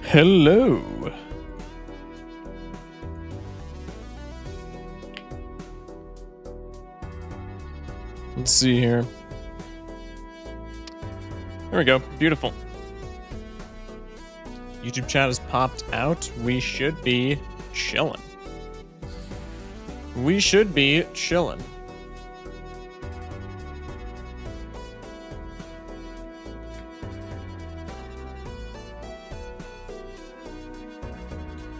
Hello. Let's see here. There we go. Beautiful. YouTube chat has popped out. We should be chilling. We should be chilling.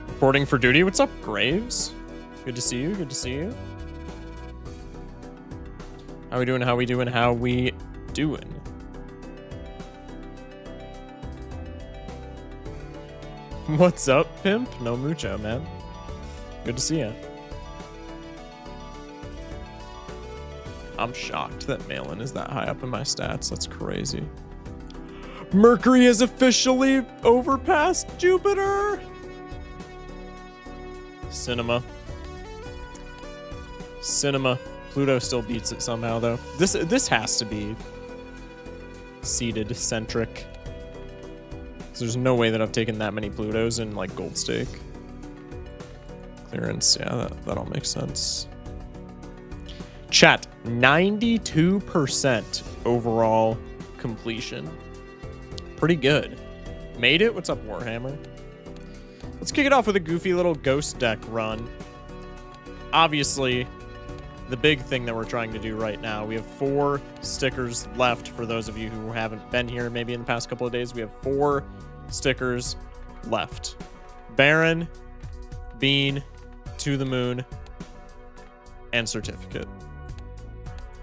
Reporting for duty. What's up, Graves? Good to see you. Good to see you. How we doing? How we doing? How we doing? What's up, pimp? No mucho, man. Good to see you. I'm shocked that Malin is that high up in my stats. That's crazy. Mercury has officially overpassed Jupiter. Cinema. Pluto still beats it somehow, though. This has to be seeded centric. So there's no way that I've taken that many Plutos in like gold stake. Clearance, yeah, that all makes sense. Chat, 92% overall completion. Pretty good. Made it? What's up, Warhammer? Let's kick it off with a goofy little ghost deck run. Obviously, the big thing that we're trying to do right now, we have 4 stickers left for those of you who haven't been here maybe in the past couple of days. We have 4 stickers left. Baron, Bean, To the Moon, and Certificate.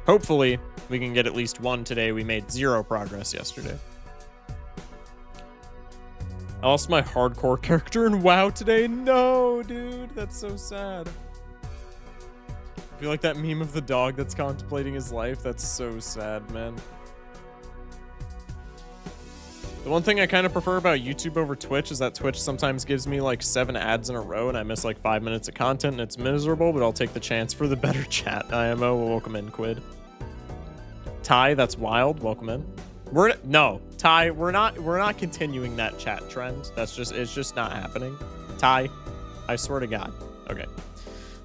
Hopefully, we can get at least one today. We made 0 progress yesterday. I lost my hardcore character in WoW today. No, dude, that's so sad. I feel like that meme of the dog that's contemplating his life. That's so sad, man. The one thing I kind of prefer about YouTube over Twitch is that Twitch sometimes gives me like 7 ads in a row and I miss like 5 minutes of content and it's miserable, but I'll take the chance for the better chat. IMO, welcome in, Quid. Ty, that's wild. Welcome in. No, Ty, we're not continuing that chat trend. It's just not happening. Ty, I swear to God. Okay.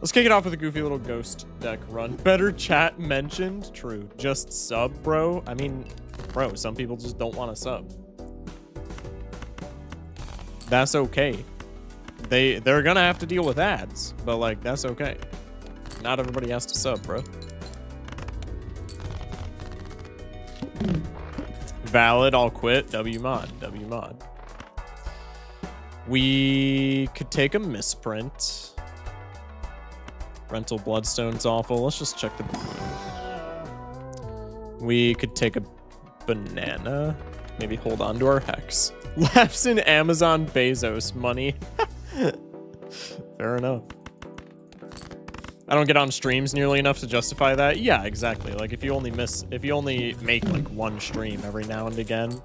Let's kick it off with a goofy little ghost deck run. Better chat mentioned. True. Just sub, bro. I mean, bro, some people just don't want to sub. That's okay. They're gonna have to deal with ads, but like that's okay. Not everybody has to sub, bro. Valid, I'll quit. W-mod. We could take a misprint. Rental Bloodstone's awful. Let's just check the... We could take a banana. Maybe hold on to our Hex. Laughs in Amazon Bezos money. Fair enough. I don't get on streams nearly enough to justify that. Yeah, exactly. Like if you only make like 1 stream every now and again,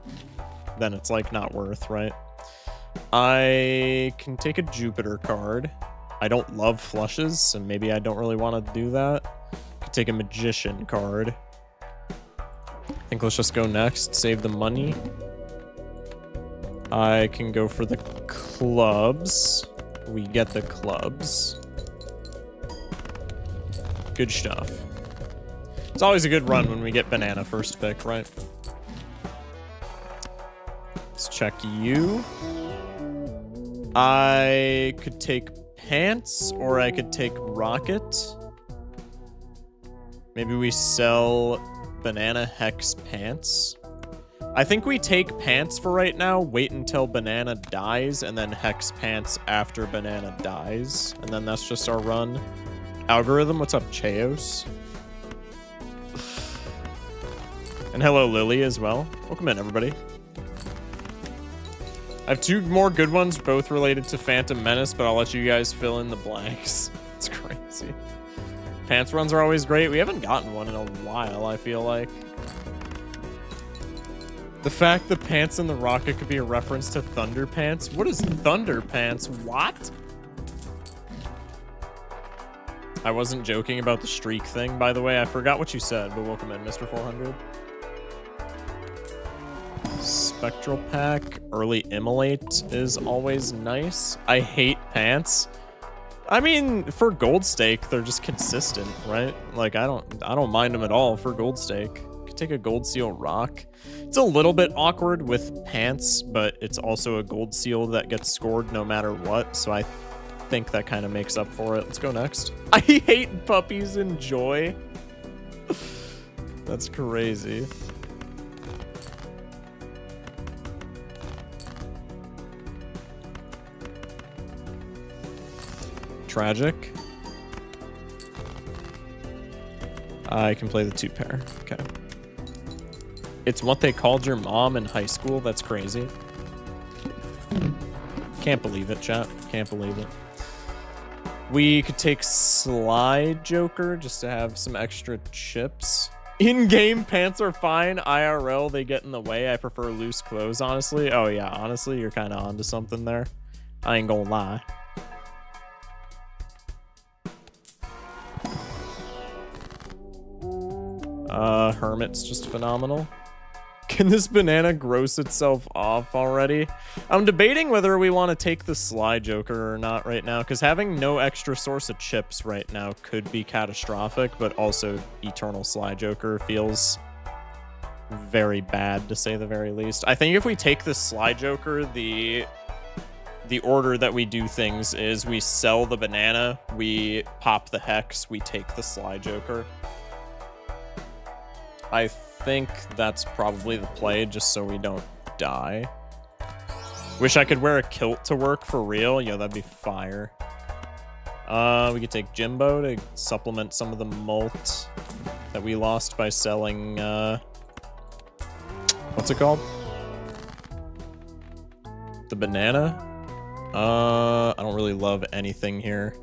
then it's like not worth, right? I can take a Jupiter card. I don't love flushes, and maybe I don't really want to do that. Could take a Magician card. I think let's just go next. Save the money. I can go for the clubs. We get the clubs. Good stuff. It's always a good run when we get banana first pick, right? Let's check you. I could take pants, or I could take rocket. Maybe we sell banana hex pants. I think we take pants for right now, wait until banana dies, and then hex pants after banana dies. And then that's just our run. Algorithm, what's up, Cheos? And hello, Lily, as well. Welcome in, everybody. I have 2 more good ones, both related to Phantom Menace, but I'll let you guys fill in the blanks. It's crazy. Pants runs are always great. We haven't gotten one in a while, I feel like. The fact the pants in the rocket could be a reference to Thunder Pants? What is Thunder Pants? What? I wasn't joking about the streak thing, by the way. I forgot what you said, but welcome in, Mr. 400. Spectral Pack. Early Immolate is always nice. I hate pants. I mean, for Gold Stake, they're just consistent, right? Like, I don't mind them at all for Gold Stake. Could take a Gold Seal Rock. It's a little bit awkward with pants, but it's also a Gold Seal that gets scored no matter what, so I think that kind of makes up for it. Let's go next. I hate Puppies in Joy. That's crazy. Tragic. I can play the 2-pair. Okay. It's what they called your mom in high school. That's crazy. Can't believe it, chat. Can't believe it. We could take Slide Joker just to have some extra chips. In-game pants are fine. IRL, they get in the way. I prefer loose clothes, honestly. Oh, yeah. Honestly, you're kind of onto something there. I ain't gonna lie. Hermit's just phenomenal. Can this banana gross itself off already? I'm debating whether we want to take the Slide Joker or not right now, because having no extra source of chips right now could be catastrophic, but also Eternal Slide Joker feels very bad, to say the very least. I think if we take the Slide Joker, the order that we do things is we sell the banana, we pop the Hex, we take the Slide Joker. I think that's probably the play, just so we don't die. Wish I could wear a kilt to work for real. Yo, that'd be fire. We could take Jimbo to supplement some of the mult that we lost by selling, what's it called? The banana? I don't really love anything here.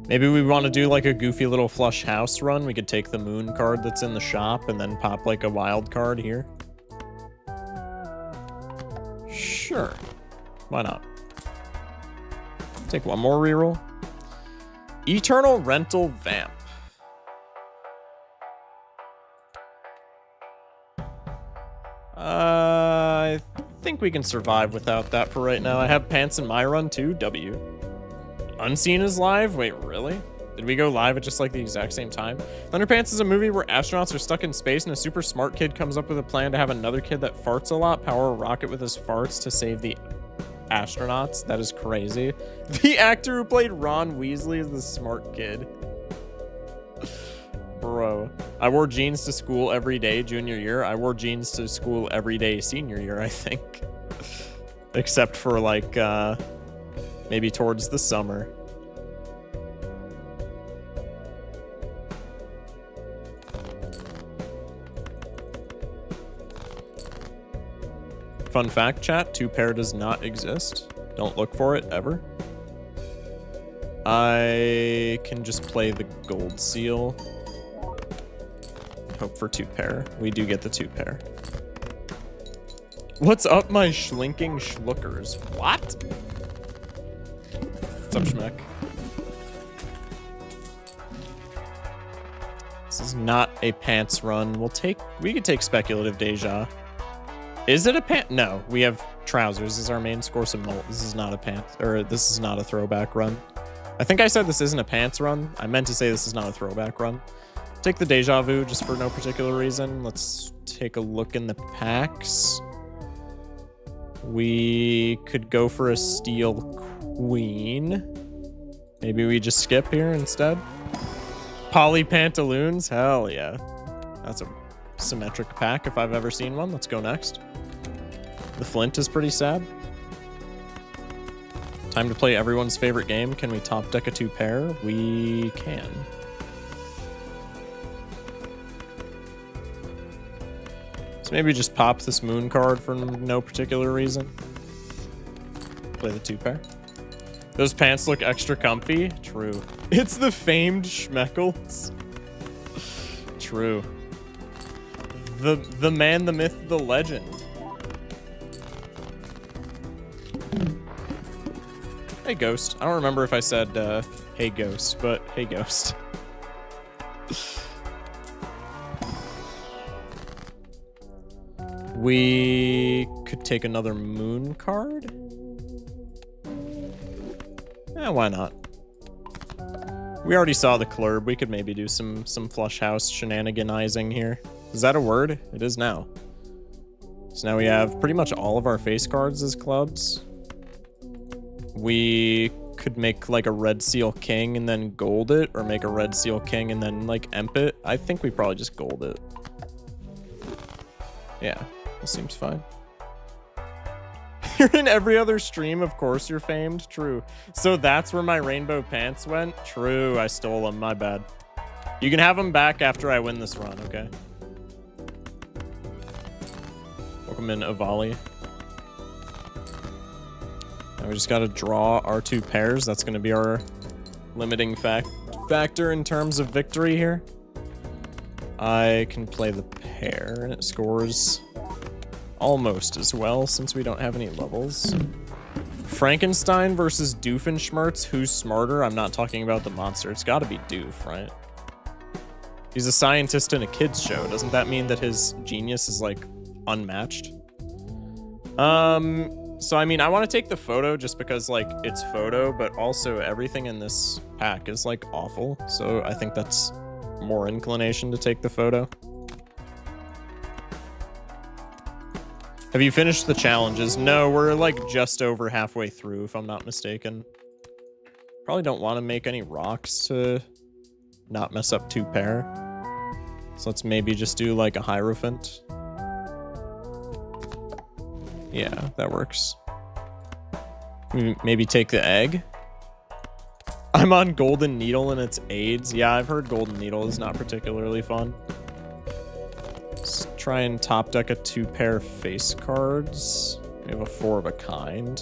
Maybe we want to do like a goofy little flush house run. We could take the moon card that's in the shop and then pop like a wild card here. Sure. Why not? Take one more reroll. Eternal Rental Vamp. I think we can survive without that for right now. I have pants in my run too. W. Unseen is live? Wait, really? Did we go live at just like the exact same time? Thunderpants is a movie where astronauts are stuck in space and a super smart kid comes up with a plan to have another kid that farts a lot power a rocket with his farts to save the astronauts. That is crazy. The actor who played Ron Weasley is the smart kid. Bro. I wore jeans to school every day junior year. I wore jeans to school every day senior year, I think. Except for like, maybe towards the summer. Fun fact, chat, 2-pair does not exist. Don't look for it, ever. I can just play the gold seal. Hope for 2-pair. We do get the 2-pair. What's up, my schlinking schlookers? What? What's up, Schmeck? This is not a pants run. We could take speculative Deja. Is it a pant? No, we have trousers. This is our main score some mult. This is not a pants, or this is not a throwback run. I think I said this isn't a pants run. I meant to say this is not a throwback run. Take the Deja Vu just for no particular reason. Let's take a look in the packs. We could go for a Steel Queen. Maybe we just skip here instead. Poly Pantaloons? Hell yeah. That's a symmetric pack if I've ever seen one. Let's go next. The Flint is pretty sad. Time to play everyone's favorite game. Can we top deck a 2-pair? We can. So maybe just pop this moon card for no particular reason. Play the 2-pair. Those pants look extra comfy. True. It's the famed Schmeckles. True. The man, the myth, the legend. Hey, Ghost. I don't remember if I said, hey, Ghost, but hey, Ghost. We could take another moon card. Eh, why not? We already saw the club. We could maybe do some flush house shenaniganizing here. Is that a word? It is now. So now we have pretty much all of our face cards as clubs. We could make like a red seal king and then gold it, or make a red seal king and then like emp it. I think we probably just gold it. Yeah, that seems fine. You're in every other stream, of course you're famed. True. So that's where my rainbow pants went? True, I stole them, my bad. You can have them back after I win this run, okay? Welcome in, Avali. Now we just gotta draw our 2 pairs. That's gonna be our limiting factor in terms of victory here. I can play the pair, and it scores almost as well since we don't have any levels. Frankenstein versus Doofenshmirtz. Who's smarter? I'm not talking about the monster. It's got to be Doof, right? He's a scientist in a kids show. Doesn't that mean that his genius is like unmatched? So I mean, I want to take the photo just because like it's photo, but also everything in this pack is like awful. So I think that's more inclination to take the photo. Have you finished the challenges? No, we're like just over halfway through, if I'm not mistaken. Probably don't want to make any rocks to not mess up 2 pair. So let's maybe just do like a Hierophant. Yeah, that works. Maybe take the egg. I'm on Golden Needle and it's AIDS. Yeah, I've heard Golden Needle is not particularly fun. Let's try and top deck a 2 pair face cards. We have a 4 of a kind.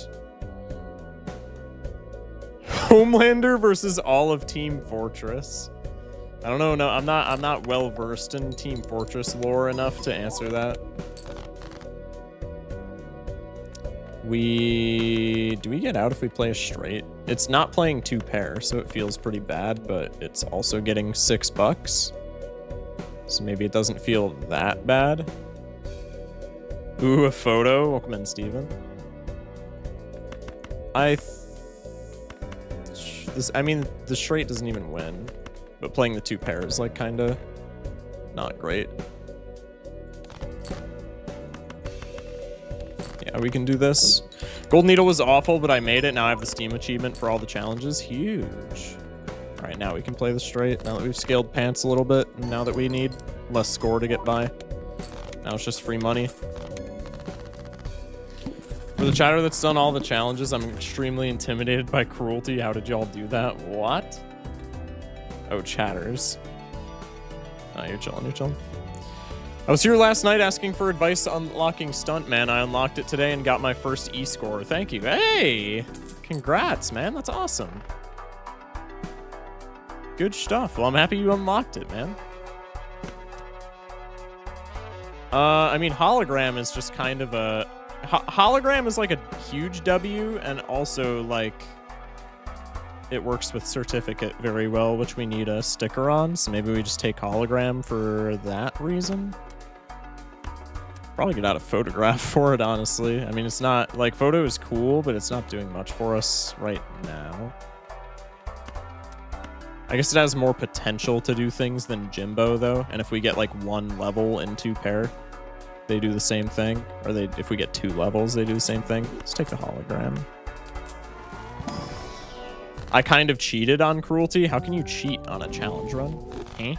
Homelander versus all of Team Fortress. I don't know. No, I'm not well versed in Team Fortress lore enough to answer that. Do we get out if we play a straight? It's not playing 2 pair, so it feels pretty bad, but it's also getting $6. So maybe it doesn't feel that bad. Ooh, a photo. Welcome in, Steven. I mean, the straight doesn't even win, but playing the 2 pair is like kind of not great. Yeah, we can do this. Golden Needle was awful, but I made it. Now I have the Steam achievement for all the challenges. Huge. All right, now we can play the straight. Now that we've scaled pants a little bit, and now that we need less score to get by. Now it's just free money. For the chatter that's done all the challenges, I'm extremely intimidated by cruelty. How did y'all do that? What? Oh, chatters. Oh, you're chilling, you're chilling. I was here last night asking for advice on unlocking Stuntman. I unlocked it today and got my first E-score. Thank you. Hey! Congrats, man. That's awesome. Good stuff. Well, I'm happy you unlocked it, man. I mean, Hologram is just kind of a... Hologram is like a huge W, and also, like, it works with Certificate very well, which we need a sticker on, so maybe we just take Hologram for that reason. Probably get out a photograph for it, honestly. I mean, it's not... Like, photo is cool, but it's not doing much for us right now. I guess it has more potential to do things than Jimbo, though. And if we get, like, 1 level in 2 pair, they do the same thing. Or if we get 2 levels, they do the same thing. Let's take the Hologram. I kind of cheated on Cruelty. How can you cheat on a challenge run? Eh?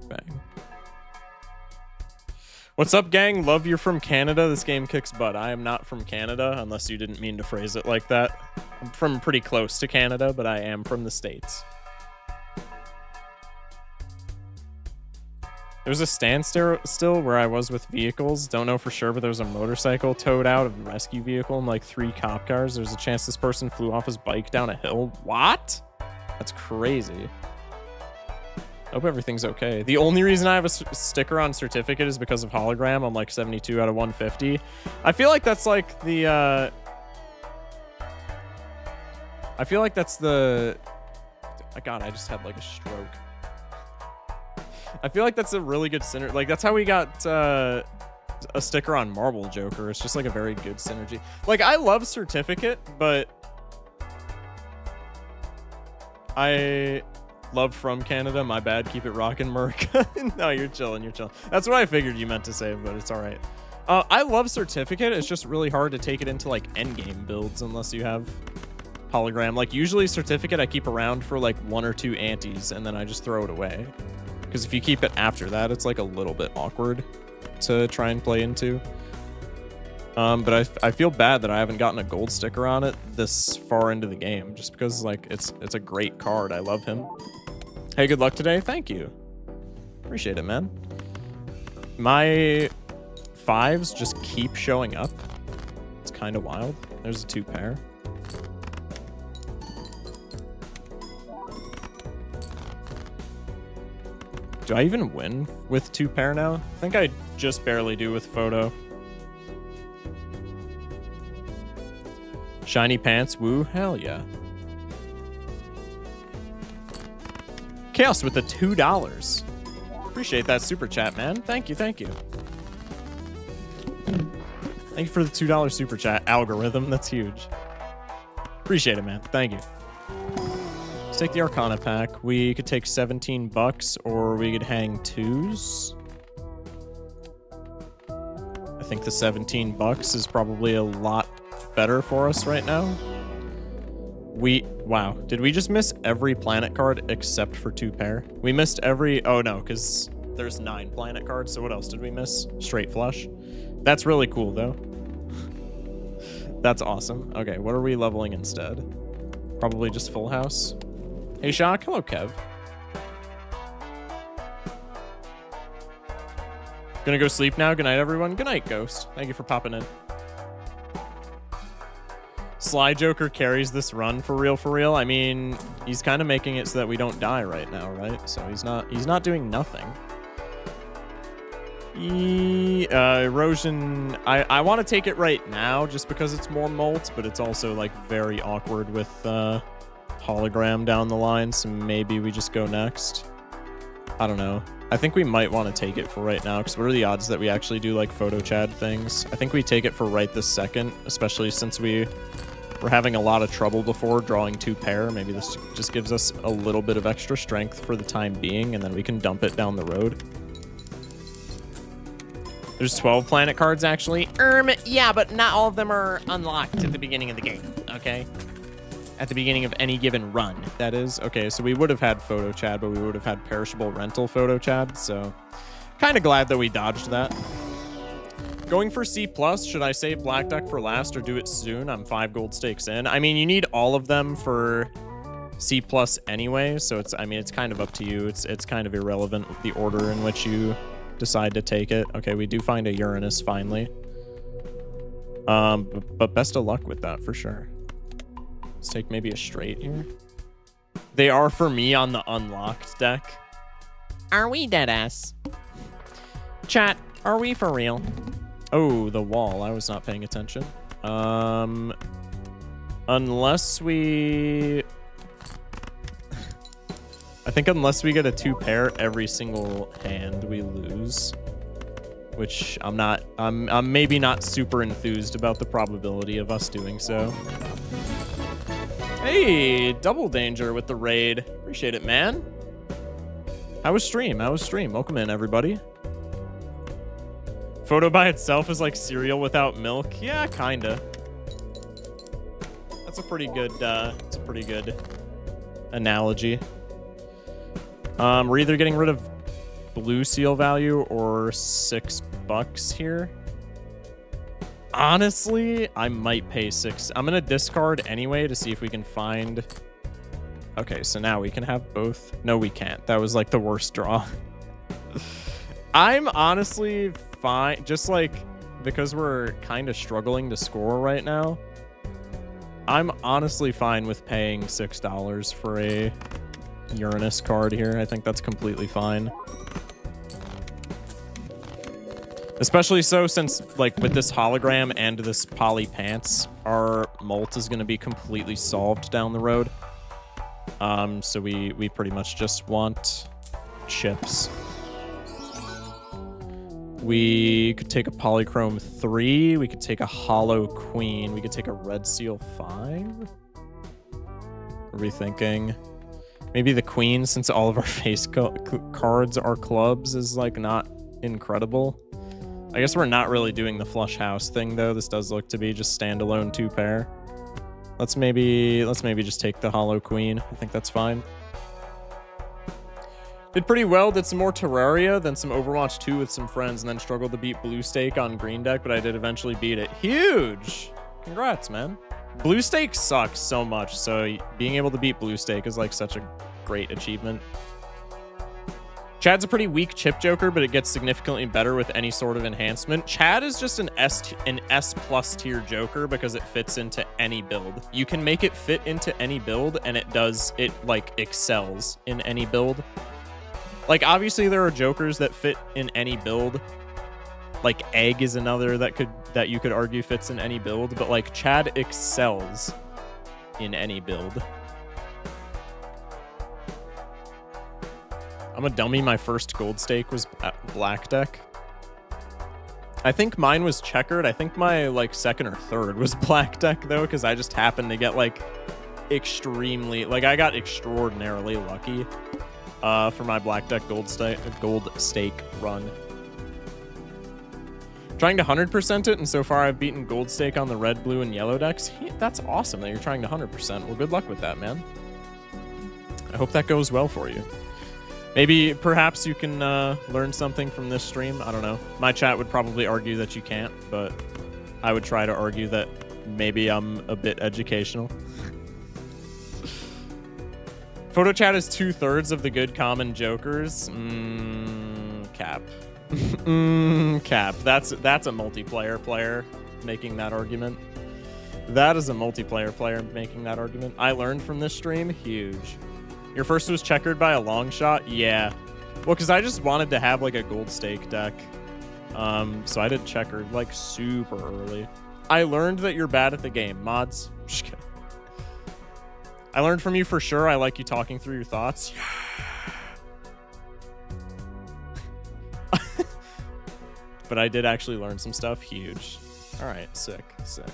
Bang. What's up, gang? Love you're from Canada. This game kicks butt. I am not from Canada, unless you didn't mean to phrase it like that. I'm from pretty close to Canada, but I am from the States. There's a standstill where I was with vehicles. Don't know for sure, but there was a motorcycle towed out of the rescue vehicle and like 3 cop cars. There's a chance this person flew off his bike down a hill. What? That's crazy. Hope everything's okay. The only reason I have a sticker on Certificate is because of Hologram. I'm like 72 out of 150. I feel like that's like the... I My God, I just had like a stroke. I feel like that's a really good synergy. Like, that's how we got a sticker on Marble Joker. It's just like a very good synergy. Like, I love Certificate, but I love From Canada. My bad. Keep it rockin', Merc. No, you're chilling. You're chilling. That's what I figured you meant to say, but it's all right. I love Certificate. It's just really hard to take it into like endgame builds unless you have Hologram. Like, usually Certificate I keep around for like 1 or 2 antes and then I just throw it away. Because if you keep it after that, it's like a little bit awkward to try and play into. But I feel bad that I haven't gotten a gold sticker on it this far into the game, just because like it's a great card. I love him. Hey, good luck today. Thank you. Appreciate it, man. My 5s just keep showing up. It's kind of wild. There's a 2 pair. Do I even win with 2 pair now? I think I just barely do with photo. Shiny pants, woo, hell yeah. Chaos with the $2. Appreciate that super chat, man. Thank you, thank you. Thank you for the $2 super chat. Algorithm, that's huge. Appreciate it, man. Thank you. Let's take the Arcana pack. We could take $17 or we could hang 2s. I think the $17 is probably a lot better for us right now. Wow, did we just miss every planet card except for 2 pair? We missed every, oh no, because there's 9 planet cards, so what else did we miss? Straight flush. That's really cool though. That's awesome. Okay, what are we leveling instead? Probably just full house. Hey Shock, hello Kev. Gonna go sleep now. Good night, everyone. Good night, Ghost. Thank you for popping in. Sly Joker carries this run for real. I mean, he's kind of making it so that we don't die right now, right? So he's not doing nothing. Erosion, I want to take it right now just because it's more molt, but it's also like very awkward with hologram down the line, so maybe we just go next. I don't know. I think we might want to take it for right now, because what are the odds that we actually do like photo chad things? I think we take it for right this second, especially since we're having a lot of trouble before drawing 2 pair. Maybe this just gives us a little bit of extra strength for the time being, and then we can dump it down the road. There's 12 planet cards, actually. Yeah, but not all of them are unlocked at the beginning of the game, okay? At the beginning of any given run, that is. Okay, so we would have had photo chad, but we would have had perishable rental photo chad, so kind of glad that we dodged that. Going for C+, should I save Black Duck for last or do it soon? I'm 5 gold stakes in. I mean, you need all of them for C+ anyway, so it's kind of up to you. It's kind of irrelevant with the order in which you decide to take it. Okay, we do find a Uranus finally. But best of luck with that for sure. Let's take maybe a straight here. They are for me on the unlocked deck. Are we deadass? Chat, are we for real? Oh, the wall. I was not paying attention. Unless we... I think unless we get a 2 pair every single hand, we lose. Which I'm maybe not super enthused about the probability of us doing so. Hey, Double Danger with the raid. Appreciate it, man. How was stream? How was stream? Welcome in, everybody. Photo by itself is like cereal without milk. Yeah, kinda. That's a pretty good analogy. We're either getting rid of blue seal value or $6 here. Honestly, I might pay 6. I'm gonna discard anyway to see if we can find... Okay, so now we can have both. No, we can't. That was like the worst draw. I'm honestly fine. Just like, because we're kind of struggling to score right now, I'm honestly fine with paying $6 for a Uranus card here. I think that's completely fine. Especially so since, like, with this hologram and this poly pants, our molt is going to be completely solved down the road. So we pretty much just want chips. We could take a Polychrome 3. We could take a Hollow Queen. We could take a Red Seal 5. What are we thinking? Maybe the Queen, since all of our face cards are clubs, is like not incredible. I guess we're not really doing the flush house thing though. This does look to be just standalone 2-pair. Let's maybe just take the Hollow Queen. I think that's fine. Did pretty well. Did some more Terraria, then some Overwatch 2 with some friends, and then struggled to beat Blue Stake on green deck, but I did eventually beat it. Huge! Congrats, man. Blue Stake sucks so much, so being able to beat Blue Stake is like such a great achievement. Chad's a pretty weak chip joker, but it gets significantly better with any sort of enhancement. Chad is just an S plus tier joker because it fits into any build. You can make it fit into any build, and it like excels in any build. Like, obviously there are jokers that fit in any build. Like Egg is another that you could argue fits in any build, but like Chad excels in any build. I'm a dummy. My first gold stake was black deck. I think mine was checkered. I think my like second or third was black deck though, because I just happened to get like I got extraordinarily lucky for my black deck gold stake run. Trying to 100% it, and so far I've beaten gold stake on the red, blue, and yellow decks. That's awesome that you're trying to 100%. Well, good luck with that, man. I hope that goes well for you. Maybe, perhaps you can learn something from this stream. I don't know. My chat would probably argue that you can't, but I would try to argue that maybe I'm a bit educational. Photo chat is 2/3 of the good common jokers. Cap. Cap. That's a multiplayer player making that argument. That is a multiplayer player making that argument. I learned from this stream. Huge. Your first was checkered by a long shot? Yeah. Well, because I just wanted to have like a gold stake deck. So I did checkered like super early. I learned that you're bad at the game. Mods. Just kidding. I learned from you for sure. I like you talking through your thoughts. But I did actually learn some stuff. Huge. All right. Sick. Sick.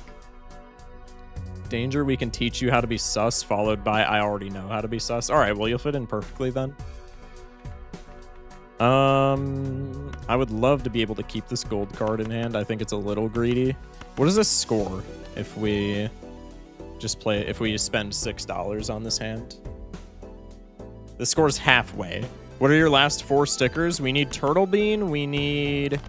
Danger, we can teach you how to be sus, followed by I already know how to be sus. All right. Well, you'll fit in perfectly then. I would love to be able to keep this gold card in hand. I think it's a little greedy. What does this score if we just if we spend $6 on this hand? This score's halfway. What are your last 4 stickers? We need Turtle Bean. We need...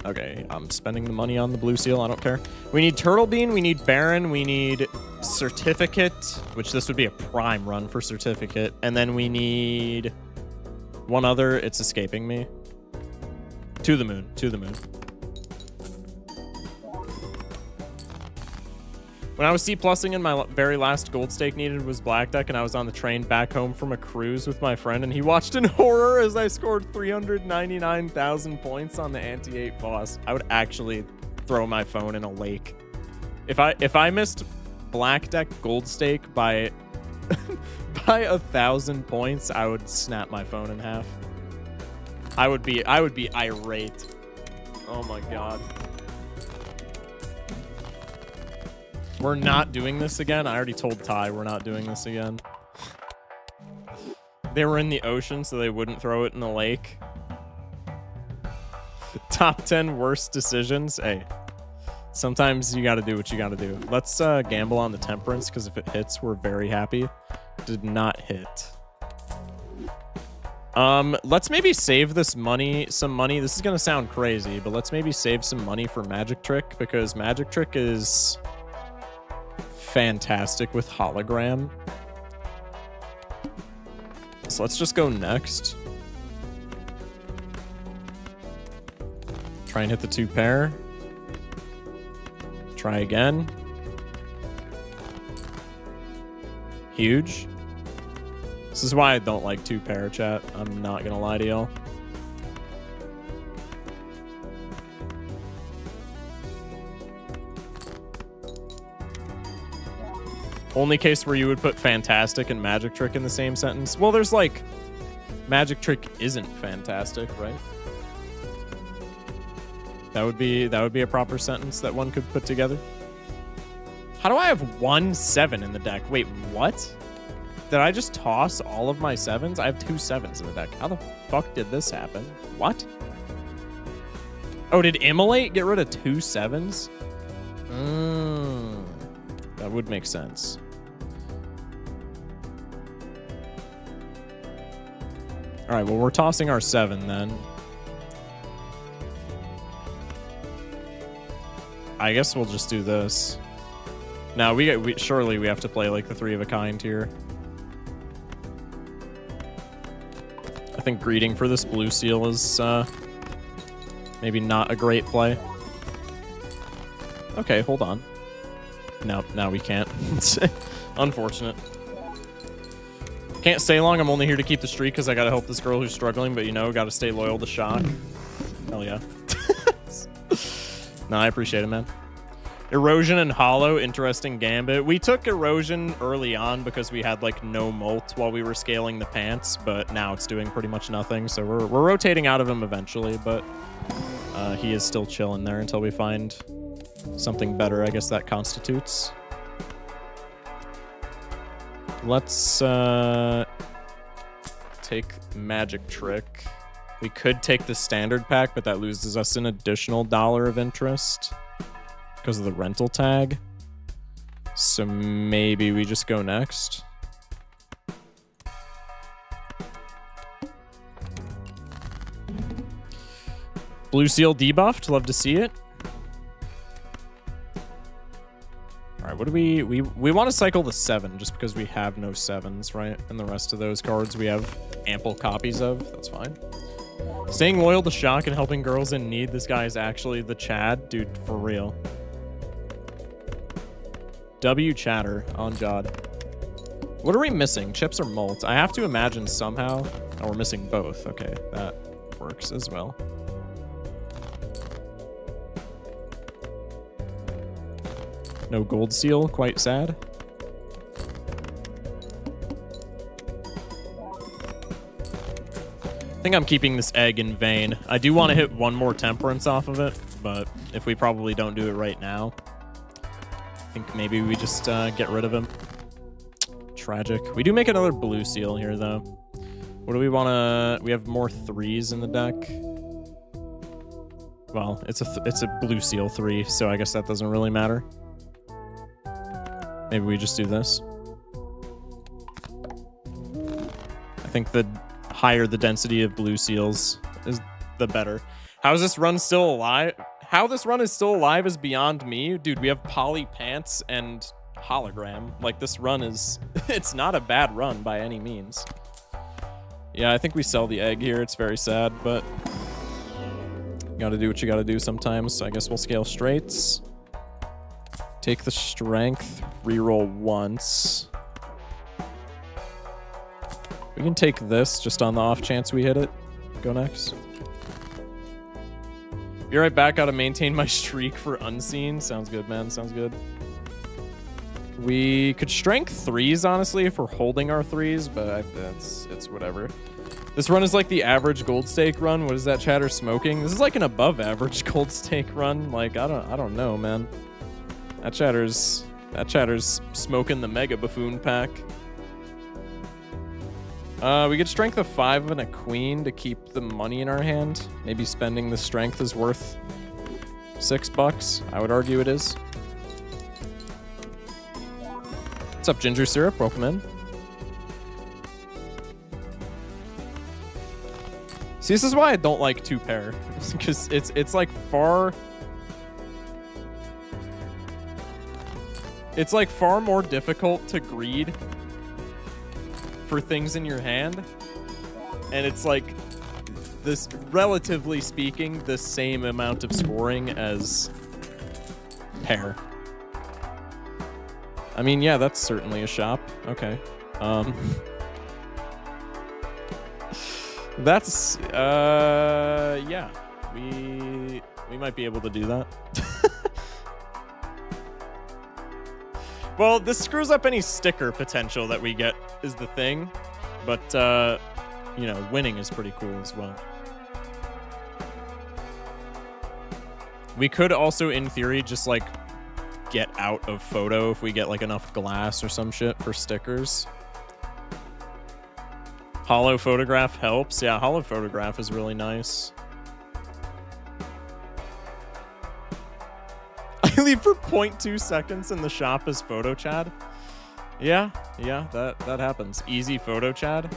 Okay, I'm spending the money on the blue seal. I don't care. We need Turtle Bean. We need Baron. We need Certificate, which this would be a prime run for Certificate. And then we need one other. It's escaping me. To the moon. To the moon. When I was C+ing and my very last gold stake needed was black deck, and I was on the train back home from a cruise with my friend, and he watched in horror as I scored 399,000 points on the anti-8 boss. I would actually throw my phone in a lake. If I missed black deck gold stake by 1,000 points, I would snap my phone in half. I would be irate. Oh my god. We're not doing this again. I already told Ty we're not doing this again. They were in the ocean, so they wouldn't throw it in the lake. Top 10 worst decisions. Hey, sometimes you got to do what you got to do. Let's gamble on the Temperance, because if it hits, we're very happy. Did not hit. Let's maybe save this money, some money. This is going to sound crazy, but let's maybe save some money for Magic Trick, because Magic Trick is fantastic with hologram. So let's just go next. Try and hit the 2 pair. Try again. Huge. This is why I don't like 2 pair, chat. I'm not gonna lie to y'all. Only case where you would put fantastic and magic trick in the same sentence. Well, there's like magic trick isn't fantastic, right? That would be a proper sentence that one could put together. How do I have 1 7 in the deck? Wait, what? Did I just toss all of my 7s? I have 2 7s in the deck. How the fuck did this happen? What? Oh, did Immolate get rid of 2 7s? That would make sense. All right, well, we're tossing our 7 then. I guess we'll just do this. Now, surely we have to play like the 3 of a kind here. I think greeting for this blue seal is maybe not a great play. Okay, hold on. No, now we can't. Unfortunate. Can't stay long. I'm only here to keep the streak because I gotta help this girl who's struggling, but you know, gotta stay loyal to Shock. Hell yeah. No, I appreciate it, man. Erosion and Hollow, interesting gambit. We took Erosion early on because we had like no molt while we were scaling the pants, but now it's doing pretty much nothing. So we're rotating out of him eventually, but he is still chilling there until we find something better. I guess that constitutes. Let's take Magic Trick. We could take the standard pack, but that loses us an additional $1 of interest because of the rental tag. So maybe we just go next. Blue Seal debuffed. Love to see it. All right, what do we want to cycle the 7 just because we have no 7s, right? And the rest of those cards we have ample copies of. That's fine. Staying loyal to Shock and helping girls in need. This guy is actually the Chad. Dude, for real. W Chatter on Jod. What are we missing? Chips or molt? I have to imagine somehow. Oh, we're missing both. Okay, that works as well. No gold seal, quite sad. I think I'm keeping this egg in vain. I do want to hit one more temperance off of it, but if we probably don't do it right now, I think maybe we just get rid of him. Tragic. We do make another blue seal here, though. What do we want to... We have more 3s in the deck. Well, it's a blue seal 3, so I guess that doesn't really matter. Maybe we just do this. I think the higher the density of blue seals is, the better. How is this run still alive? How this run is still alive is beyond me. Dude, we have poly pants and hologram. Like, this run is... It's not a bad run by any means. Yeah, I think we sell the egg here. It's very sad, but... You gotta do what you gotta do sometimes. So I guess we'll scale straights. Take the strength, reroll once. We can take this just on the off chance we hit it. Go next. Be right back. Gotta maintain my streak for unseen. Sounds good, man. Sounds good. We could strength 3s, honestly, if we're holding our 3s, but it's whatever. This run is like the average gold stake run. What is that chatter smoking? This is like an above average gold stake run. Like, I don't know, man. That chatter's smoking the Mega Buffoon pack. We get strength of 5 and a queen to keep the money in our hand. Maybe spending the strength is worth $6. I would argue it is. What's up, Ginger Syrup? Welcome in. See, this is why I don't like 2-pair. Because it's like far... It's like far more difficult to greed for things in your hand. And it's like this, relatively speaking, the same amount of scoring as pair. I mean, yeah, that's certainly a shop. Okay. That's yeah. We might be able to do that. Well, this screws up any sticker potential that we get is the thing. But, you know, winning is pretty cool as well. We could also, in theory, just, like, get out of photo if we get, like, enough glass or some shit for stickers. Hollow photograph helps. Yeah, hollow photograph is really nice. I leave for 0.2 seconds in the shop as photo chad. Yeah, that happens. Easy photo chad.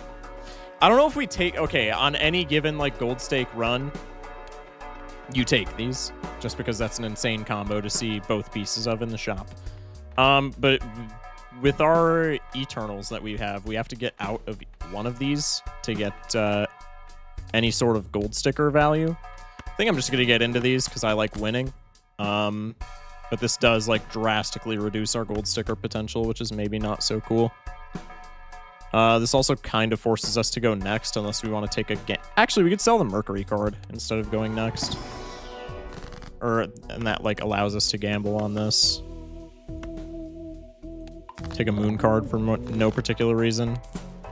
I don't know if we take... Okay, on any given, like, gold stake run, you take these, just because that's an insane combo to see both pieces of in the shop. But with our Eternals that we have to get out of one of these to get any sort of gold sticker value. I think I'm just going to get into these because I like winning. But this does, like, drastically reduce our gold sticker potential, which is maybe not so cool. This also kind of forces us to go next unless we want to take a... Actually, we could sell the Mercury card instead of going next. And that, like, allows us to gamble on this. Take a Moon card for no particular reason.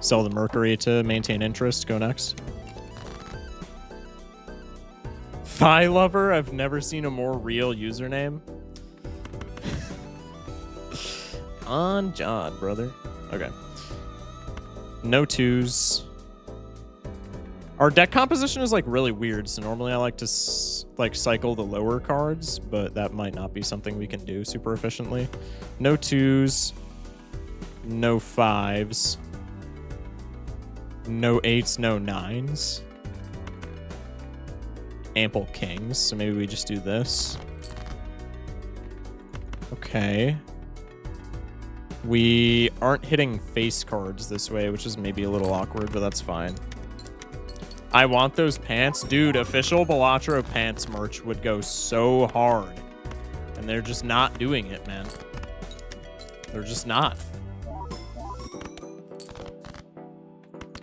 Sell the Mercury to maintain interest. Go next. Thigh Lover. I've never seen a more real username. On John, brother. Okay. No twos. Our deck composition is, like, really weird, so normally I like to, like, cycle the lower cards, but that might not be something we can do super efficiently. No twos. No fives. No eights, no nines. Ample kings, so maybe we just do this. Okay. We aren't hitting face cards this way, which is maybe a little awkward, but that's fine. I want those pants. Dude, official Balatro pants merch would go so hard. And they're just not doing it, man. They're just not.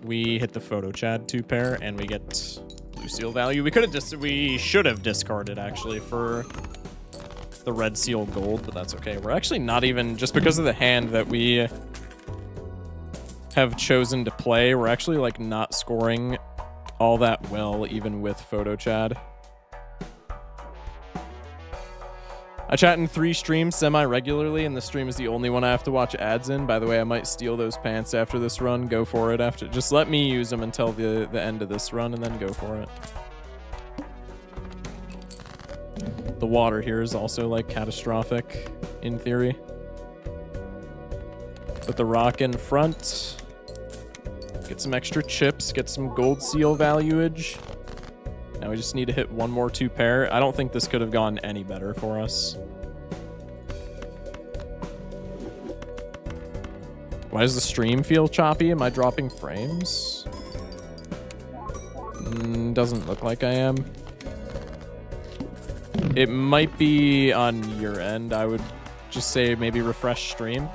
We hit the photo chad 2-pair, and we get blue seal value. We should have discarded, actually, for the red seal gold, but that's okay. We're actually not even, just because of the hand that we have chosen to play, we're actually, like, not scoring all that well, even with photo chad. I chat in 3 streams semi-regularly, and this stream is the only one I have to watch ads in. By the way, I might steal those pants after this run. Go for it after. Just let me use them until the end of this run, and then go for it. The water here is also, like, catastrophic, in theory. Put the rock in front. Get some extra chips. Get some gold seal valuage. Now we just need to hit one more 2-pair. I don't think this could have gone any better for us. Why does the stream feel choppy? Am I dropping frames? Doesn't look like I am. It might be on your end. I would just say maybe refresh stream.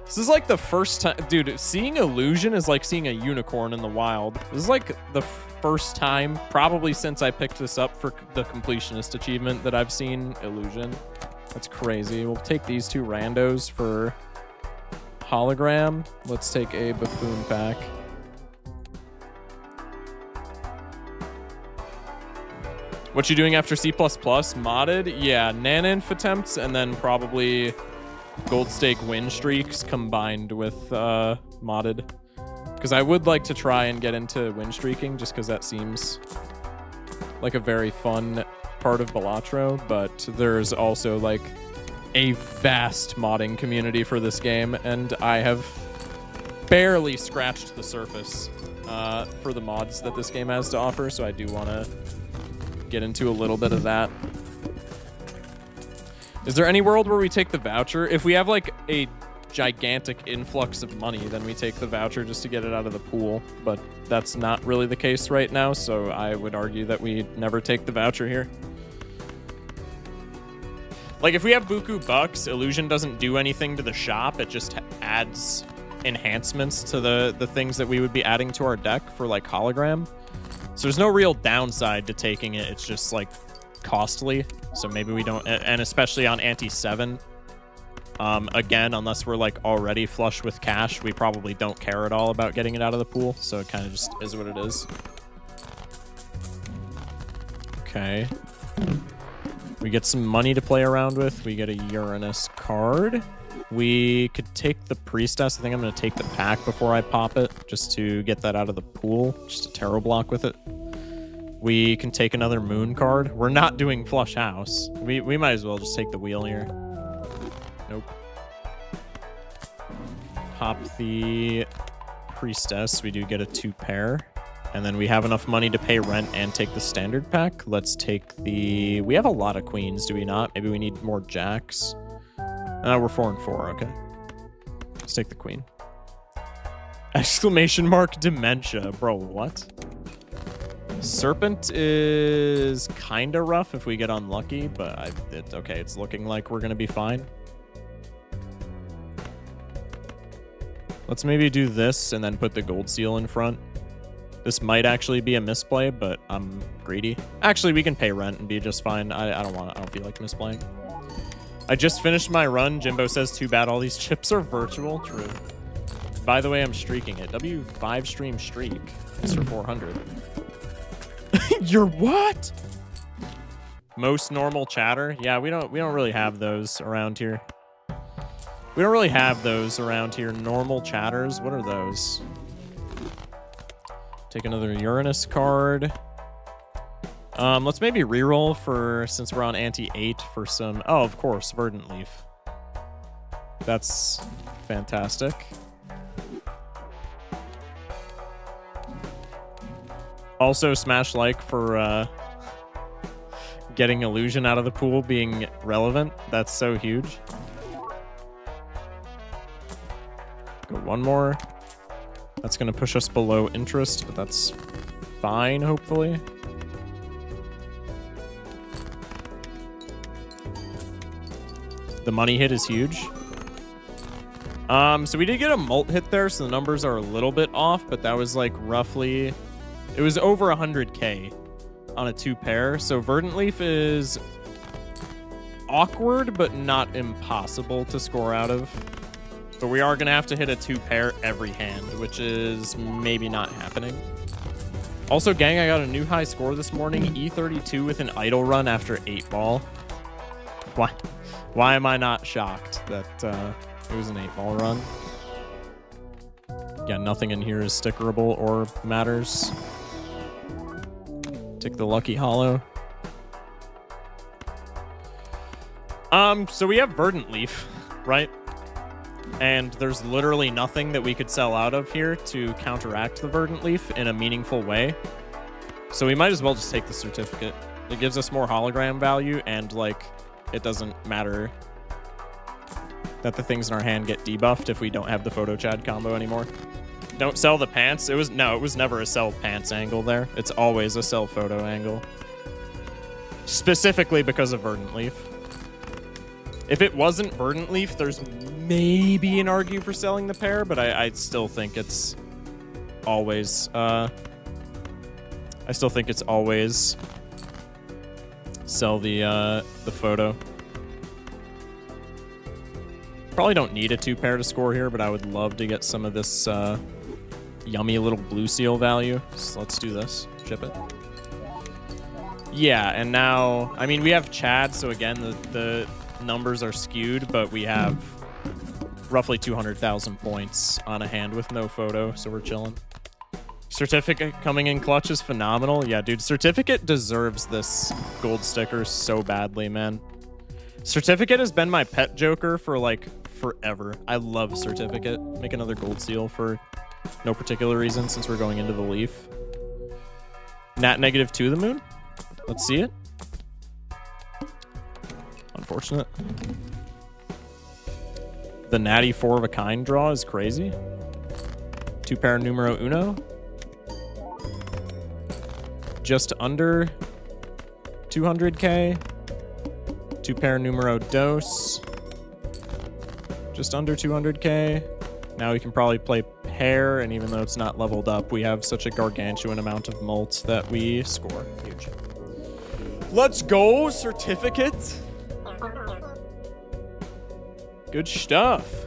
This is like the first time... Dude, seeing Illusion is like seeing a unicorn in the wild. This is like the first time, probably since I picked this up for the completionist achievement, that I've seen Illusion. That's crazy. We'll take these 2 randos for hologram. Let's take a Buffoon pack. What you doing after C++? Modded? Yeah, Naninf attempts, and then probably gold stake win streaks combined with modded. Because I would like to try and get into win streaking, just because that seems like a very fun part of Balatro, but there's also, like, a vast modding community for this game, and I have barely scratched the surface for the mods that this game has to offer, so I do want to get into a little bit of that. Is there any world where we take the voucher? If we have, like, a gigantic influx of money, then we take the voucher just to get it out of the pool, but that's not really the case right now, so I would argue that we never take the voucher here. Like, if we have Buku Bucks, Illusion doesn't do anything to the shop. It just adds enhancements to the things that we would be adding to our deck for, like, hologram. So there's no real downside to taking it. It's just, like, costly. So maybe we don't... And especially on Ante 7, Again, unless we're like already flush with cash, we probably don't care at all about getting it out of the pool. So it kind of just is what it is. Okay. We get some money to play around with. We get a Uranus card. We could take the Priestess. I think I'm going to take the pack before I pop it, just to get that out of the pool. Just a tarot block with it. We can take another Moon card. We're not doing Flush House. We might as well just take the wheel here. Nope. Pop the Priestess. We do get a 2 pair. And then we have enough money to pay rent and take the standard pack. Let's take the... We have a lot of queens, do we not? Maybe we need more jacks. We're 4 and 4, okay. Let's take the queen. Exclamation mark dementia. Bro, what? Serpent is kind of rough if we get unlucky, but okay, it's looking like we're going to be fine. Let's maybe do this and then put the gold seal in front. This might actually be a misplay, but I'm greedy. Actually, we can pay rent and be just fine. I don't feel like misplaying. I just finished my run. Jimbo says, too bad all these chips are virtual. True. By the way, I'm streaking it. W5 stream streak. Mr. 400. You're what? Most normal chatter? Yeah, we don't really have those around here. We don't really have those around here. Normal chatters. What are those? Take another Uranus card. Let's maybe reroll for, since we're on ante-8 for some... Oh, of course, Verdant Leaf. That's fantastic. Also, smash like for getting Illusion out of the pool being relevant. That's so huge. Go one more. That's going to push us below interest, but that's fine, hopefully. The money hit is huge. So we did get a mult hit there, so the numbers are a little bit off, but that was like roughly... It was over 100k on a 2 pair, so Verdant Leaf is awkward, but not impossible to score out of. But we are going to have to hit a 2 pair every hand, which is maybe not happening. Also, gang, I got a new high score this morning. E32 with an idle run after 8 ball. Why am I not shocked that it was an 8 ball run? Yeah, nothing in here is stickerable or matters. Take the Lucky Hollow. So we have Verdant Leaf, right? And there's literally nothing that we could sell out of here to counteract the Verdant Leaf in a meaningful way. So we might as well just take the certificate. It gives us more hologram value, and like, it doesn't matter that the things in our hand get debuffed if we don't have the Photo Chad combo anymore. Don't sell the pants. It was never a sell pants angle there. It's always a sell photo angle. Specifically because of Verdant Leaf. If it wasn't Verdant Leaf, there's maybe an argue for selling the pair, but I still think it's always sell the photo. Probably don't need a 2 pair to score here, but I would love to get some of this yummy little blue seal value. So let's do this. Chip it. Yeah, and now, I mean, we have Chad, so again, the numbers are skewed, but we have roughly 200,000 points on a hand with no photo, so we're chilling. Certificate coming in clutch is phenomenal. Yeah, dude, Certificate deserves this gold sticker so badly, man. Certificate has been my pet joker for like forever. I love Certificate. Make another gold seal for no particular reason since we're going into the leaf. Nat -2 the moon. Let's see it. Unfortunate. The natty 4 of a kind draw is crazy. 2 pair numero uno. Just under 200k. 2 pair numero dos. Just under 200k. Now we can probably play pair, and even though it's not leveled up, we have such a gargantuan amount of mult that we score. Huge. Let's go, Certificate. Good stuff.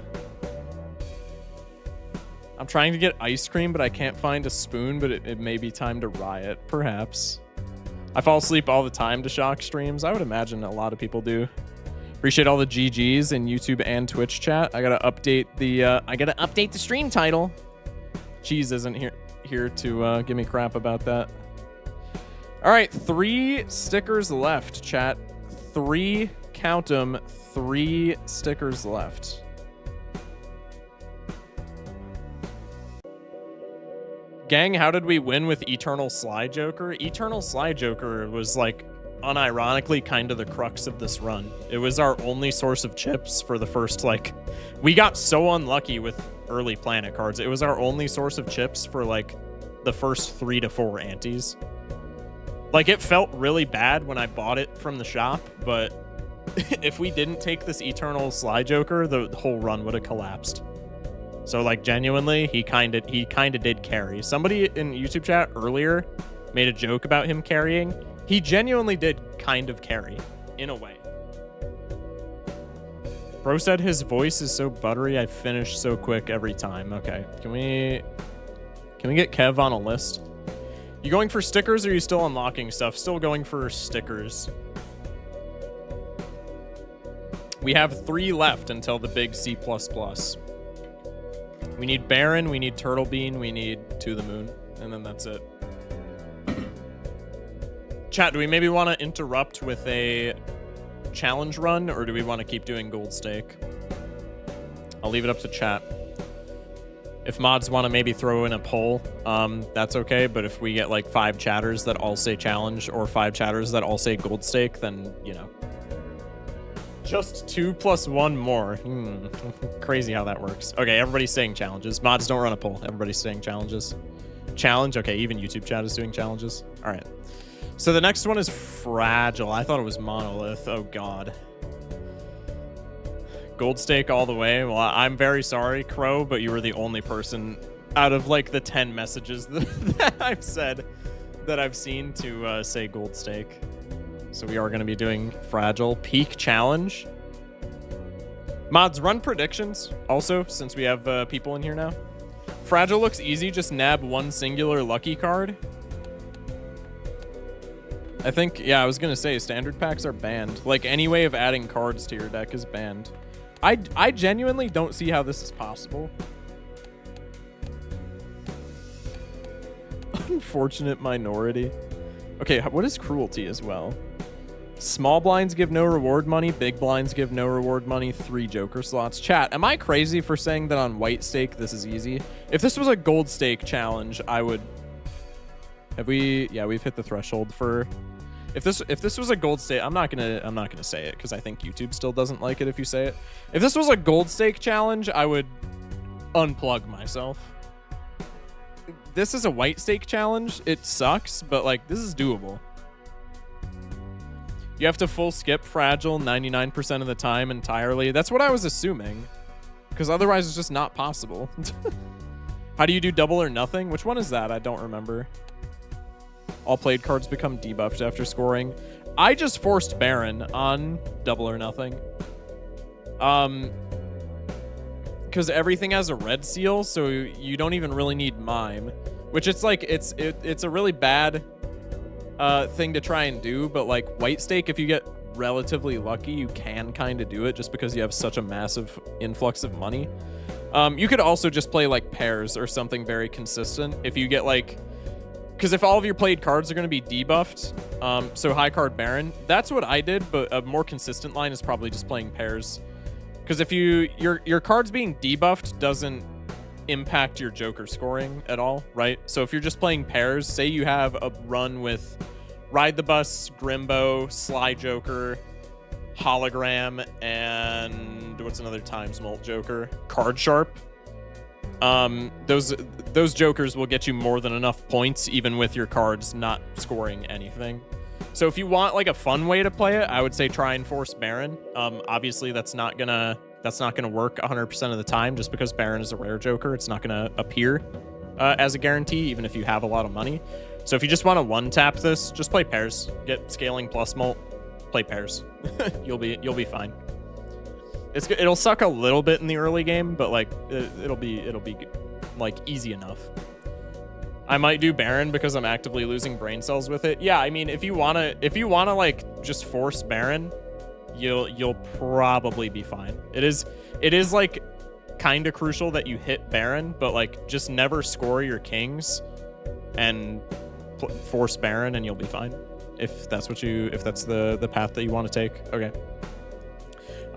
I'm trying to get ice cream, but I can't find a spoon, but it may be time to riot, perhaps. I fall asleep all the time to Shock streams. I would imagine a lot of people do. Appreciate all the GGs in YouTube and Twitch chat. I gotta update the stream title. Cheese isn't here to give me crap about that. All right, 3 stickers left, chat. 3, count them, 3 stickers left. Gang, how did we win with Eternal Sly Joker? Eternal Sly Joker was like unironically kind of the crux of this run. It was our only source of chips for the first, like, we got so unlucky with early planet cards. It was our only source of chips for like the first 3 to 4 antes. Like, it felt really bad when I bought it from the shop, but if we didn't take this Eternal Sly Joker, the whole run would have collapsed. So, like, genuinely, he kind of did carry. Somebody in YouTube chat earlier made a joke about him carrying. He genuinely did kind of carry, in a way. Bro said his voice is so buttery, I finish so quick every time. Okay, can we get Kev on a list? You going for stickers, or are you still unlocking stuff? Still going for stickers. We have 3 left until the big C++. We need Baron, we need Turtle Bean, we need To the Moon, and then that's it. Chat, do we maybe want to interrupt with a challenge run, or do we want to keep doing Gold Stake? I'll leave it up to chat. If mods want to maybe throw in a poll, that's okay, but if we get like 5 chatters that all say challenge, or 5 chatters that all say Gold Stake, then, you know. Just 2 + 1 more. Crazy how that works. Okay, everybody's saying challenges. Mods, don't run a poll. Everybody's saying challenges. Challenge? Okay, even YouTube chat is doing challenges. All right. So the next one is Fragile. I thought it was Monolith. Oh, God. Gold Stake all the way. Well, I'm very sorry, Crow, but you were the only person out of, like, the 10 messages that I've said that I've seen to say Gold Stake. So we are going to be doing Fragile. Peak Challenge. Mods, run predictions also, since we have people in here now. Fragile looks easy. Just nab 1 singular lucky card. I think, yeah, I was going to say standard packs are banned. Like, any way of adding cards to your deck is banned. I genuinely don't see how this is possible. Unfortunate minority. Okay, what is cruelty as well? Small blinds give no reward money. Big blinds give no reward money. 3 joker slots. Chat, am I crazy for saying that on white stake this is easy? If this was a gold stake challenge, I would... Have we... Yeah, we've hit the threshold for... If this was a gold stake... I'm not gonna say it, because I think YouTube still doesn't like it if you say it. If this was a gold stake challenge, I would unplug myself. This is a white stake challenge. It sucks, but, like, this is doable. You have to full skip Fragile 99% of the time entirely. That's what I was assuming, because otherwise it's just not possible. How do you do double or nothing? Which one is that? I don't remember. All played cards become debuffed after scoring. I just forced Baron on double or nothing. Because everything has a red seal, so you don't even really need Mime. Which it's like, it's a really bad... thing to try and do, but like white stake, if you get relatively lucky, you can kind of do it just because you have such a massive influx of money. You could also just play like pairs or something very consistent. If you get like, because if all of your played cards are going to be debuffed, so high card Baron, that's what I did, but a more consistent line is probably just playing pairs. Because if your cards being debuffed doesn't impact your Joker scoring at all, right? So if you're just playing pairs, say you have a run with Ride the Bus, Grimbo, Sly Joker, Hologram, and what's another times mult Joker? Card Sharp. Those Jokers will get you more than enough points even with your cards not scoring anything. So if you want like a fun way to play it, I would say try and force Baron. Obviously that's not gonna work 100% of the time just because Baron is a rare Joker. It's not gonna appear as a guarantee even if you have a lot of money. So if you just want to one-tap this, just play pairs. Get scaling plus mult, play pairs. You'll be fine. It'll suck a little bit in the early game, but like it'll be like easy enough. I might do Baron because I'm actively losing brain cells with it. Yeah, I mean, if you wanna like just force Baron, you'll probably be fine. It is like kind of crucial that you hit Baron, but like just never score your kings and force Baron, and you'll be fine. If that's the path that you want to take. Okay.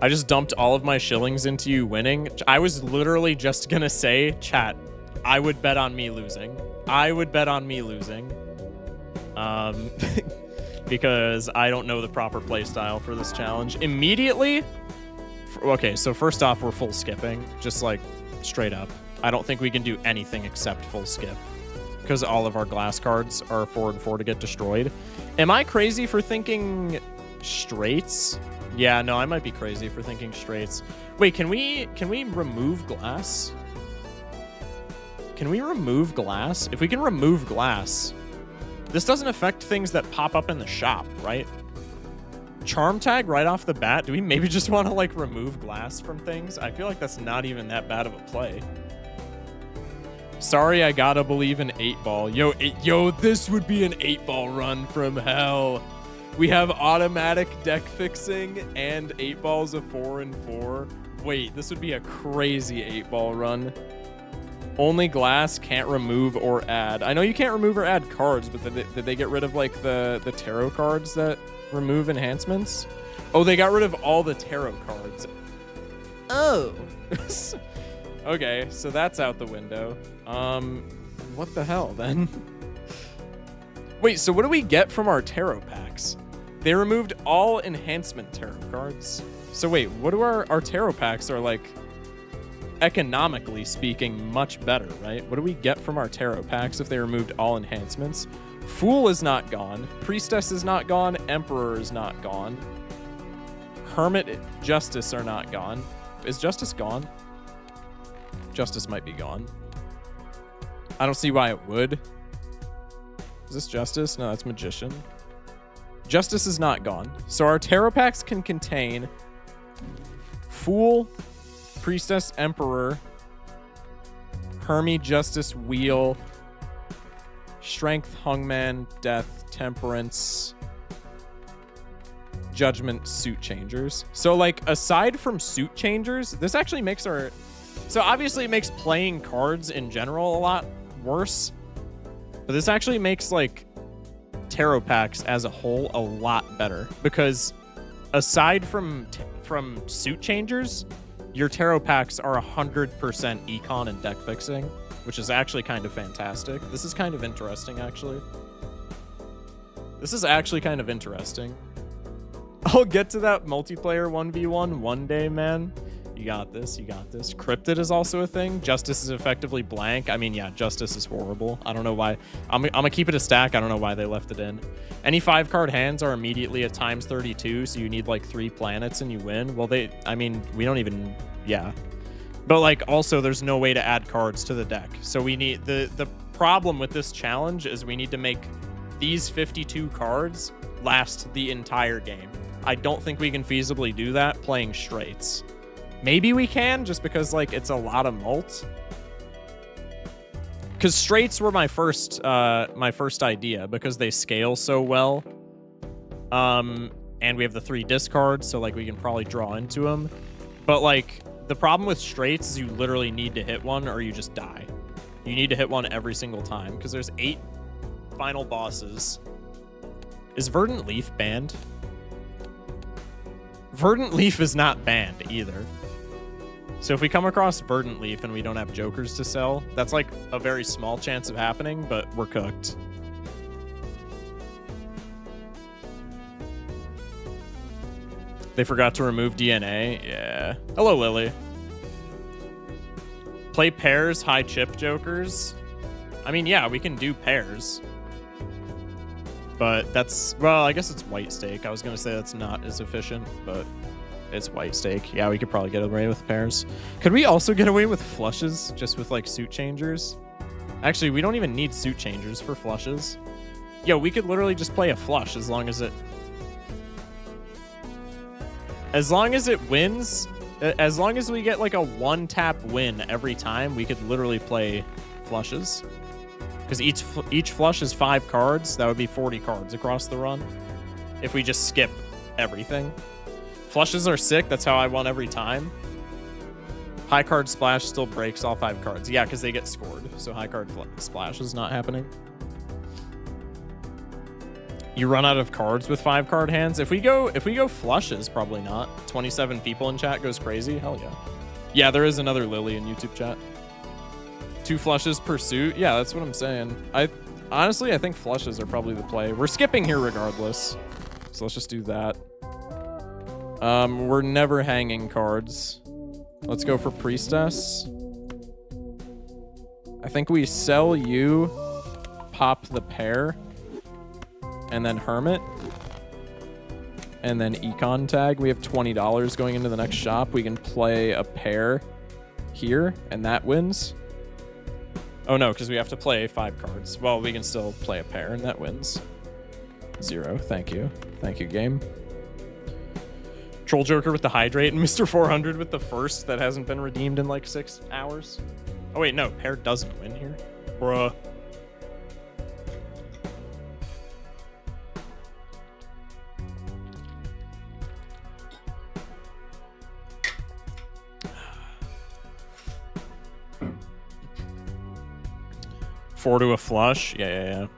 I just dumped all of my shillings into you winning. I was literally just gonna say, chat, I would bet on me losing. I would bet on me losing. Because I don't know the proper playstyle for this challenge. Immediately, okay, so first off, we're full skipping, just like straight up. I don't think we can do anything except full skip because all of our glass cards are 4 and 4 to get destroyed. Am I crazy for thinking straights? Yeah, no, I might be crazy for thinking straights. Wait, can we remove glass? Can we remove glass? If we can remove glass, this doesn't affect things that pop up in the shop, right? Charm tag right off the bat? Do we maybe just want to like remove glass from things? I feel like that's not even that bad of a play. Sorry, I gotta believe in 8-ball. Yo, this would be an 8-ball run from hell. We have automatic deck fixing and 8 balls of 4 and 4. Wait, this would be a crazy 8-ball run. Only glass, can't remove or add. I know you can't remove or add cards, but did they get rid of like the tarot cards that remove enhancements? Oh, they got rid of all the tarot cards. Oh. Okay, so that's out the window. What the hell then? Wait, so what do we get from our tarot packs? They removed all enhancement tarot cards. So wait, what do our tarot packs are like, economically speaking, much better, right? What do we get from our tarot packs if they removed all enhancements? Fool is not gone. Priestess is not gone. Emperor is not gone. Hermit, Justice are not gone. Is Justice gone? Justice might be gone. I don't see why it would. Is this Justice? No, that's Magician. Justice is not gone. So our tarot packs can contain Fool, Priestess, Emperor, Hermit, Justice, Wheel, Strength, Hungman, Death, Temperance, Judgment, Suit Changers. So like aside from Suit Changers, this actually makes our... So obviously it makes playing cards in general a lot worse. But this actually makes like tarot packs as a whole a lot better, because aside from Suit Changers, your tarot packs are 100% econ and deck fixing, which is actually kind of fantastic. This is kind of interesting, actually. This is actually kind of interesting. I'll get to that multiplayer 1v1 one day, man. You got this, you got this. Cryptid is also a thing. Justice is effectively blank. I mean, yeah, Justice is horrible. I don't know why. I'm gonna keep it a stack. I don't know why they left it in. Any 5-card hands are immediately at times 32, so you need like 3 planets and you win. Well, I mean, we don't even, yeah. But like, also, there's no way to add cards to the deck. So we need, the problem with this challenge is we need to make these 52 cards last the entire game. I don't think we can feasibly do that playing straights. Maybe we can, just because like it's a lot of mult. Because straights were my first idea, because they scale so well. And we have the 3 discards, so like we can probably draw into them. But like the problem with straights is you literally need to hit one or you just die. You need to hit one every single time, because there's 8 final bosses. Is Verdant Leaf banned? Verdant Leaf is not banned either. So if we come across Verdant Leaf and we don't have jokers to sell, that's like a very small chance of happening, but we're cooked. They forgot to remove DNA? Yeah. Hello, Lily. Play pairs, high chip jokers? I mean, yeah, we can do pairs. But that's, well, I guess it's white stake. I was going to say that's not as efficient, but it's white stake. Yeah, we could probably get away with pairs. Could we also get away with flushes, just with like suit changers? Actually, we don't even need suit changers for flushes. Yo, we could literally just play a flush as long as it wins. As long as we get like a one-tap win every time, we could literally play flushes. Because each flush is 5 cards. That would be 40 cards across the run. If we just skip everything. Flushes are sick. That's how I won every time. High card splash still breaks all 5 cards. Yeah, because they get scored. So high card splash is not happening. You run out of cards with 5 card hands. If we go flushes, probably not. 27 people in chat goes crazy. Hell yeah. Yeah, there is another Lily in YouTube chat. 2 flushes per suit. Yeah, that's what I'm saying. Honestly, I think flushes are probably the play. We're skipping here regardless. So let's just do that. We're never hanging cards. Let's go for Priestess. I think we sell you, pop the pair, and then Hermit. And then Econ tag. We have $20 going into the next shop. We can play a pair here, and that wins. Oh no, because we have to play 5 cards. Well, we can still play a pair, and that wins. 0. Thank you. Thank you, game. Troll Joker with the Hydrate, and Mr. 400 with the first that hasn't been redeemed in like 6 hours. Oh wait, no, pair doesn't win here. Bruh. Four to a flush. Yeah.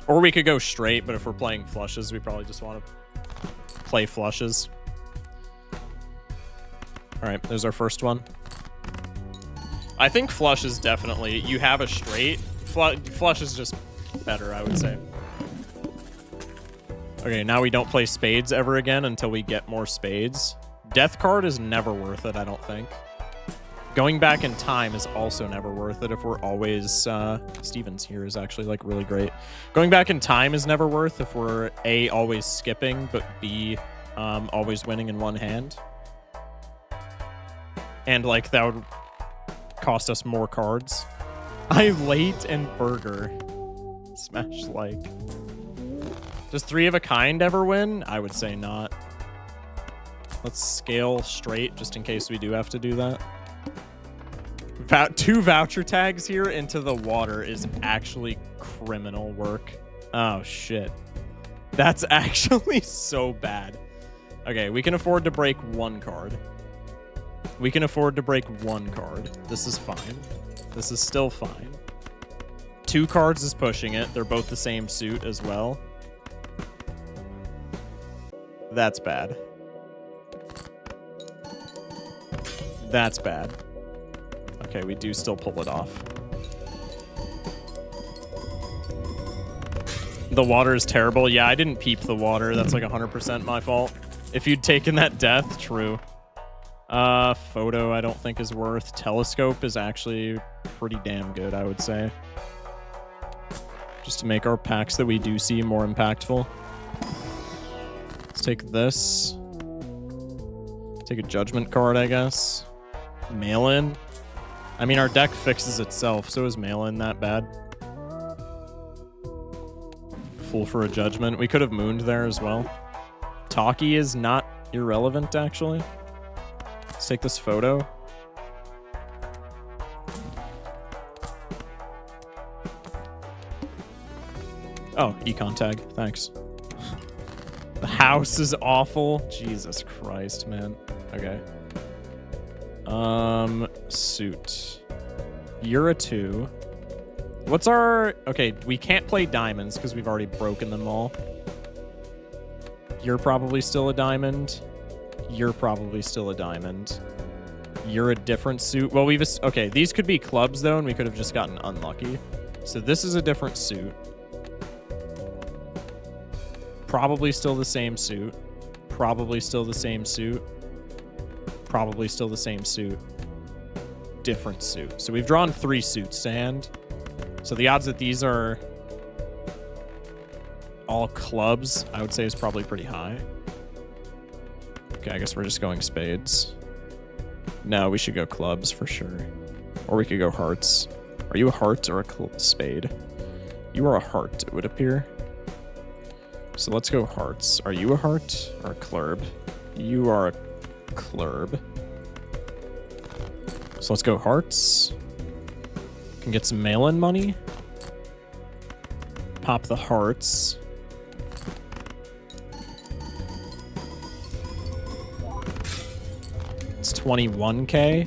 Or we could go straight, but if we're playing flushes, we probably just want to play flushes. All right, there's our first one. I think flush is definitely... You have a straight. Flush is just better, I would say. Okay, now we don't play spades ever again until we get more spades. Death card is never worth it, I don't think. Going back in time is also never worth it if we're always... Steven's here is actually, like, really great. Going back in time is never worth if we're, A, always skipping, but B, always winning in one hand. And, like, that would cost us more cards. I late and burger. Smash like. Does 3 of a kind ever win? I would say not. Let's scale straight just in case we do have to do that. 2 voucher tags here into the water is actually criminal work. Oh, shit. That's actually so bad. Okay, we can afford to break 1 card. We can afford to break 1 card. This is fine. This is still fine. 2 cards is pushing it. They're both the same suit as well. That's bad. That's bad. Okay, we do still pull it off. The water is terrible. Yeah, I didn't peep the water. That's like 100% my fault. If you'd taken that death, true. Photo I don't think is worth. Telescope is actually pretty damn good, I would say. Just to make our packs that we do see more impactful. Let's take this. Take a judgment card, I guess. Mail-in. I mean, our deck fixes itself, so is mail-in that bad? Fool for a judgment. We could have mooned there as well. Talkie is not irrelevant, actually. Let's take this photo. Oh, econ tag. Thanks. The house is awful. Jesus Christ, man. Okay. Suit. You're a 2. What's our... Okay, we can't play diamonds because we've already broken them all. You're probably still a diamond. You're probably still a diamond. You're a different suit. Well, we've... Okay, these could be clubs, though, and we could have just gotten unlucky. So this is a different suit. Probably still the same suit. Probably still the same suit. Probably still the same suit. Different suit. So we've drawn 3 suits to hand. So the odds that these are all clubs, I would say, is probably pretty high. Okay, I guess we're just going spades. No, we should go clubs for sure. Or we could go hearts. Are you a heart or a spade? You are a heart, it would appear. So let's go hearts. Are you a heart or a club? You are a club. So let's go hearts. Can get some mail-in money. Pop the hearts. It's 21k.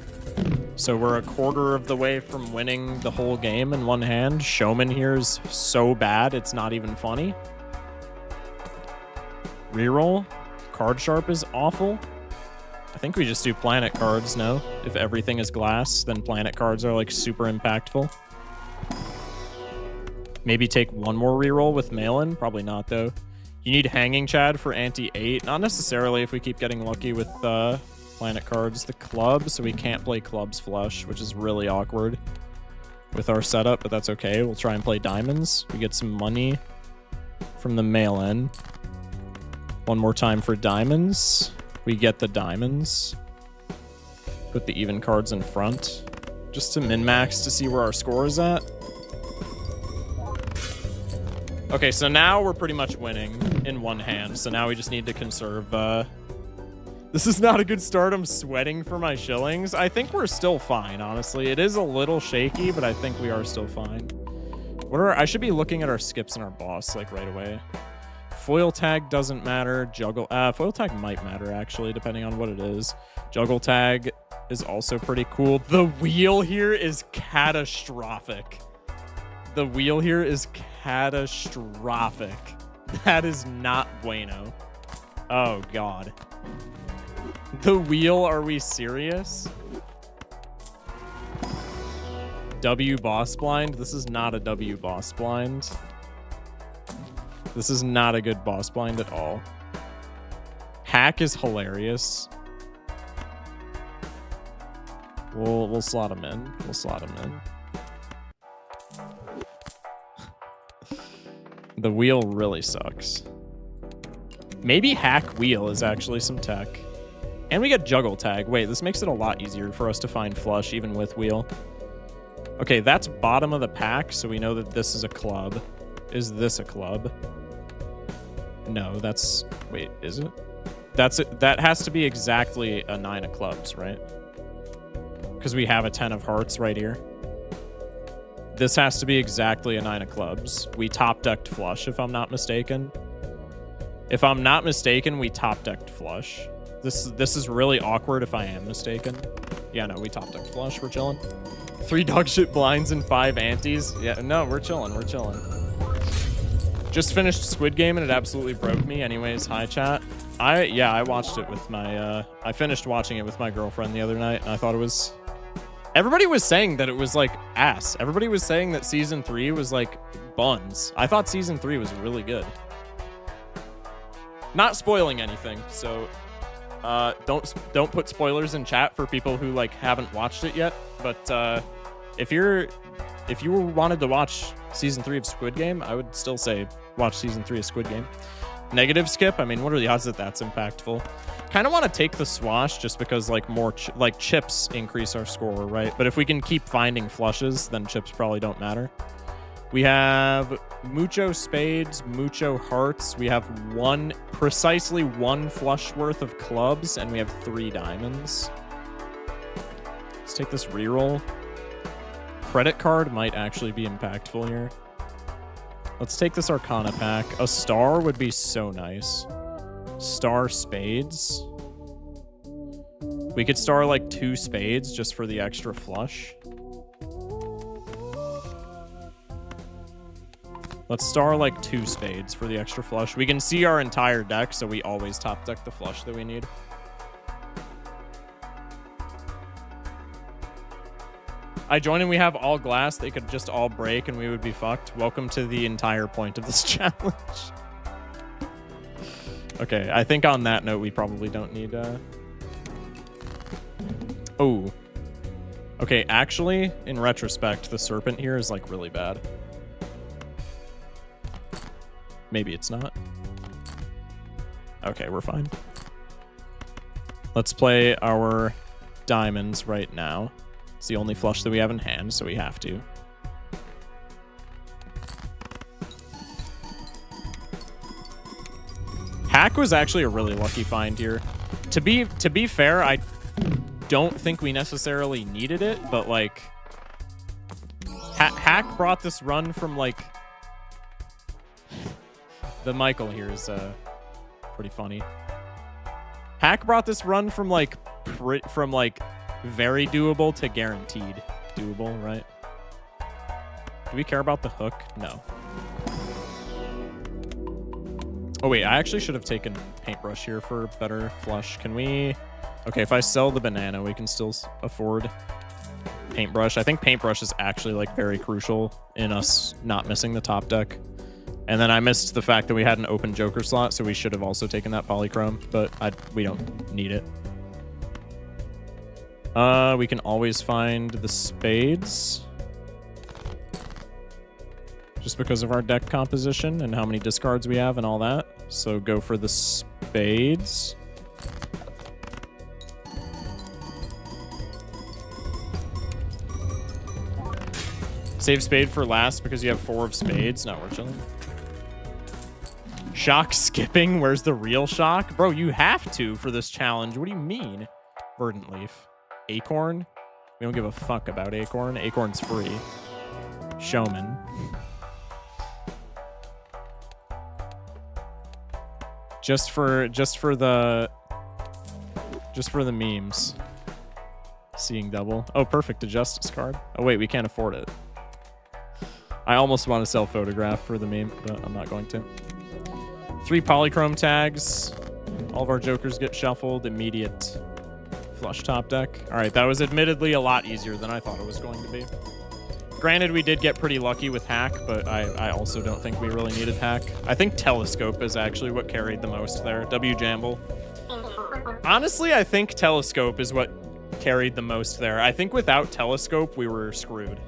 So we're a quarter of the way from winning the whole game in one hand. Showman here is so bad, it's not even funny. Reroll. Card sharp is awful. I think we just do planet cards, no? If everything is glass, then planet cards are like super impactful. Maybe take one more reroll with mail-in. Probably not, though. You need Hanging Chad for ante-8. Not necessarily if we keep getting lucky with planet cards. The club, so we can't play clubs flush, which is really awkward with our setup, but that's okay. We'll try and play diamonds. We get some money from the mail-in. One more time for diamonds. We get the diamonds. Put the even cards in front. Just to min-max to see where our score is at. Okay, so now we're pretty much winning in one hand. So now we just need to conserve. This is not a good start. I'm sweating for my shillings. I think we're still fine, honestly. It is a little shaky, but I think we are still fine. I should be looking at our skips and our boss like right away. Foil tag doesn't matter. Juggle. Foil tag might matter, actually, depending on what it is. Juggle tag is also pretty cool. The wheel here is catastrophic. The wheel here is catastrophic. That is not bueno. Oh, God. The wheel, are we serious? W boss blind? This is not a W boss blind. This is not a good boss blind at all. Hack is hilarious. We'll slot him in. We'll slot him in. The wheel really sucks. Maybe hack wheel is actually some tech. And we get juggle tag. Wait, this makes it a lot easier for us to find flush even with wheel. Okay, that's bottom of the pack, so we know that this is a club. Is this a club? No, that's... Wait, is it? That's it. That has to be exactly a 9 of clubs, right? Because we have a 10 of hearts right here. This has to be exactly a 9 of clubs. We top-decked flush, if I'm not mistaken. If I'm not mistaken, we top-decked flush. This is really awkward if I am mistaken. Yeah, no, we top-decked flush. We're chilling. 3 dog shit blinds and 5 antes. Yeah, no, we're chilling. We're chilling. Just finished Squid Game and it absolutely broke me. Anyways, hi, chat. I watched it with my... I finished watching it with my girlfriend the other night, and I thought it was... Everybody was saying that it was, like, ass. Everybody was saying that Season 3 was, like, buns. I thought Season 3 was really good. Not spoiling anything, so... don't put spoilers in chat for people who, like, haven't watched it yet. But, if you wanted to watch Season 3 of Squid Game, I would still say watch Season 3 of Squid Game. Negative skip? I mean, what are the odds that that's impactful? Kind of want to take the swash just because, like, more chips increase our score, right? But if we can keep finding flushes, then chips probably don't matter. We have mucho spades, mucho hearts. We have precisely one flush worth of clubs, and we have 3 diamonds. Let's take this reroll. Credit card might actually be impactful here. Let's take this Arcana pack. A star would be so nice. Star spades. We could star like 2 spades just for the extra flush. Let's star like 2 spades for the extra flush. We can see our entire deck, so we always top deck the flush that we need. I join and we have all glass. They could just all break and we would be fucked. Welcome to the entire point of this challenge. Okay, I think on that note, we probably don't need... Oh. Okay, actually, in retrospect, the serpent here is, like, really bad. Maybe it's not. Okay, we're fine. Let's play our diamonds right now. It's the only flush that we have in hand, so we have to. Hack was actually a really lucky find here. To be fair, I don't think we necessarily needed it, but like Hack brought this run from like the Michael here is pretty funny. Hack brought this run from like very doable to guaranteed doable, right? Do we care about the hook? No. Oh wait, I actually should have taken paintbrush here for better flush. Can we? Okay, if I sell the banana, we can still afford paintbrush. I think paintbrush is actually like very crucial in us not missing the top deck. And then I missed the fact that we had an open Joker slot, so we should have also taken that polychrome, but we don't need it. We can always find the spades. Just because of our deck composition and how many discards we have and all that. So go for the spades. Save spade for last because you have 4 of spades. No, we're chilling. Shock skipping? Where's the real shock? Bro, you have to for this challenge. What do you mean? Verdant leaf. Acorn? We don't give a fuck about Acorn. Acorn's free. Showman. Just for the memes. Seeing double. Oh, perfect. A justice card. Oh wait, we can't afford it. I almost want to sell photograph for the meme, but I'm not going to. 3 polychrome tags. All of our jokers get shuffled. Immediate flush top deck. All right, that was admittedly a lot easier than I thought it was going to be. Granted, we did get pretty lucky with Hack, but I also don't think we really needed Hack. I think Telescope is actually what carried the most there. W Jamble. Honestly, I think Telescope is what carried the most there. I think without Telescope, we were screwed.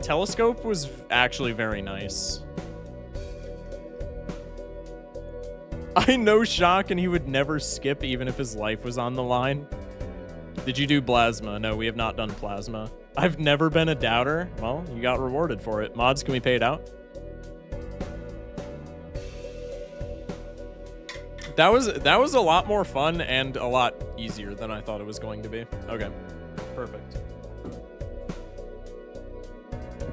Telescope was actually very nice. I know Shock, and he would never skip even if his life was on the line. Did you do Plasma? No, we have not done Plasma. I've never been a doubter. Well, you got rewarded for it. Mods, can we pay it out? That was a lot more fun and a lot easier than I thought it was going to be. Okay, perfect.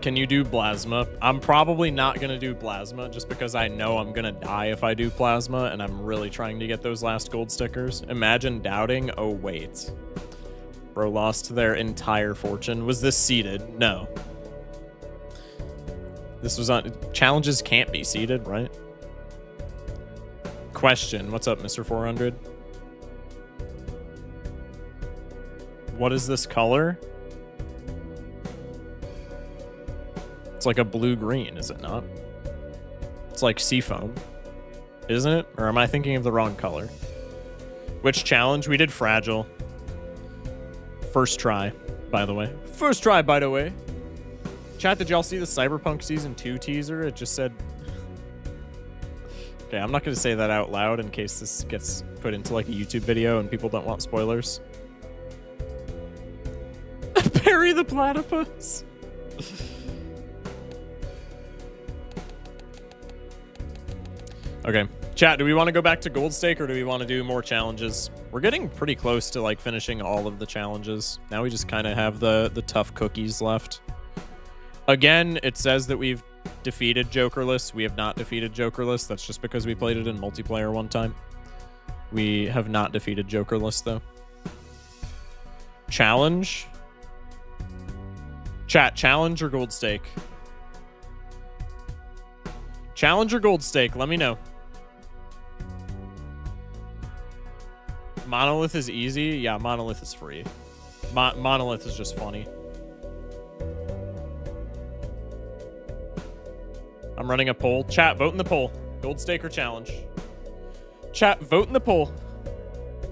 Can you do Plasma? I'm probably not going to do Plasma just because I know I'm going to die if I do Plasma, and I'm really trying to get those last gold stickers. Imagine doubting. Oh, wait. Bro lost their entire fortune. Was this seeded? No. This was on... Challenges can't be seeded, right? Question. What's up, Mr. 400? What is this color? It's like a blue-green, is it not? It's like seafoam, isn't it? Or am I thinking of the wrong color? Which challenge? We did Fragile. First try, by the way. First try, by the way. Chat, did y'all see the Cyberpunk Season 2 teaser? It just said... Okay, I'm not going to say that out loud in case this gets put into like a YouTube video and people don't want spoilers. Perry the Platypus. Okay, chat, do we want to go back to Gold Stake or do we want to do more challenges? We're getting pretty close to like finishing all of the challenges. Now we just kind of have the tough cookies left. Again, it says that we've defeated Jokerless. We have not defeated Jokerless. That's just because we played it in multiplayer one time. We have not defeated Jokerless though. Challenge? Chat, challenge or Gold Stake? Challenge or Gold Stake? Let me know. Monolith is easy? Yeah, Monolith is free. Monolith is just funny. I'm running a poll. Chat, vote in the poll. Gold Stake or challenge? Chat, vote in the poll.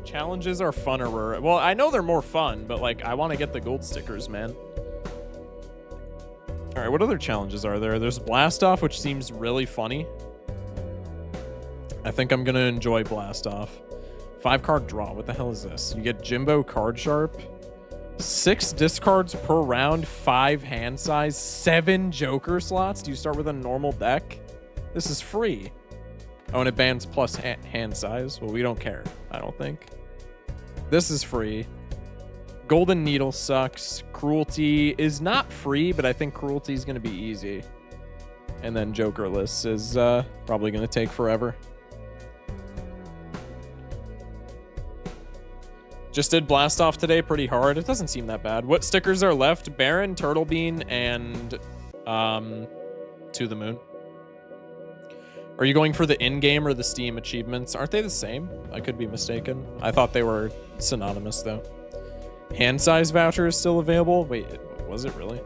Challenges are funner. Well, I know they're more fun, but like, I want to get the gold stickers, man. All right, what other challenges are there? There's Blast Off, which seems really funny. I think I'm going to enjoy Blast Off. 5-card draw. What the hell is this? You get Jimbo Card Sharp. 6 discards per round, 5 hand size, 7 Joker slots. Do you start with a normal deck? This is free. Oh, and it bans plus hand size. Well, we don't care, I don't think. This is free. Golden Needle sucks. Cruelty is not free, but I think Cruelty is going to be easy. And then Jokerless is probably going to take forever. Just did Blast Off today pretty hard. It doesn't seem that bad. What stickers are left? Baron, Turtle Bean, and To the Moon. Are you going for the in-game or the Steam achievements? Aren't they the same? I could be mistaken. I thought they were synonymous, though. Hand size voucher is still available? Wait, was it really?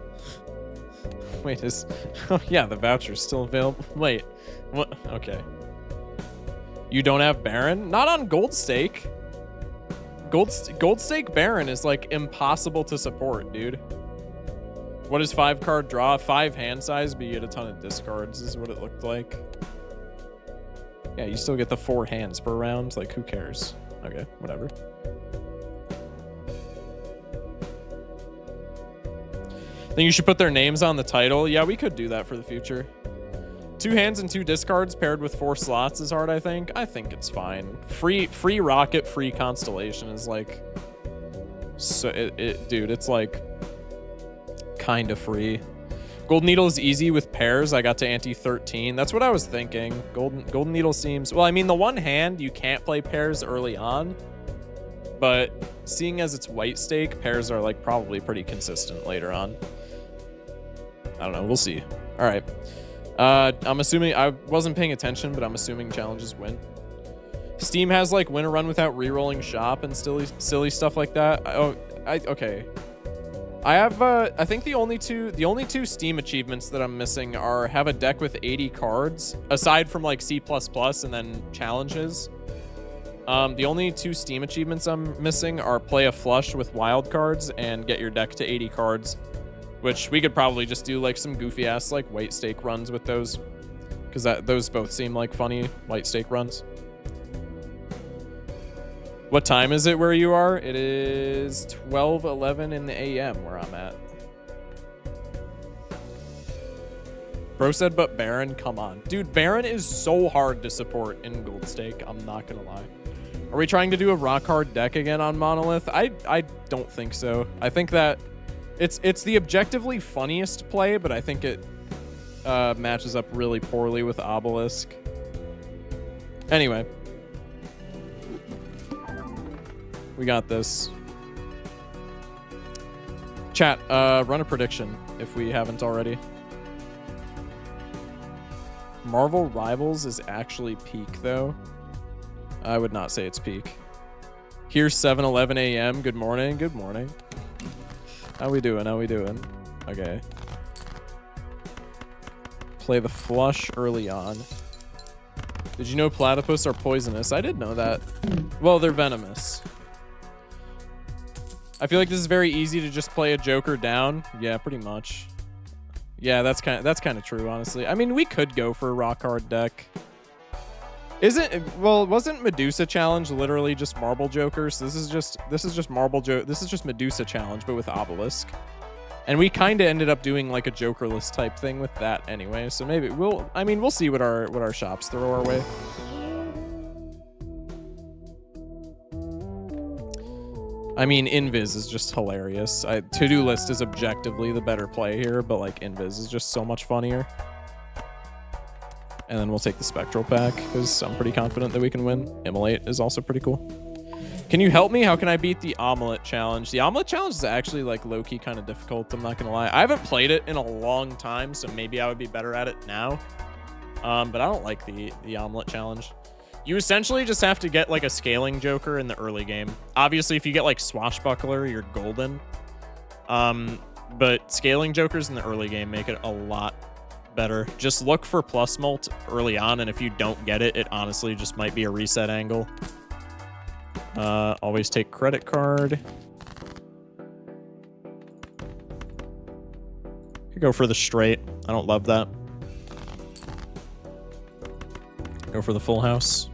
Wait, is... Oh, yeah, the voucher is still available. Wait, what? Okay. You don't have Baron? Not on Gold Stake. Gold Stake Baron is, like, impossible to support, dude. What is 5-card draw? 5 hand size, but you get a ton of discards is what it looked like. Yeah, you still get the 4 hands per round. Like, who cares? Okay, whatever. Think you should put their names on the title? Yeah, we could do that for the future. 2 hands and 2 discards paired with 4 slots is hard, I think. I think it's fine. Free Rocket, free Constellation is like... So, dude, it's like... kind of free. Golden Needle is easy with pairs. I got to ante 13. That's what I was thinking. Golden Needle seems... Well, I mean, the one hand, you can't play pairs early on. But seeing as it's white stake, pairs are like probably pretty consistent later on. I don't know. We'll see. All right. I'm assuming... I wasn't paying attention, but I'm assuming challenges win. Steam has like win a run without re-rolling shop and silly stuff like that. Okay. I have, I think the only two Steam achievements that I'm missing are have a deck with 80 cards, aside from like C++ and then challenges. The only 2 Steam achievements I'm missing are play a flush with wild cards and get your deck to 80 cards, which we could probably just do like some goofy ass like white stake runs with those, because those both seem like funny white stake runs. What time is it where you are? It is 12:11 in the AM where I'm at. Bro said, but Baron, come on. Dude, Baron is so hard to support in Gold Stake. I'm not gonna lie. Are we trying to do a rock hard deck again on Monolith? I don't think so. I think that it's the objectively funniest play, but I think it matches up really poorly with Obelisk. Anyway. We got this. Chat, run a prediction if we haven't already. Marvel Rivals is actually peak, though. I would not say it's peak. Here's 7:11 AM. Good morning. Good morning. How we doing? How we doing? Okay. Play the flush early on. Did you know platypus are poisonous? I did know that. Well, they're venomous. I feel like this is very easy to just play a Joker down. Yeah, pretty much. Yeah, that's kind of true, honestly. I mean, we could go for a rock hard deck. Wasn't Medusa Challenge literally just Marble Jokers? This is just Medusa Challenge, but with Obelisk. And we kind of ended up doing like a Jokerless type thing with that anyway. So maybe we'll see what our shops throw our way. I mean, Invis is just hilarious. To-do list is objectively the better play here, but like Invis is just so much funnier. And then we'll take the Spectral pack because I'm pretty confident that we can win. Immolate is also pretty cool. Can you help me? How can I beat the Omelet Challenge? The Omelet Challenge is actually like low-key kind of difficult. I'm not gonna lie. I haven't played it in a long time, so maybe I would be better at it now. But I don't like the Omelet Challenge. You essentially just have to get like a scaling Joker in the early game. Obviously, if you get like Swashbuckler, you're golden. But scaling Jokers in the early game make it a lot better. Just look for plus mult early on, and if you don't get it, it honestly just might be a reset angle. Always take credit card. Could go for the straight. I don't love that. Go for the full house.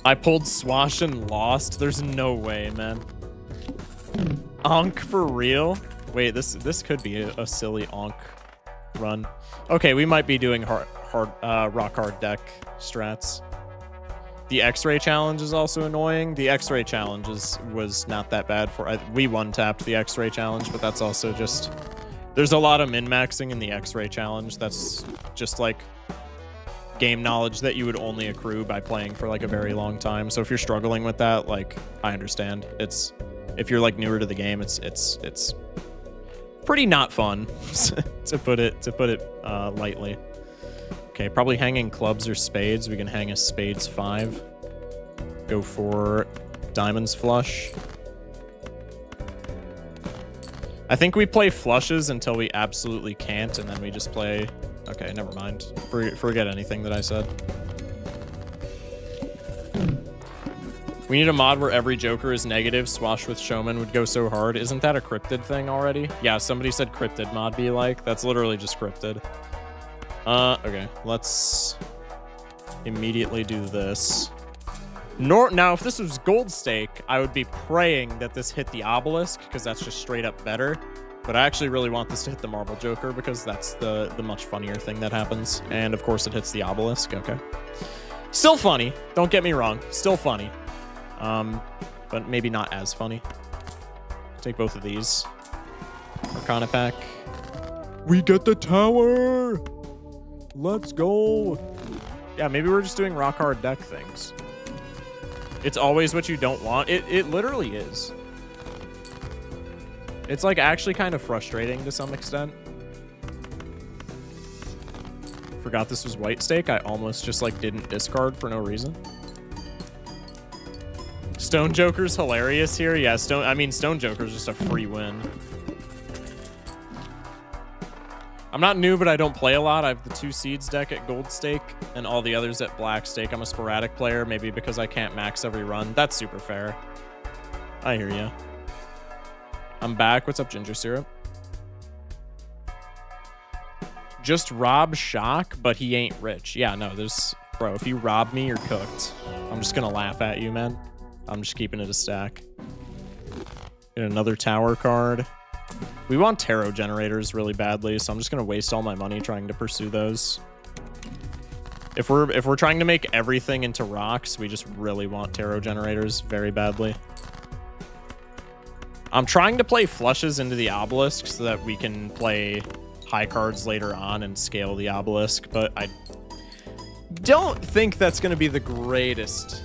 I pulled Swash and lost. There's no way, man. Onk for real? Wait, this could be a silly Onk run. Okay, we might be doing rock hard deck strats. The X-Ray challenge is also annoying. The X-Ray challenge was not that bad for... we one-tapped the X-Ray challenge, but that's also just... There's a lot of min-maxing in the X-Ray challenge. That's just like game knowledge that you would only accrue by playing for like a very long time. So if you're struggling with that, like, I understand. It's... If you're like newer to the game, it's pretty not fun, to put it lightly. Okay, probably hanging clubs or spades. We can hang a spades 5. Go for diamonds flush. I think we play flushes until we absolutely can't, and then we just play... Okay, never mind. Forget anything that I said. We need a mod where every joker is negative. Swash with Showman would go so hard. Isn't that a cryptid thing already? Yeah, somebody said cryptid mod be like. That's literally just cryptid. Okay, let's immediately do this. Now, if this was gold stake, I would be praying that this hit the obelisk, because that's just straight up better. But I actually really want this to hit the marble joker, because that's the much funnier thing that happens. And of course it hits the obelisk. Okay. Still funny. Don't get me wrong. Still funny. But maybe not as funny. Take both of these. Arcana pack. We get the tower! Let's go! Yeah, maybe we're just doing rock hard deck things. It's always what you don't want. It literally is. It's like actually kind of frustrating to some extent. Forgot this was white stake. I almost just like didn't discard for no reason. Stone Joker's hilarious here. Yeah, Stone Joker's just a free win. I'm not new, but I don't play a lot. I have the 2 seeds deck at gold stake and all the others at black stake. I'm a sporadic player, maybe because I can't max every run. That's super fair. I hear ya. I'm back. What's up, Ginger Syrup? Just rob Shock, but he ain't rich. Yeah, no, there's... Bro, if you rob me, you're cooked. I'm just gonna laugh at you, man. I'm just keeping it a stack. Get another tower card. We want tarot generators really badly, so I'm just gonna waste all my money trying to pursue those. If we're trying to make everything into rocks, we just really want tarot generators very badly. I'm trying to play flushes into the obelisk so that we can play high cards later on and scale the obelisk, but I don't think that's gonna be the greatest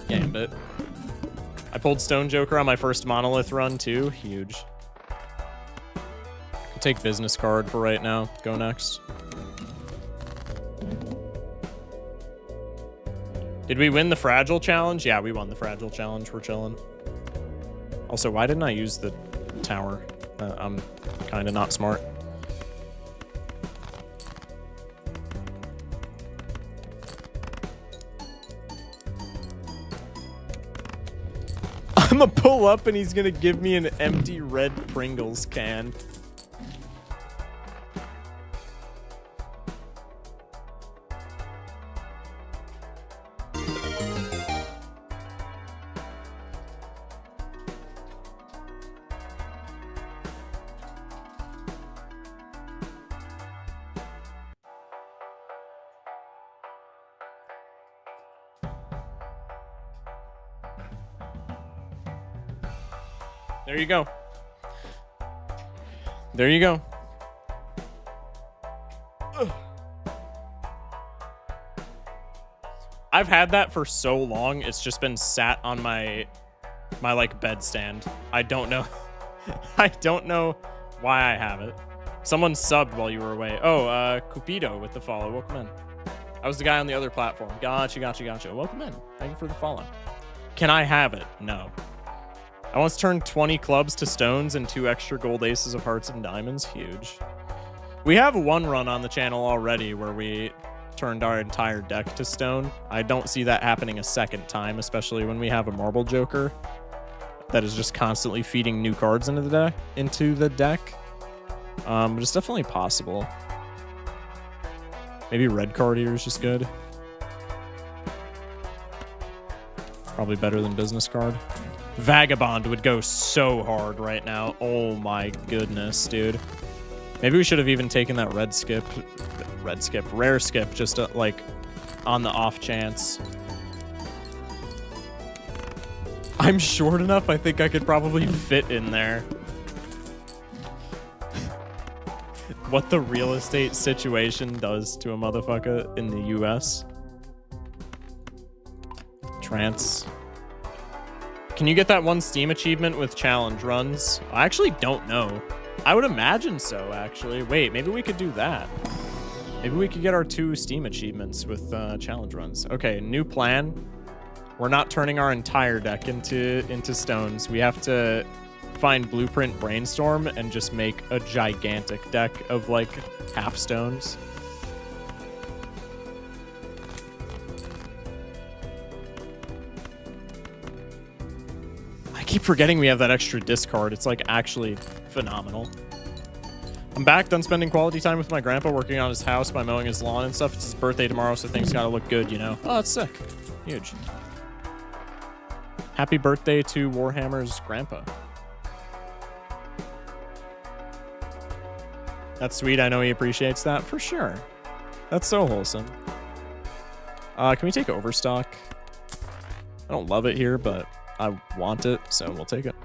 gambit. I pulled Stone Joker on my first Monolith run, too. Huge. I'll take business card for right now. Go next. Did we win the Fragile Challenge? Yeah, we won the Fragile Challenge. We're chilling. Also, why didn't I use the tower? I'm kind of not smart. I'm gonna pull up and he's gonna give me an empty red Pringles can. There you go. There you go. Ugh. I've had that for so long. It's just been sat on my like bed stand. I don't know. I don't know why I have it. Someone subbed while you were away. Oh, Cupido with the follow. Welcome in. I was the guy on the other platform. Gotcha. Welcome in. Thank you for the follow. Can I have it? No. I once turned 20 clubs to stones and 2 extra gold aces of hearts and diamonds. Huge. We have one run on the channel already where we turned our entire deck to stone. I don't see that happening a second time, especially when we have a marble joker that is just constantly feeding new cards into the deck. But it's definitely possible. Maybe red card here is just good. Probably better than business card. Vagabond would go so hard right now. Oh my goodness, dude. Maybe we should have even taken that red skip. red skip, rare skip, just like on the off chance. I'm short enough, I think I could probably fit in there. What the real estate situation does to a motherfucker in the US. Trance. Can you get that one Steam achievement with challenge runs? I actually don't know. I would imagine so, actually. Wait, maybe we could do that. Maybe we could get our 2 Steam achievements with challenge runs. Okay, new plan. We're not turning our entire deck into stones. We have to find Blueprint Brainstorm and just make a gigantic deck of like half stones. I keep forgetting we have that extra discard. It's like actually phenomenal. I'm back, done spending quality time with my grandpa, working on his house by mowing his lawn and stuff. It's his birthday tomorrow, so things gotta look good, you know? Oh, that's sick. Huge. Happy birthday to Warhammer's grandpa. That's sweet. I know he appreciates that for sure. That's so wholesome. Can we take Overstock? I don't love it here, but I want it, so we'll take it.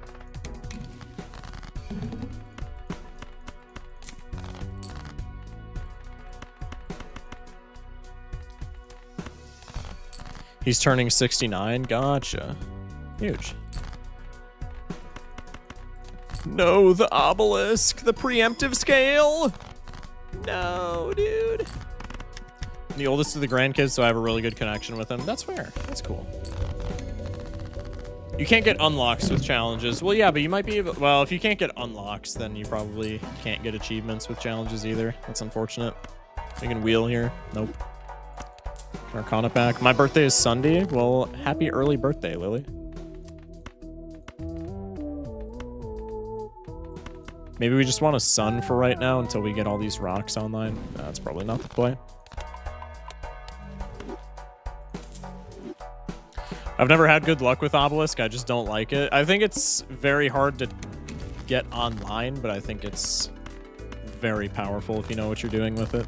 He's turning 69. Gotcha. Huge. No, the obelisk, the preemptive scale. No, dude. I'm the oldest of the grandkids, so I have a really good connection with him. That's fair. That's cool. You can't get unlocks with challenges. Well, yeah, but you might be able... Well, if you can't get unlocks, then you probably can't get achievements with challenges either. That's unfortunate. We can wheel here. Nope. Arcana pack. My birthday is Sunday. Well, happy early birthday, Lily. Maybe we just want a sun for right now until we get all these rocks online. That's probably not the play. I've never had good luck with Obelisk. I just don't like it. I think it's very hard to get online, but I think it's very powerful if you know what you're doing with it.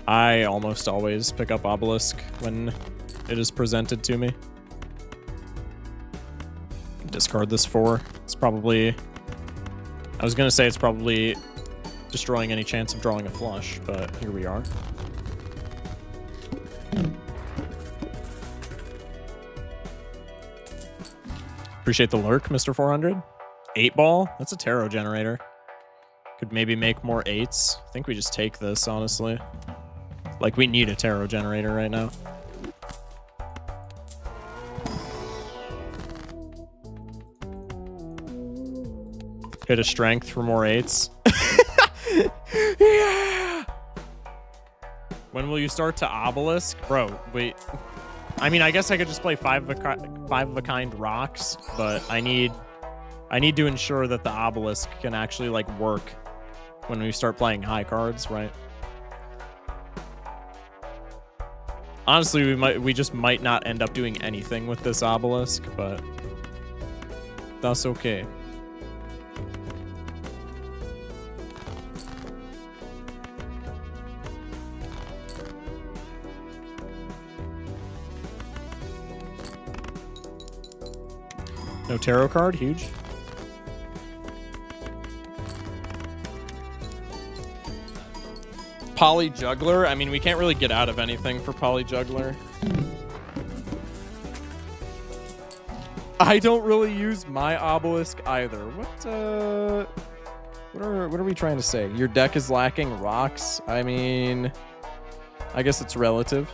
I almost always pick up Obelisk when it is presented to me. Discard this 4. It's probably... I was going to say it's probably destroying any chance of drawing a flush, but here we are. Appreciate the lurk, Mr. 400. 8-ball? That's a tarot generator. Could maybe make more 8s. I think we just take this, honestly. Like, we need a tarot generator right now. Hit a strength for more 8s. Yeah! When will you start to Obelisk? Bro, wait. I mean, I guess I could just play 5 of a kind rocks, but I need to ensure that the Obelisk can actually, like, work when we start playing high cards, right? Honestly, we just might not end up doing anything with this Obelisk, but that's okay. No tarot card, huge. Poly Juggler. I mean, we can't really get out of anything for Poly Juggler. I don't really use my Obelisk either. What are we trying to say? Your deck is lacking rocks? I mean, I guess it's relative.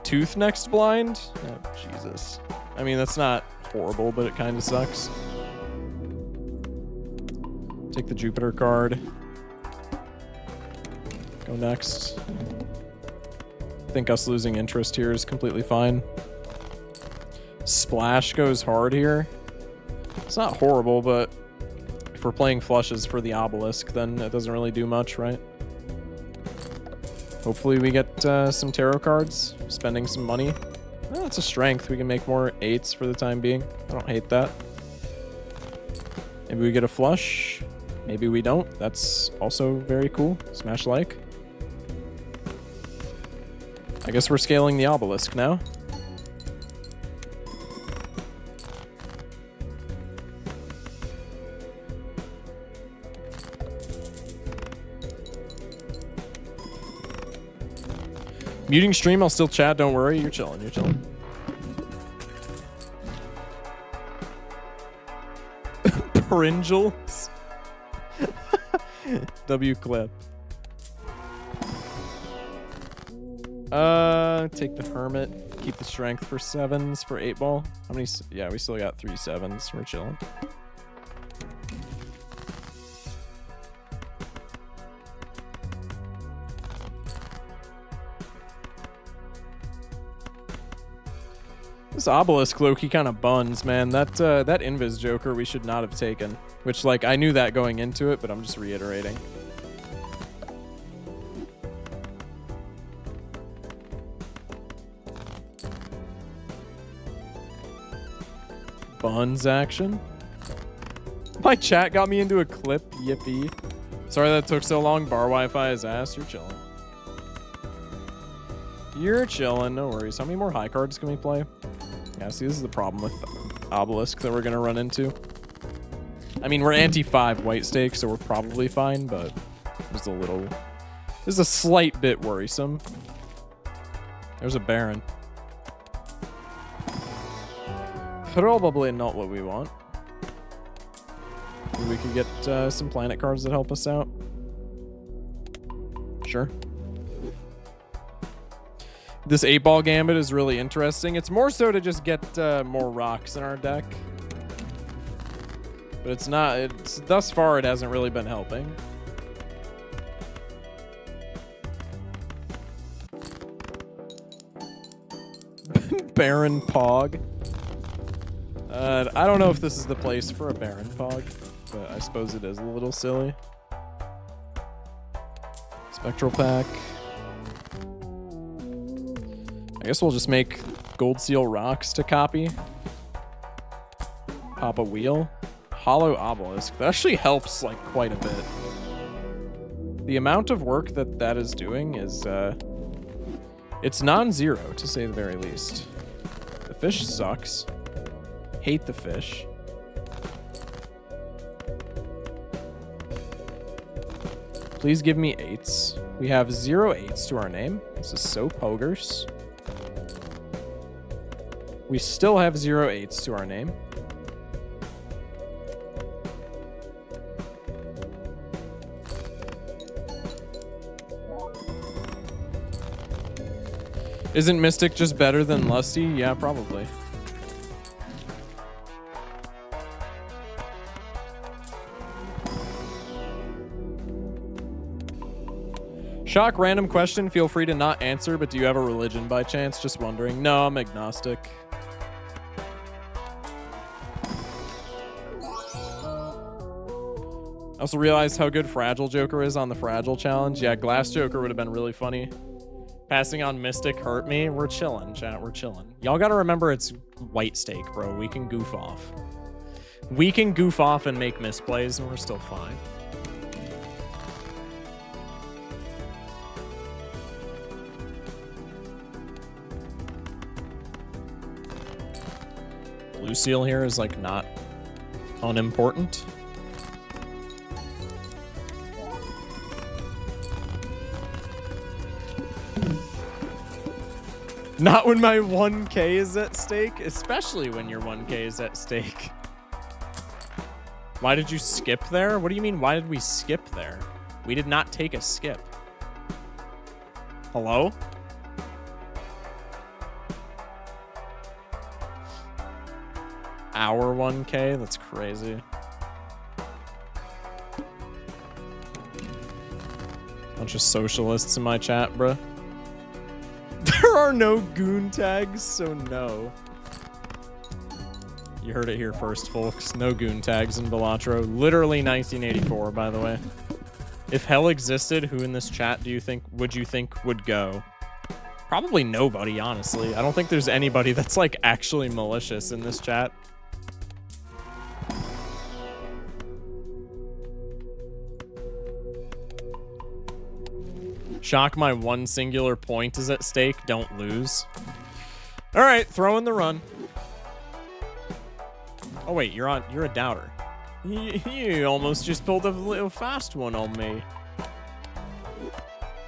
Tooth next blind? Oh, Jesus. I mean, that's not horrible, but it kind of sucks. Take the Jupiter card. Go next. I think us losing interest here is completely fine. Splash goes hard here. It's not horrible, but if we're playing flushes for the Obelisk, then it doesn't really do much, right? Hopefully we get some tarot cards, spending some money. Oh, it's a strength. We can make more 8s for the time being. I don't hate that. Maybe we get a flush. Maybe we don't. That's also very cool. Smash like. I guess we're scaling the obelisk now. Muting stream, I'll still chat, don't worry. You're chilling, you're chilling. Pringles. W clip. Take the hermit. Keep the strength for 7s for 8 ball. How many? Yeah, we still got 3 7s. We're chilling. This obelisk Loki kind of buns, man. That Invis Joker we should not have taken. Which, like, I knew that going into it, but I'm just reiterating. Buns action. My chat got me into a clip. Yippee. Sorry that took so long. Bar Wi-Fi is ass. You're chilling. You're chilling. No worries. How many more high cards can we play? Yeah, see, this is the problem with obelisk that we're going to run into. I mean, we're anti-5 white stake, so we're probably fine, but just a little... This is a slight bit worrisome. There's a Baron. Probably not what we want. Maybe we could get some planet cards that help us out. Sure. This 8-ball gambit is really interesting. It's more so to just get more rocks in our deck. But it's not, thus far it hasn't really been helping. Baron Pog. I don't know if this is the place for a Baron Pog, but I suppose it is a little silly. Spectral Pack. I guess we'll just make Gold Seal rocks to copy. Pop a wheel. Hollow Obelisk. That actually helps, like, quite a bit. The amount of work that is doing is, it's non-zero, to say the very least. The fish sucks. Hate the fish. Please give me 8s. We have 0 8s to our name. This is so pogers. We still have 0 8s to our name. Isn't Mystic just better than Lusty? Yeah, probably. Shock, random question. Feel free to not answer, but do you have a religion by chance? Just wondering. No, I'm agnostic. I also realized how good Fragile Joker is on the Fragile challenge. Yeah, Glass Joker would have been really funny. Passing on Mystic hurt me. We're chilling, chat. We're chilling. Y'all gotta remember it's white stake, bro. We can goof off. We can goof off and make misplays, and we're still fine. Blue Seal here is, like, not unimportant. Not when my 1K is at stake, especially when your 1K is at stake. Why did you skip there? What do you mean, why did we skip there? We did not take a skip. Hello? Our 1K? That's crazy. Bunch of socialists in my chat, bruh. There are no goon tags, so no. You heard it here first, folks. No goon tags in Balatro. Literally 1984, by the way. If hell existed, who in this chat would you think would go? Probably nobody, honestly. I don't think there's anybody that's, like, actually malicious in this chat. Shock, my one singular point is at stake. Don't lose. All right, throw in the run. Oh wait, you're a doubter. You almost just pulled a little fast one on me.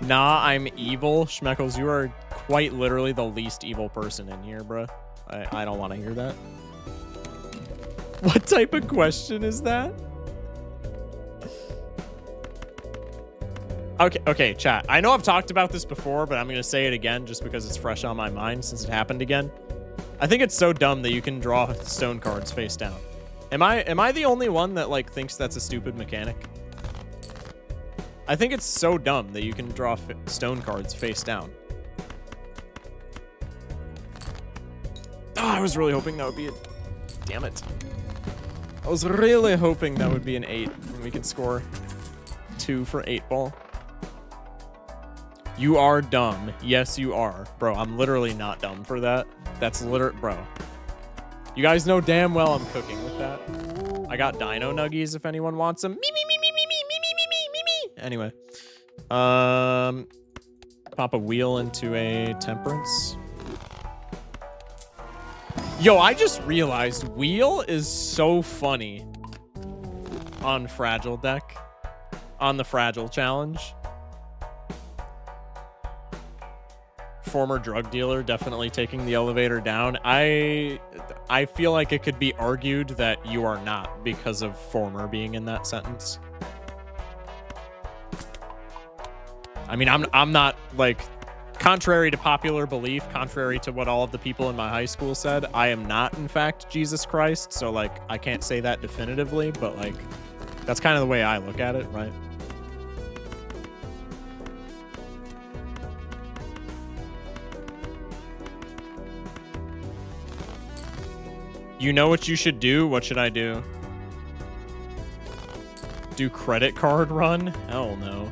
Nah, I'm evil. Schmeckles, you are quite literally the least evil person in here, bruh. I don't want to hear that. What type of question is that? Okay, chat. I know I've talked about this before, but I'm going to say it again just because it's fresh on my mind since it happened again. I think it's so dumb that you can draw stone cards face down. Am I the only one that like thinks that's a stupid mechanic? I think it's so dumb that you can draw stone cards face down. Oh, I was really hoping that would be a... Damn it. I was really hoping that would be an 8 and we could score 2 for 8-ball. You are dumb. Yes, you are. Bro, I'm literally not dumb for that. That's bro. You guys know damn well I'm cooking with that. I got dino nuggies if anyone wants them. Anyway. Pop a wheel into a temperance. Yo, I just realized wheel is so funny on Fragile deck. On the Fragile challenge. Former drug dealer definitely taking the elevator down. I feel like it could be argued that you are not because of former being in that sentence. I mean, I'm not like, contrary to popular belief, contrary to what all of the people in my high school said, I am not in fact Jesus Christ. So like, I can't say that definitively, but like, that's kind of the way I look at it, right? You know what you should do? What should I do? Do credit card run? Hell no.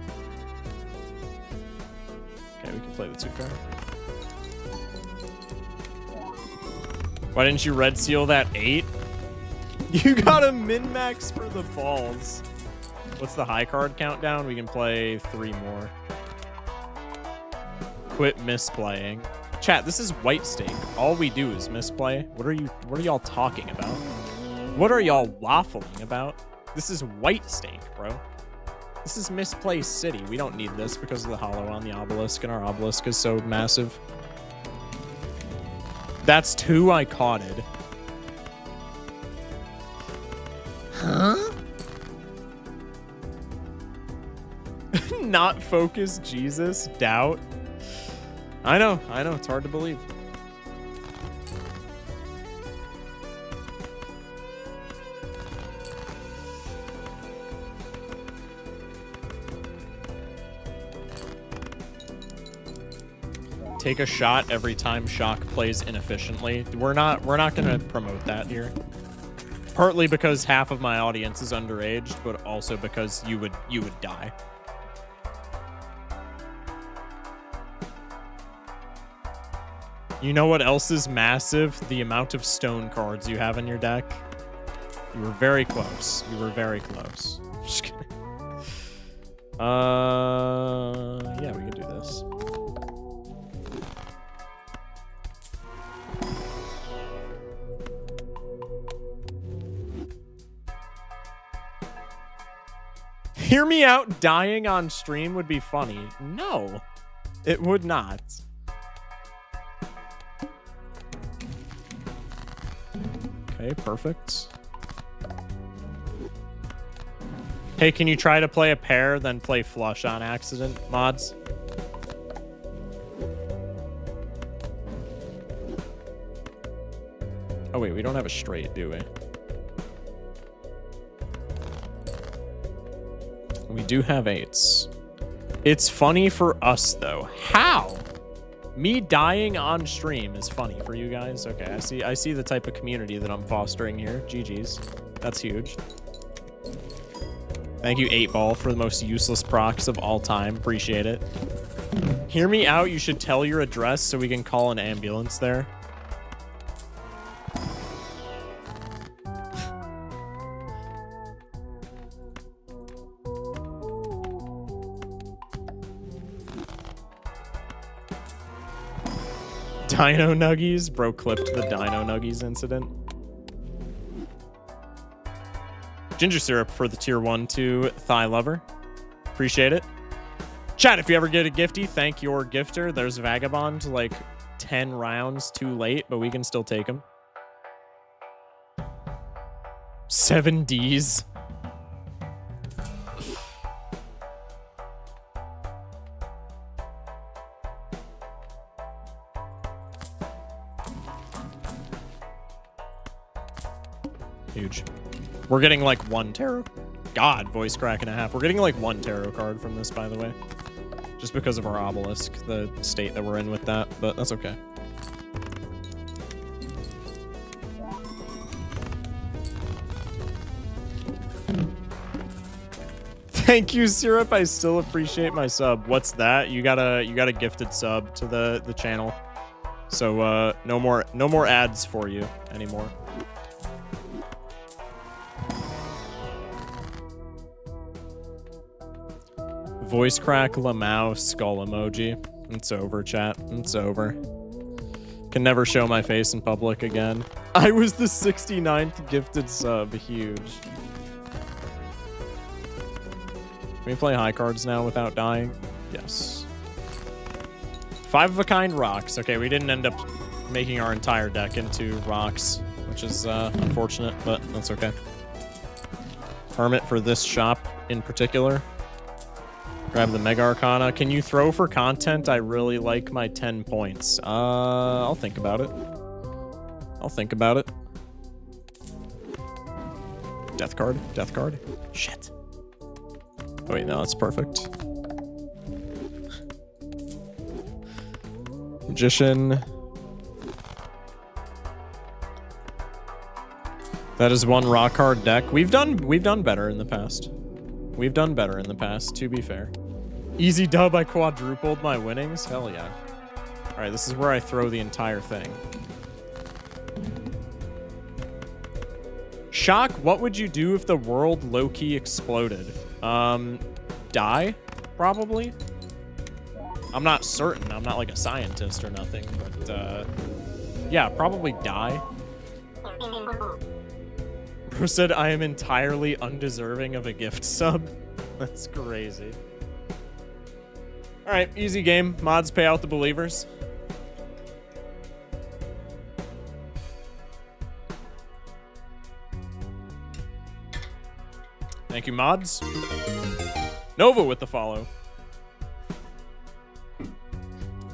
Okay, we can play the 2-card. Why didn't you red seal that 8? You got a min-max for the balls. What's the high card countdown? We can play 3 more. Quit misplaying. Chat, this is white stake. All we do is misplay. What are y'all talking about? What are y'all waffling about? This is white stake, bro. This is misplay city. We don't need this because of the hollow on the obelisk, and our obelisk is so massive. That's 2 I caughted. Huh? Not focus, Jesus, doubt. I know, it's hard to believe. Take a shot every time Shock plays inefficiently. We're not gonna promote that here. Partly because half of my audience is underage, but also because you would die. You know what else is massive? The amount of stone cards you have in your deck. You were very close. You were very close. Just kidding. Yeah, we can do this. Hear me out, dying on stream would be funny. No, it would not. Okay, perfect. Hey, can you try to play a pair, then play flush on accident, mods? Oh wait, we don't have a straight, do we? We do have 8s. It's funny for us, though. How? Me dying on stream is funny for you guys. Okay, I see the type of community that I'm fostering here. GG's. That's huge. Thank you, 8-ball, for the most useless procs of all time. Appreciate it. Hear me out. You should tell your address so we can call an ambulance there. Dino Nuggies. Bro clipped the Dino Nuggies incident. Ginger syrup for the tier 1 to Thigh Lover. Appreciate it. Chat, if you ever get a gifty, thank your gifter. There's Vagabond like 10 rounds too late, but we can still take him. 7 Ds. Huge. We're getting like 1 tarot. God, voice crack and a half. We're getting like 1 tarot card from this, by the way. Just because of our obelisk, the state that we're in with that, but that's okay. Thank you, Syrup. I still appreciate my sub. What's that? You got a gifted sub to the channel. So no more ads for you anymore. Voice crack, Lamau, skull emoji. It's over, chat. It's over. Can never show my face in public again. I was the 69th gifted sub. Huge. Can we play high cards now without dying? Yes. 5 of a kind rocks. Okay, we didn't end up making our entire deck into rocks, which is unfortunate, but that's okay. Hermit for this shop in particular. Grab the Mega Arcana. Can you throw for content? I really like my 10 points. I'll think about it. I'll think about it. Death card. Death card. Shit. Oh wait, no, that's perfect. Magician. That is 1 rock hard deck. We've done better in the past. We've done better in the past, to be fair. Easy dub, I quadrupled my winnings. Hell yeah. All right, this is where I throw the entire thing. Shock, what would you do if the world low-key exploded? Die, probably. I'm not certain. I'm not like a scientist or nothing, but yeah, probably die. Who said I am entirely undeserving of a gift sub? That's crazy. All right, easy game. Mods pay out the believers. Thank you, mods. Nova with the follow.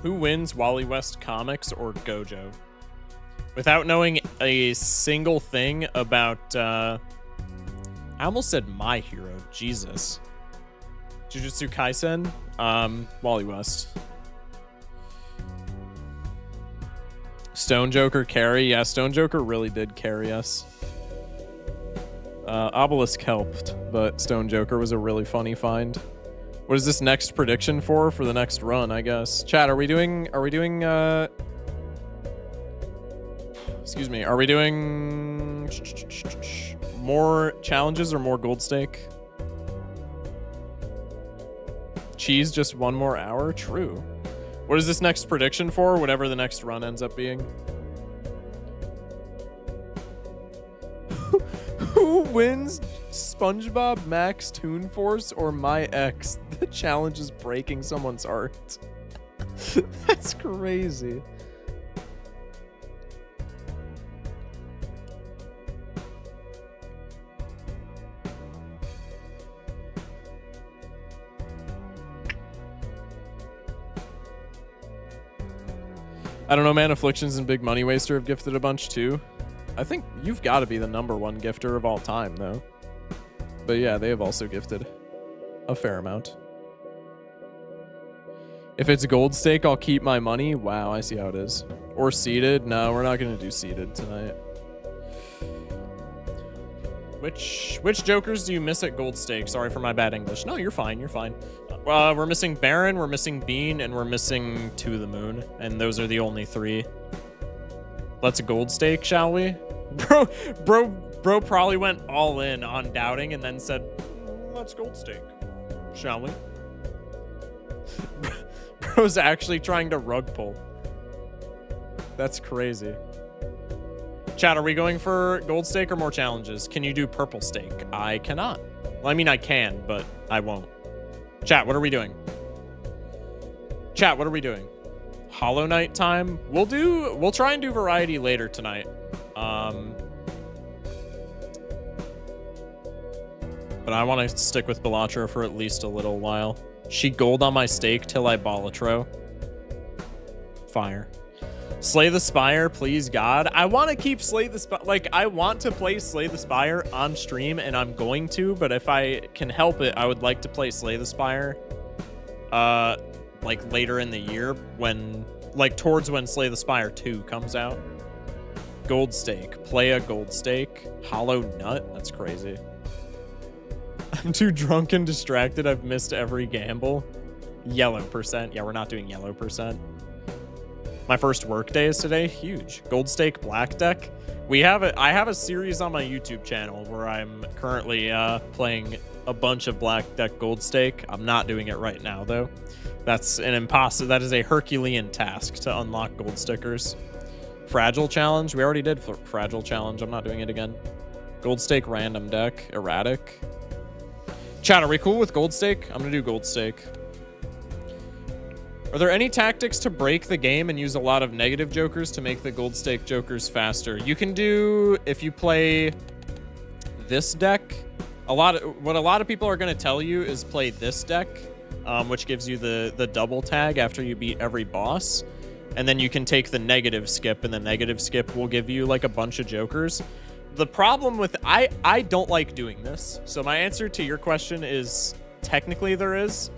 Who wins Wally West Comics or Gojo? Without knowing a single thing about, I almost said My Hero. Jesus. Jujutsu Kaisen, Wally West. Stone Joker carry. Yeah, Stone Joker really did carry us. Obelisk helped, but Stone Joker was a really funny find. What is this next prediction for the next run, I guess? Chat, are we doing, excuse me, are we doing more challenges or more gold stake? Cheese, just 1 more hour? True. What is this next prediction for? Whatever the next run ends up being. Who wins SpongeBob Max Toon Force or My Ex? The challenge is breaking someone's heart. That's crazy. I don't know, man. Afflictions and Big Money Waster have gifted a bunch too. I think you've got to be the #1 gifter of all time, though. But yeah, they have also gifted a fair amount. If it's gold stake, I'll keep my money. Wow, I see how it is. Or seeded. No, we're not going to do seeded tonight. Which jokers do you miss at gold stake? Sorry for my bad English. No, you're fine. You're fine. We're missing Baron, we're missing Bean, and we're missing To the Moon. And those are the only 3. Let's gold stake, shall we? Bro probably went all in on doubting and then said, let's gold stake, shall we? Bro's actually trying to rug pull. That's crazy. Chat, are we going for gold stake or more challenges? Can you do purple stake? I cannot. Well, I mean, I can, but I won't. Chat, what are we doing? Chat, what are we doing? Hollow Knight time? We'll try and do variety later tonight. But I want to stick with Balatro for at least a little while. She gold on my stake till I Balatro. Fire. Slay the Spire, please God. I want to keep Slay the Spire. Like, I want to play Slay the Spire on stream, and I'm going to, but if I can help it, I would like to play Slay the Spire, like, later in the year when, like, towards when Slay the Spire 2 comes out. Gold stake. Play a gold stake. Hollow Nut? That's crazy. I'm too drunk and distracted. I've missed every gamble. Yellow percent. Yeah, we're not doing yellow percent. My first work day is today. Huge. Gold stake black deck. I have a series on my YouTube channel where I'm currently playing a bunch of black deck gold stake. I'm not doing it right now though. That's an impossible. That is a Herculean task to unlock gold stickers. Fragile challenge. We already did fragile challenge. I'm not doing it again. Gold stake random deck. Erratic. Chat, are we cool with gold stake? I'm gonna do gold stake. Are there any tactics to break the game and use a lot of negative jokers to make the gold stake jokers faster? You can do, if you play this deck, what a lot of people are going to tell you is play this deck, which gives you the double tag after you beat every boss. And then you can take the negative skip, and the negative skip will give you like a bunch of jokers. The problem with, I don't like doing this. So my answer to your question is technically there is,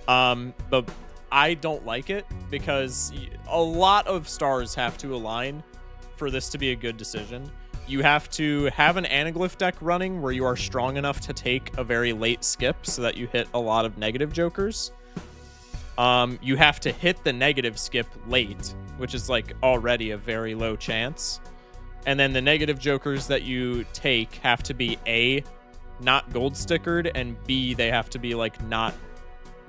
but I don't like it because a lot of stars have to align for this to be a good decision. You have to have an anaglyph deck running where you are strong enough to take a very late skip so that you hit a lot of negative jokers. You have to hit the negative skip late, which is like already a very low chance. And then the negative jokers that you take have to be A, not gold stickered, and B, they have to be like not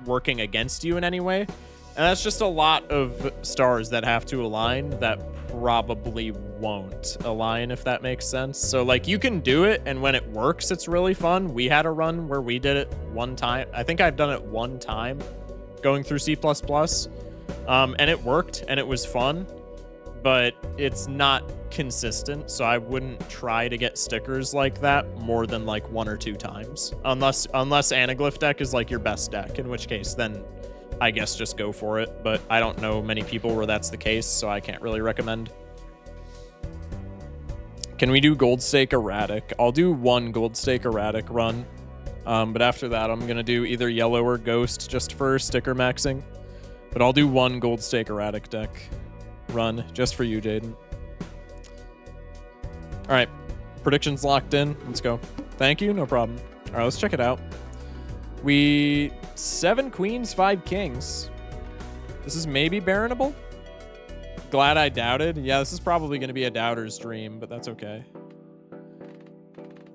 working against you in any way. And that's just a lot of stars that have to align that probably won't align, if that makes sense. So like you can do it, and when it works it's really fun. We had a run where we did it one time. I think I've done it one time going through C++, and it worked and it was fun, but it's not consistent, so I wouldn't try to get stickers like that more than like 1 or 2 times, unless anaglyph deck is like your best deck, in which case then I guess just go for it. But I don't know many people where that's the case, so I can't really recommend. Can we do gold stake erratic? I'll do 1 gold stake erratic run, but after that I'm gonna do either yellow or ghost just for sticker maxing. But I'll do 1 gold stake erratic deck run just for you, Jaden. All right, predictions locked in. Let's go. Thank you. No problem. All right, let's check it out. 7 queens, 5 kings. This is maybe Baronable. Glad I doubted. Yeah, this is probably going to be a doubter's dream, but that's okay.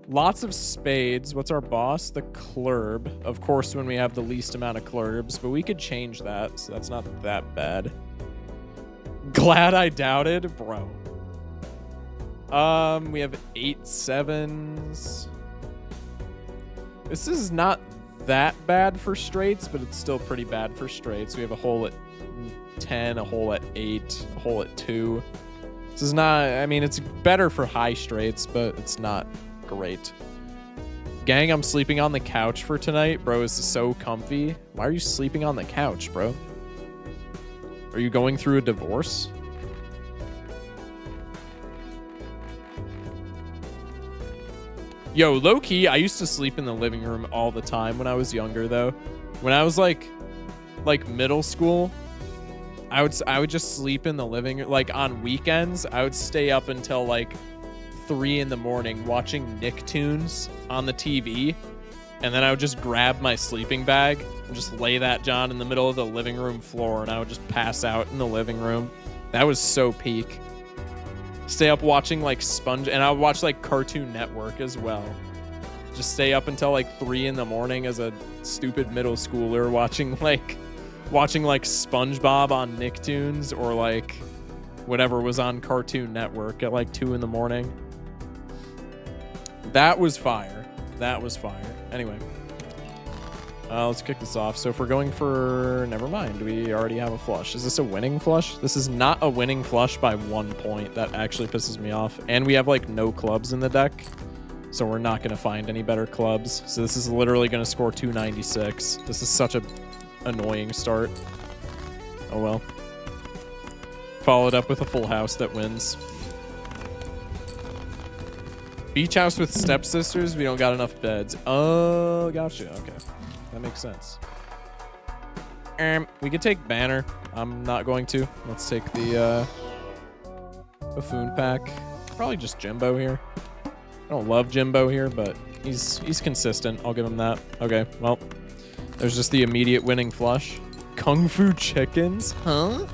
Lots of spades. What's our boss? The clurb. Of course, when we have the least amount of clurbs, but we could change that, so that's not that bad. Glad I doubted, bro. We have 8 7s. This is not that bad for straights, but it's still pretty bad for straights. We have a hole at 10, a hole at 8, a hole at 2. This is not, I mean, it's better for high straights, but it's not great. Gang, I'm sleeping on the couch for tonight. Bro, this is so comfy. Why are you sleeping on the couch, bro? Are you going through a divorce? Yo, low-key, I used to sleep in the living room all the time when I was younger, though. When I was, like middle school, I would just sleep in the living room. Like, on weekends, I would stay up until, like, 3 in the morning watching Nicktoons on the TV. And then I would just grab my sleeping bag and just lay that John in the middle of the living room floor, and I would just pass out in the living room. That was so peak. Stay up watching like Sponge, and I would watch like Cartoon Network as well. Just stay up until like 3 in the morning as a stupid middle schooler watching like SpongeBob on Nicktoons, or like whatever was on Cartoon Network at like 2 in the morning. That was fire. That was fire. Anyway. Let's kick this off. So if we're going for... Never mind. We already have a flush. Is this a winning flush? This is not a winning flush by 1 point. That actually pisses me off. And we have like no clubs in the deck. So we're not going to find any better clubs. So this is literally going to score 296. This is such a annoying start. Oh well. Followed up with a full house that wins. Beach house with stepsisters. We don't got enough beds. Oh, gotcha. Okay. That makes sense. We could take Banner. I'm not going to. Let's take the Buffoon pack. Probably just Jimbo here. I don't love Jimbo here, but he's consistent. I'll give him that. Okay, well, there's just the immediate winning flush. Kung Fu Chickens? Huh?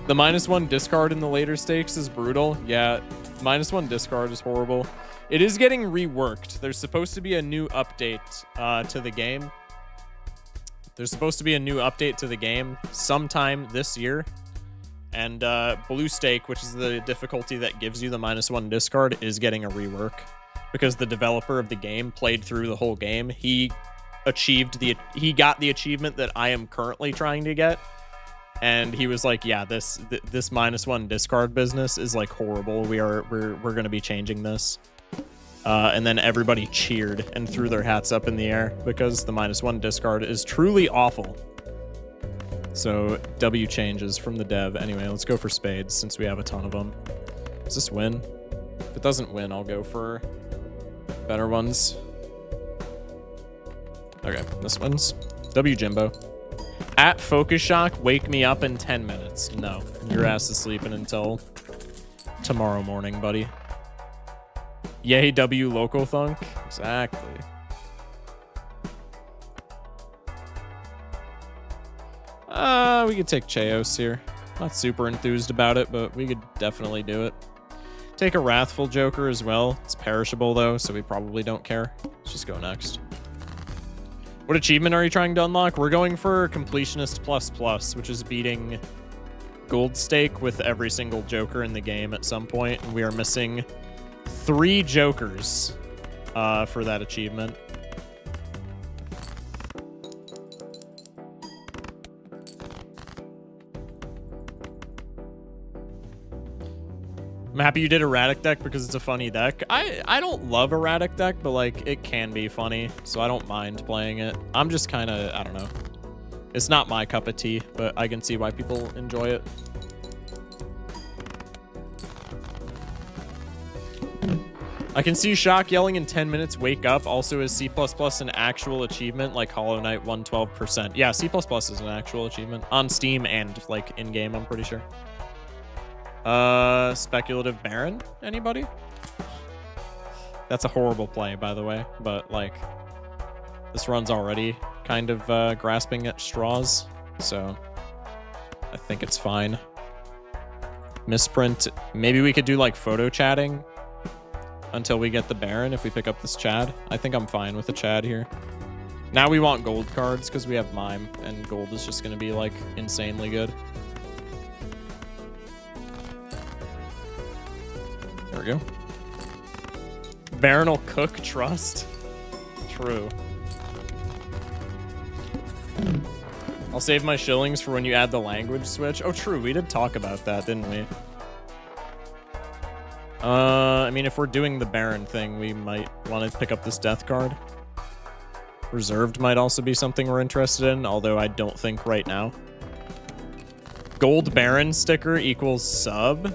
The -1 discard in the later stakes is brutal. Yeah, -1 discard is horrible. It is getting reworked. There's supposed to be a new update to the game. There's supposed to be a new update to the game sometime this year. And Blue Stake, which is the difficulty that gives you the -1 discard, is getting a rework. Because the developer of the game played through the whole game. He got the achievement that I am currently trying to get. And he was like, yeah, this -1 discard business is like horrible. We're gonna be changing this. And then everybody cheered and threw their hats up in the air because the -1 discard is truly awful. So W changes from the dev. Anyway, let's go for spades since we have a ton of them. Does this win? If it doesn't win, I'll go for better ones. Okay, this wins. W Jimbo. At Focus Shock, wake me up in 10 minutes. No, your ass is sleeping until tomorrow morning, buddy. Yay, W Local Thunk. Exactly. We could take Chaos here. Not super enthused about it, but we could definitely do it. Take a Wrathful Joker as well. It's perishable, though, so we probably don't care. Let's just go next. What achievement are you trying to unlock? We're going for Completionist ++, which is beating Gold Stake with every single Joker in the game at some point, and we are missing 3 Jokers for that achievement. I'm happy you did Erratic deck because it's a funny deck. I don't love Erratic deck, but like it can be funny, so I don't mind playing it. I'm just kind of, I don't know. It's not my cup of tea, but I can see why people enjoy it. I can see Shock yelling in 10 minutes, wake up. Also, is C++ an actual achievement like Hollow Knight 112%? Yeah, C++ is an actual achievement on Steam and like in-game, I'm pretty sure. Speculative Baron? Anybody? That's a horrible play, by the way, but like this run's already kind of grasping at straws, so I think it's fine. Misprint. Maybe we could do like photo chatting until we get the Baron if we pick up this Chad. I think I'm fine with the Chad here. Now we want gold cards because we have Mime, and gold is just going to be like insanely good. There we go. Baron will cook trust. True. I'll save my shillings for when you add the language switch. Oh, true. We did talk about that, didn't we? I mean, if we're doing the Baron thing, we might want to pick up this death card. Reserved might also be something we're interested in, although I don't think right now. Gold Baron sticker equals sub.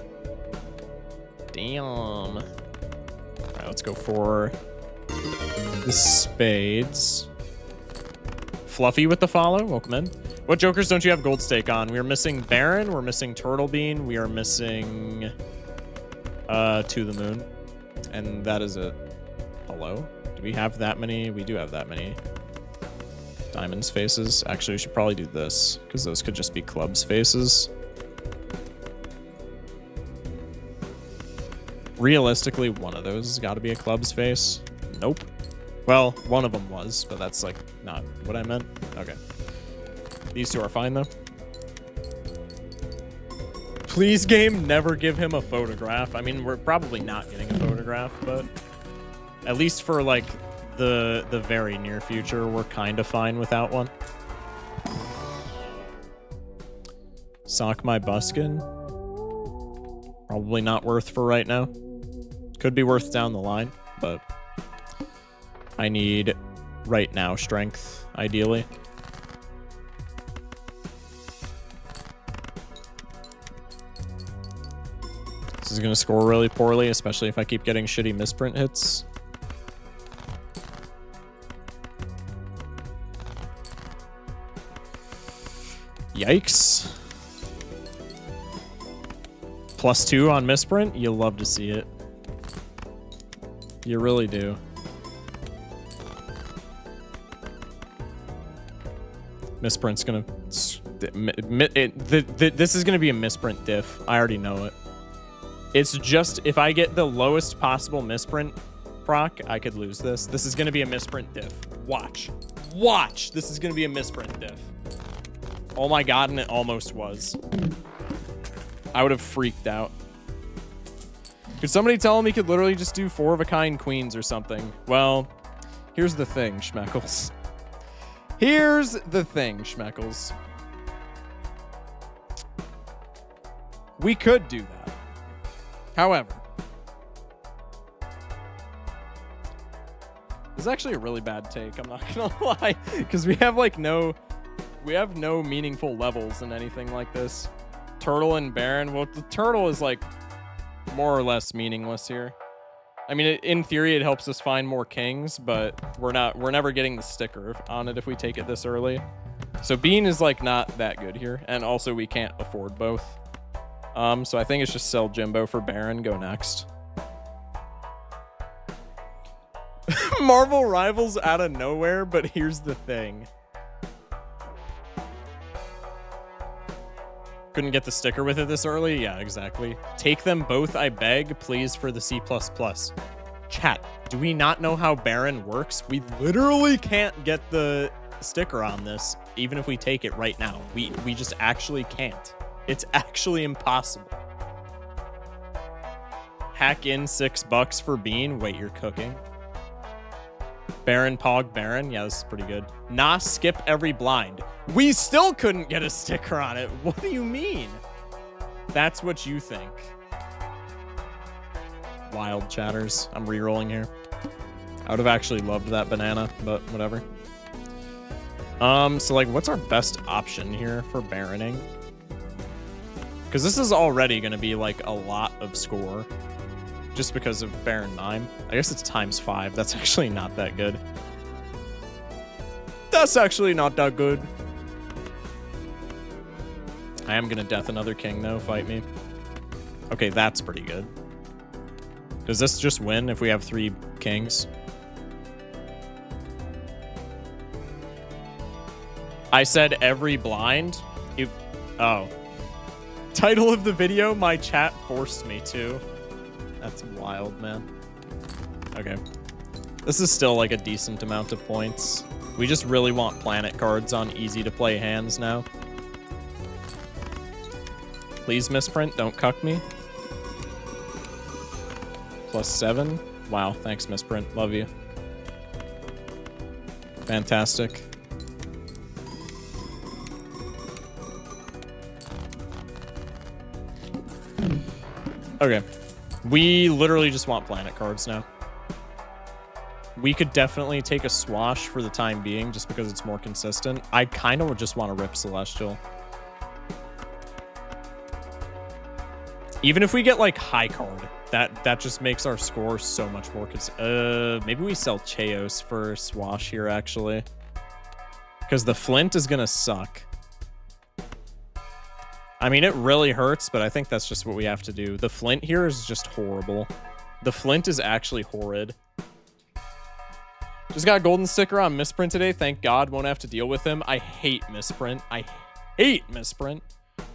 Damn. All right, let's go for the spades. Fluffy with the follow. Welcome in. What Jokers don't you have gold stake on? We are missing Baron. We're missing Turtle Bean. We are missing To the Moon. And that is a... Hello? Do we have that many? We do have that many. Diamonds faces. Actually, we should probably do this, because those could just be clubs faces. Realistically, one of those has got to be a club's face. Nope. Well, one of them was, but that's like not what I meant. Okay. These two are fine though. Please, game, never give him a photograph. I mean, we're probably not getting a photograph, but at least for, like, the very near future, we're kind of fine without one. Sock my buskin. Probably not worth for right now. Could be worth down the line, but I need right now strength, ideally. This is going to score really poorly, especially if I keep getting shitty misprint hits. Yikes. +2 on misprint? You love to see it. You really do. Misprint's gonna... This is gonna be a misprint diff. I already know it. It's just, if I get the lowest possible misprint proc, I could lose this. This is gonna be a misprint diff. Watch. Watch! This is gonna be a misprint diff. Oh my god, and it almost was. I would have freaked out. Could somebody tell him he could literally just do 4-of-a-kind queens or something? Well, here's the thing, Schmeckles. Here's the thing, Schmeckles. We could do that. However, this is actually a really bad take, I'm not gonna lie, because we have like no meaningful levels in anything like this. Turtle and Baron, well, the turtle is like more or less meaningless here. I mean, in theory, it helps us find more kings, but we're never getting the sticker on it if we take it this early. So Bean is like not that good here, and also we can't afford both. So I think it's just sell Jimbo for Baron, go next. Marvel Rivals out of nowhere, but here's the thing. Couldn't get the sticker with it this early? Yeah, exactly. Take them both, I beg, please, for the C++. Chat, do we not know how Baron works? We literally can't get the sticker on this, even if we take it right now. We just actually can't. It's actually impossible. Hack in $6 for Bean. Wait, you're cooking. Baron, Pog, Baron. Yeah, this is pretty good. Nah, skip every blind. We still couldn't get a sticker on it. What do you mean? That's what you think. Wild chatters. I'm re-rolling here. I would have actually loved that banana, but whatever. So like, what's our best option here for Baroning? Because this is already going to be like a lot of score. Just because of Baron Mime. I guess it's ×5. That's actually not that good. That's actually not that good. I am going to death another king, though. Fight me. Okay, that's pretty good. Does this just win if we have 3 kings? I said every blind? Oh. Title of the video, my chat forced me to. That's wild, man. Okay. This is still like a decent amount of points. We just really want planet cards on easy to play hands now. Please misprint, don't cuck me. +7. Wow, thanks misprint. Love you. Fantastic. Okay. We literally just want planet cards now. We could definitely take a Swash for the time being, just because it's more consistent. I kind of would just want to rip Celestial. Even if we get, like, high card, that just makes our score so much more maybe we sell Chaos for Swash here, actually. Because the Flint is going to suck. I mean, it really hurts, but I think that's just what we have to do. The Flint here is just horrible. The Flint is actually horrid. Just got a golden sticker on Misprint today. Thank God, won't have to deal with him. I hate Misprint. I hate Misprint.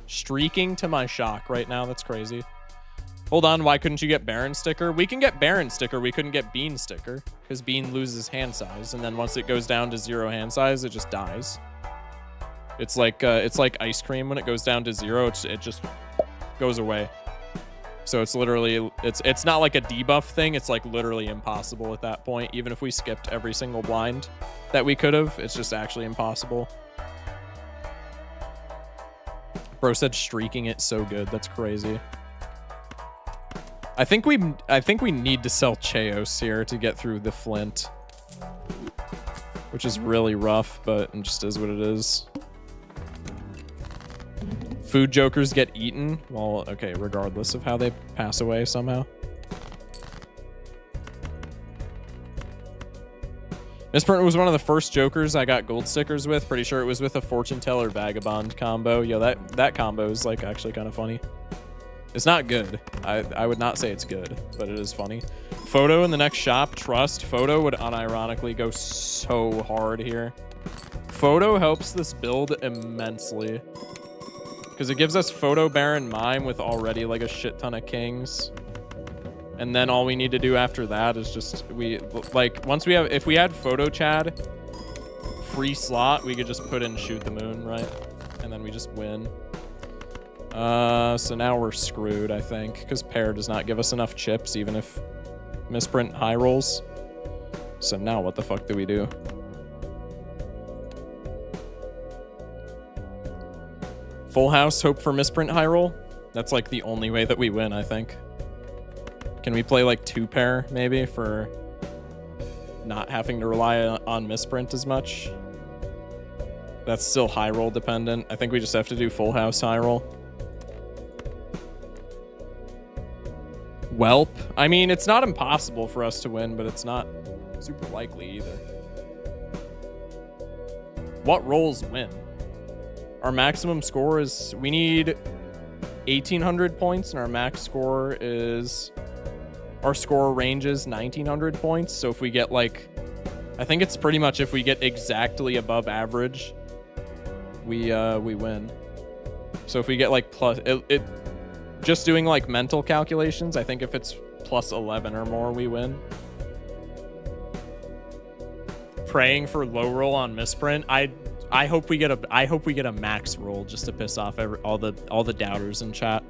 Streaking to my shock right now. That's crazy. Hold on, why couldn't you get Baron sticker? We can get Baron sticker. We couldn't get Bean sticker because Bean loses hand size, and then once it goes down to 0 hand size, it just dies. It's like ice cream when it goes down to 0. It just goes away. So it's literally, it's not like a debuff thing. It's like literally impossible at that point. Even if we skipped every single blind that we could have, it's just actually impossible. Bro said streaking it so good. That's crazy. I think we need to sell Chaos here to get through the Flint, which is really rough, but it just is what it is. Food jokers get eaten. Well, okay, regardless of how they pass away somehow. Misprint was one of the first jokers I got gold stickers with. Pretty sure it was with a fortune teller vagabond combo. Yo, that combo is like actually kind of funny. It's not good. I would not say it's good, but it is funny. Photo in the next shop. Trust. Photo would unironically go so hard here. Photo helps this build immensely. Because it gives us Photo Baron Mime with already like a shit ton of kings. And then all we need to do after that is just, once we have, if we had Photo Chad, free slot, we could just put in Shoot the Moon, right? And then we just win. So now we're screwed, I think, because Pair does not give us enough chips, even if Misprint high rolls. So now what the fuck do we do? Full house, hope for Misprint high roll. That's like the only way that we win, I think. Can we play like 2-pair maybe for not having to rely on Misprint as much? That's still high roll dependent. I think we just have to do full house high roll. Whelp. I mean, it's not impossible for us to win, but it's not super likely either. What rolls win? Our maximum score is, we need 1,800 points, and our max score is, our score range is 1,900 points. So if we get like, I think it's pretty much if we get exactly above average, we win. So if we get like plus, just doing like mental calculations, I think if it's plus 11 or more, we win. Praying for low roll on Misprint. I hope we get a max roll just to piss off all the doubters in chat.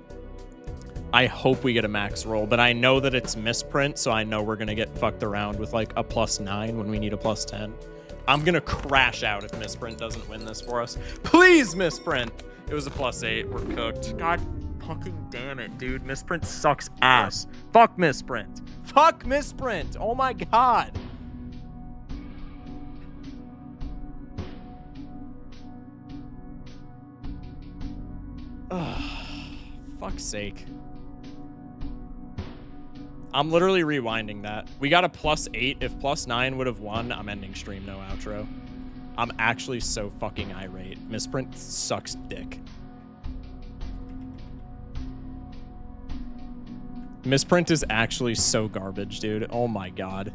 I hope we get a max roll, but I know that it's Misprint, so I know we're gonna get fucked around with like a +9 when we need a +10. I'm gonna crash out if Misprint doesn't win this for us. Please, Misprint! It was a +8. We're cooked. God fucking damn it, dude. Misprint sucks ass. Fuck Misprint. Fuck Misprint. Oh my god. Fuck's sake. I'm literally rewinding that. We got a +8. If +9 would have won, I'm ending stream, no outro. I'm actually so fucking irate. Misprint sucks dick. Misprint is actually so garbage, dude. Oh my god.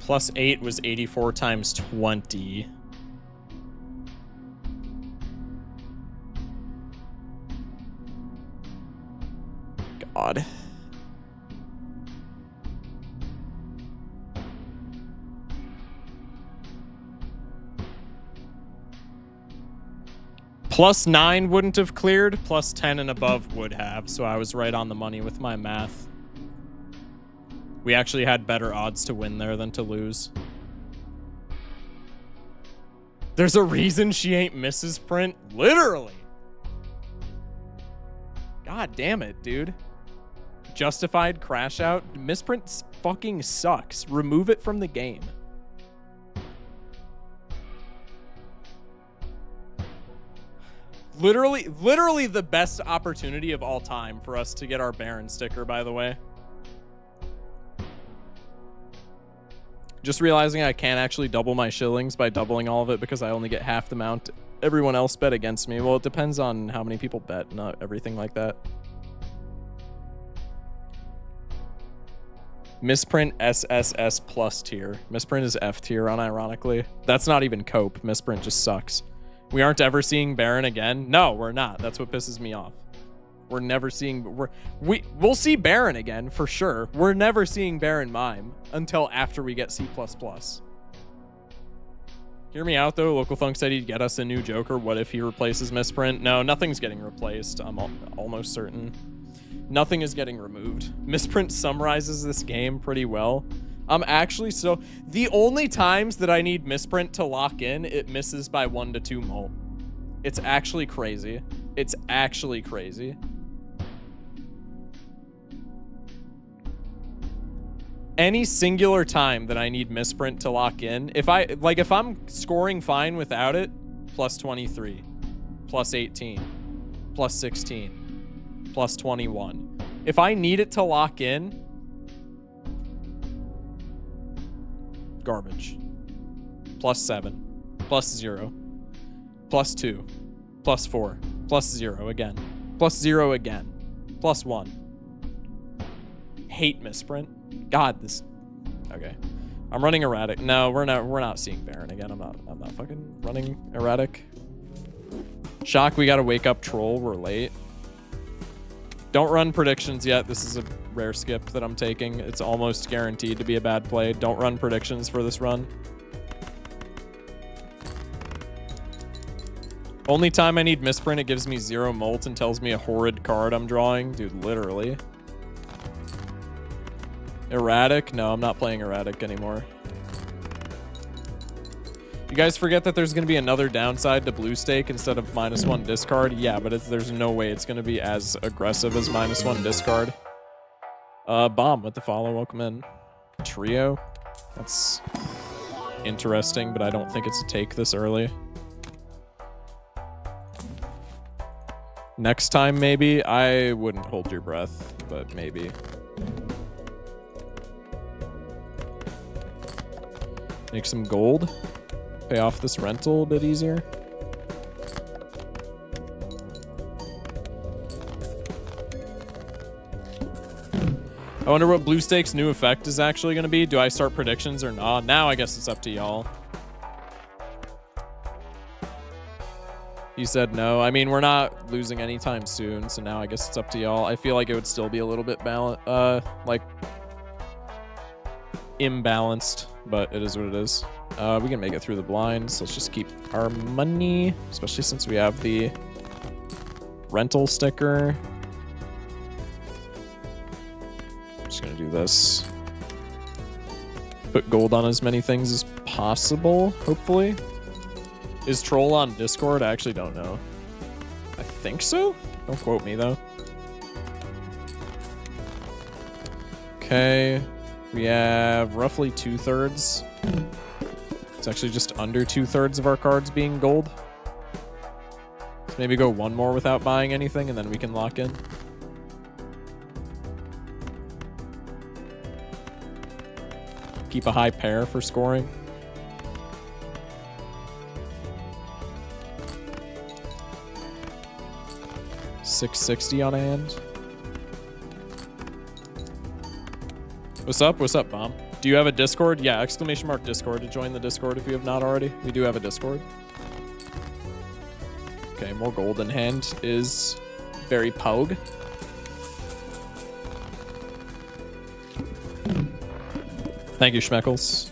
+8 was 84 times 20. God. +9 wouldn't have cleared. +10 and above would have. So I was right on the money with my math. We actually had better odds to win there than to lose. There's a reason she ain't Mrs. Print. Literally. God damn it, dude. Justified crash out. Misprint fucking sucks. Remove it from the game. Literally the best opportunity of all time for us to get our Baron sticker, by the way. Just realizing I can't actually double my shillings by doubling all of it because I only get half the amount everyone else bet against me. Well, it depends on how many people bet, not everything like that. Misprint SSS plus tier. Misprint is F tier, unironically. That's not even cope. Misprint just sucks. We aren't ever seeing Baron again. No, we're not. That's what pisses me off. We're never seeing... We'll see Baron again, for sure. We're never seeing Baron Mime until after we get C++. Hear me out, though. Local Thunk said he'd get us a new Joker. What if he replaces Misprint? No, nothing's getting replaced. I'm almost certain. Nothing is getting removed. Misprint summarizes this game pretty well. I'm actually so... The only times that I need Misprint to lock in, it misses by 1 to 2 molt. It's actually crazy. It's actually crazy. Any singular time that I need Misprint to lock in, if I'm scoring fine without it, plus 23, plus 18, plus 16, plus 21. If I need it to lock in, garbage. Plus 7, plus 0, plus 2, plus 4, plus 0 again, plus 0 again, plus 1. Hate Misprint. God, this... Okay. I'm running erratic. No, we're not seeing Baron again. I'm not fucking running erratic. Shock, we gotta wake up Troll. We're late. Don't run predictions yet. This is a rare skip that I'm taking. It's almost guaranteed to be a bad play. Don't run predictions for this run. Only time I need Misprint, it gives me 0 molt and tells me a horrid card I'm drawing. Dude, literally. Erratic? No, I'm not playing erratic anymore. You guys forget that there's going to be another downside to Blue Stake instead of -1 discard? Yeah, but there's no way it's going to be as aggressive as -1 discard. Bomb with the follow. Welcome in. Trio? That's interesting, but I don't think it's a take this early. Next time, maybe? I wouldn't hold your breath, but maybe. Make some gold. Pay off this rental a bit easier. I wonder what Blue Stake's new effect is actually going to be. Do I start predictions or not? Now I guess it's up to y'all. He said no. I mean, we're not losing anytime soon, so now I guess it's up to y'all. I feel like it would still be a little bit imbalanced, but it is what it is. We can make it through the blinds. Let's just keep our money, especially since we have the rental sticker. I'm just gonna do this. Put gold on as many things as possible, hopefully. Is Troll on Discord? I actually don't know. I think so? Don't quote me, though. Okay. We have roughly 2/3. It's actually just under 2/3 of our cards being gold. Let's maybe go one more without buying anything, and then we can lock in. Keep a high pair for scoring. $660 on a hand. What's up? What's up, Bomb? Do you have a Discord? Yeah, ! Discord to join the Discord if you have not already. We do have a Discord. Okay, more gold in hand is very pogue. Thank you, Schmeckles.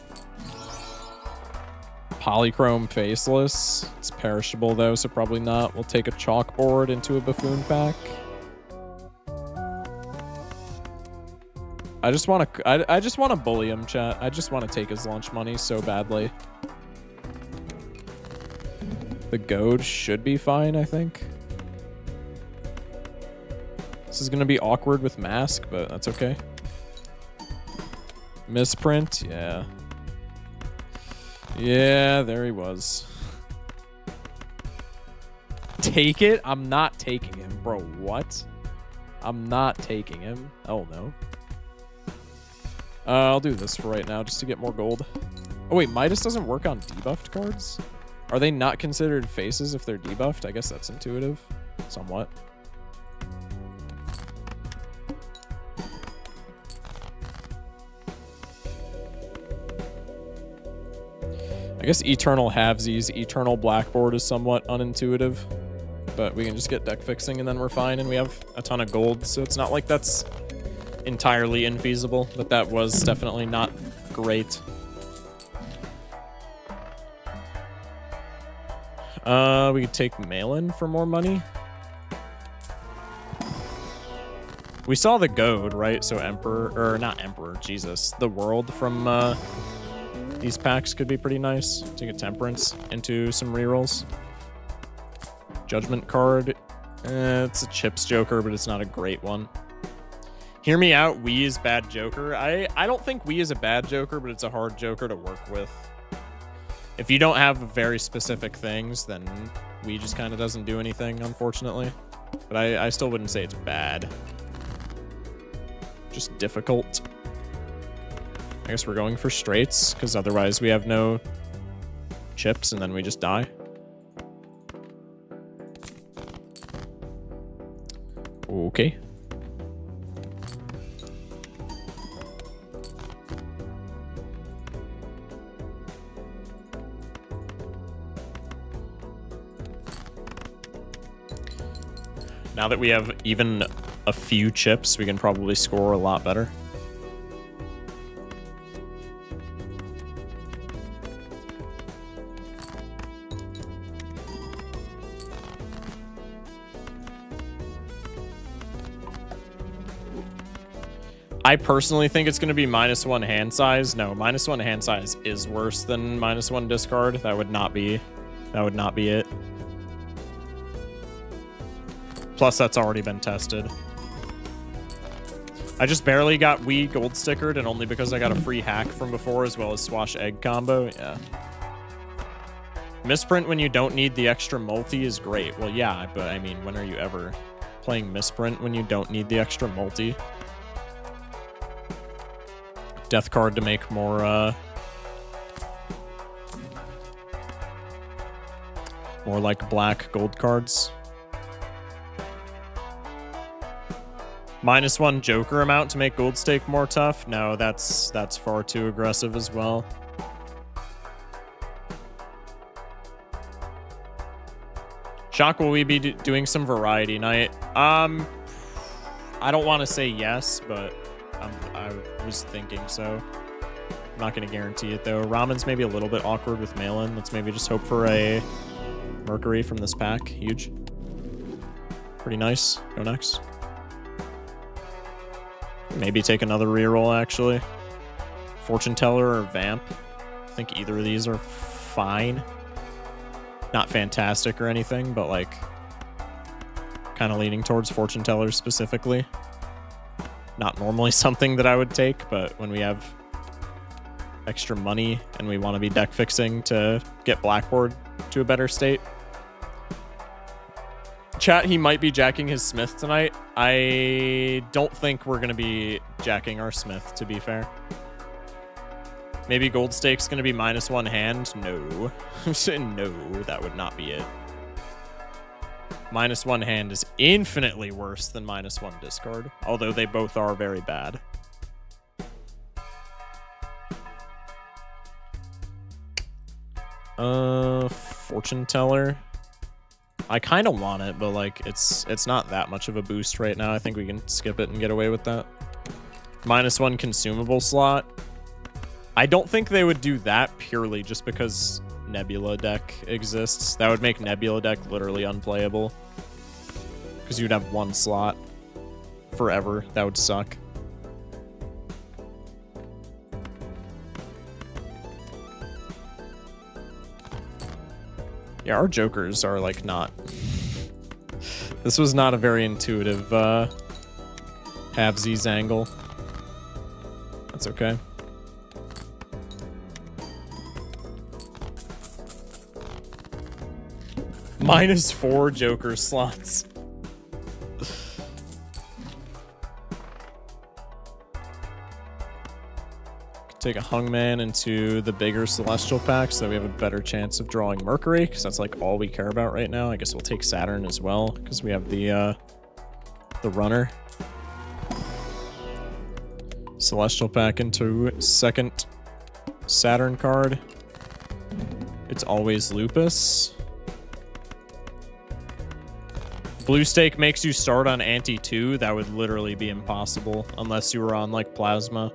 Polychrome Faceless. It's perishable, though, so probably not. We'll take a chalkboard into a Buffoon pack. I just want to bully him, chat. I just want to take his lunch money so badly. The goad should be fine, I think. This is going to be awkward with mask, but that's okay. Misprint, yeah. Yeah, there he was. Take it? I'm not taking him. Bro, what? I'm not taking him. Oh, no. I'll do this for right now just to get more gold. Oh, wait, Midas doesn't work on debuffed cards? Are they not considered faces if they're debuffed? I guess that's intuitive. Somewhat. I guess Eternal Halvesies, Eternal Blackboard is somewhat unintuitive, but we can just get deck fixing and then we're fine, and we have a ton of gold, so it's not like that's entirely infeasible, but that was definitely not great. We could take Malin for more money. We saw the goad, right? So Emperor, or not Emperor, Jesus. The World from these packs could be pretty nice. Take a Temperance into some rerolls. Judgment card. It's a Chips Joker, but it's not a great one. Hear me out, Wii is bad Joker. I don't think Wii is a bad Joker, but it's a hard Joker to work with. If you don't have very specific things, then Wii just kind of doesn't do anything, unfortunately. But I still wouldn't say it's bad. Just difficult. I guess we're going for straights, because otherwise we have no chips, and then we just die. Okay. Now that we have even a few chips, we can probably score a lot better. I personally think it's going to be -1 hand size. No, -1 hand size is worse than -1 discard. That would not be it. Plus, that's already been tested. I just barely got Wii gold stickered, and only because I got a free hack from before, as well as Swash Egg combo. Yeah. Misprint when you don't need the extra multi is great. Well, yeah, but I mean, when are you ever playing Misprint when you don't need the extra multi? Death card to make more like black gold cards. -1 Joker amount to make gold stake more tough? No, that's far too aggressive as well. Shock, will we be doing some variety night? I don't want to say yes, but I was thinking so. I'm not going to guarantee it, though. Ramen's maybe a little bit awkward with Malin. Let's maybe just hope for a Mercury from this pack. Huge. Pretty nice. Go next. Maybe take another reroll, actually. Fortune Teller or Vamp. I think either of these are fine. Not fantastic or anything, but like kind of leaning towards Fortune Teller specifically. Not normally something that I would take, but when we have extra money and we want to be deck fixing to get Blackboard to a better state. Chat, he might be jacking his Smith tonight. I don't think we're going to be jacking our Smith, to be fair. Maybe gold stake's going to be -1 hand? No. No, that would not be it. -1 hand is infinitely worse than -1 discard, although they both are very bad. Fortune Teller. I kind of want it, but like it's not that much of a boost right now. I think we can skip it and get away with that. -1 consumable slot. I don't think they would do that purely just because Nebula deck exists. That would make Nebula deck literally unplayable. Because you'd have one slot forever. That would suck. Yeah, our jokers are like not... This was not a very intuitive halvesies angle. That's okay. -4 joker slots. Take a Hungman into the bigger Celestial pack so that we have a better chance of drawing Mercury, because that's like all we care about right now. I guess we'll take Saturn as well, because we have the runner. Celestial pack into second Saturn card. It's always Lupus. Blue Stake makes you start on Ante 2. That would literally be impossible unless you were on like Plasma.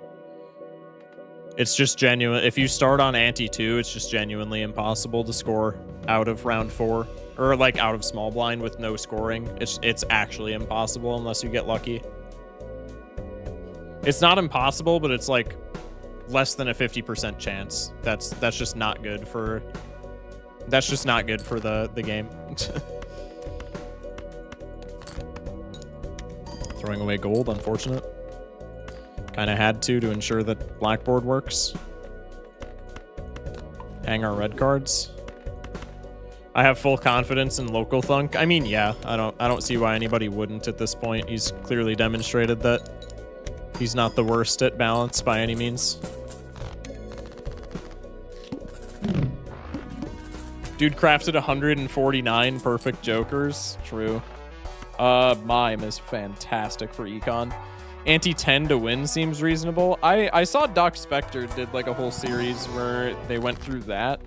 It's just genuine. If you start on Ante 2, it's just genuinely impossible to score out of round 4 or like out of small blind with no scoring. It's actually impossible unless you get lucky. It's not impossible, but it's like less than a 50% chance. That's just not good for the game. Throwing away gold, unfortunate. Kind of had to ensure that Blackboard works. Hang our red cards. I have full confidence in Local Thunk. I mean, yeah, I don't see why anybody wouldn't at this point. He's clearly demonstrated that he's not the worst at balance by any means. Dude crafted 149 perfect jokers. True. Mime is fantastic for Econ. Ante 10 to win seems reasonable. I saw Doc Spectre did like a whole series where they went through that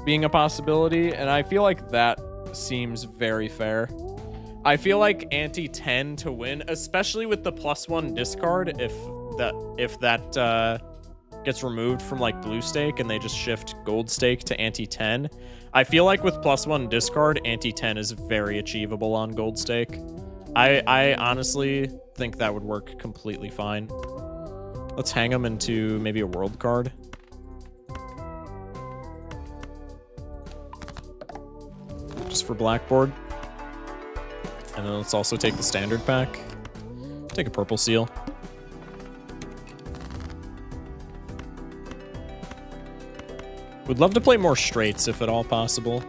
being a possibility, and I feel like that seems very fair. I feel like Ante 10 to win, especially with the +1 discard, if that gets removed from like Blue Stake and they just shift Gold Stake to Ante 10. I feel like with +1 discard, Ante 10 is very achievable on Gold Stake. I honestly think that would work completely fine. Let's hang them into maybe a world card. Just for Blackboard. And then let's also take the standard pack. Take a purple seal. Would love to play more straights if at all possible.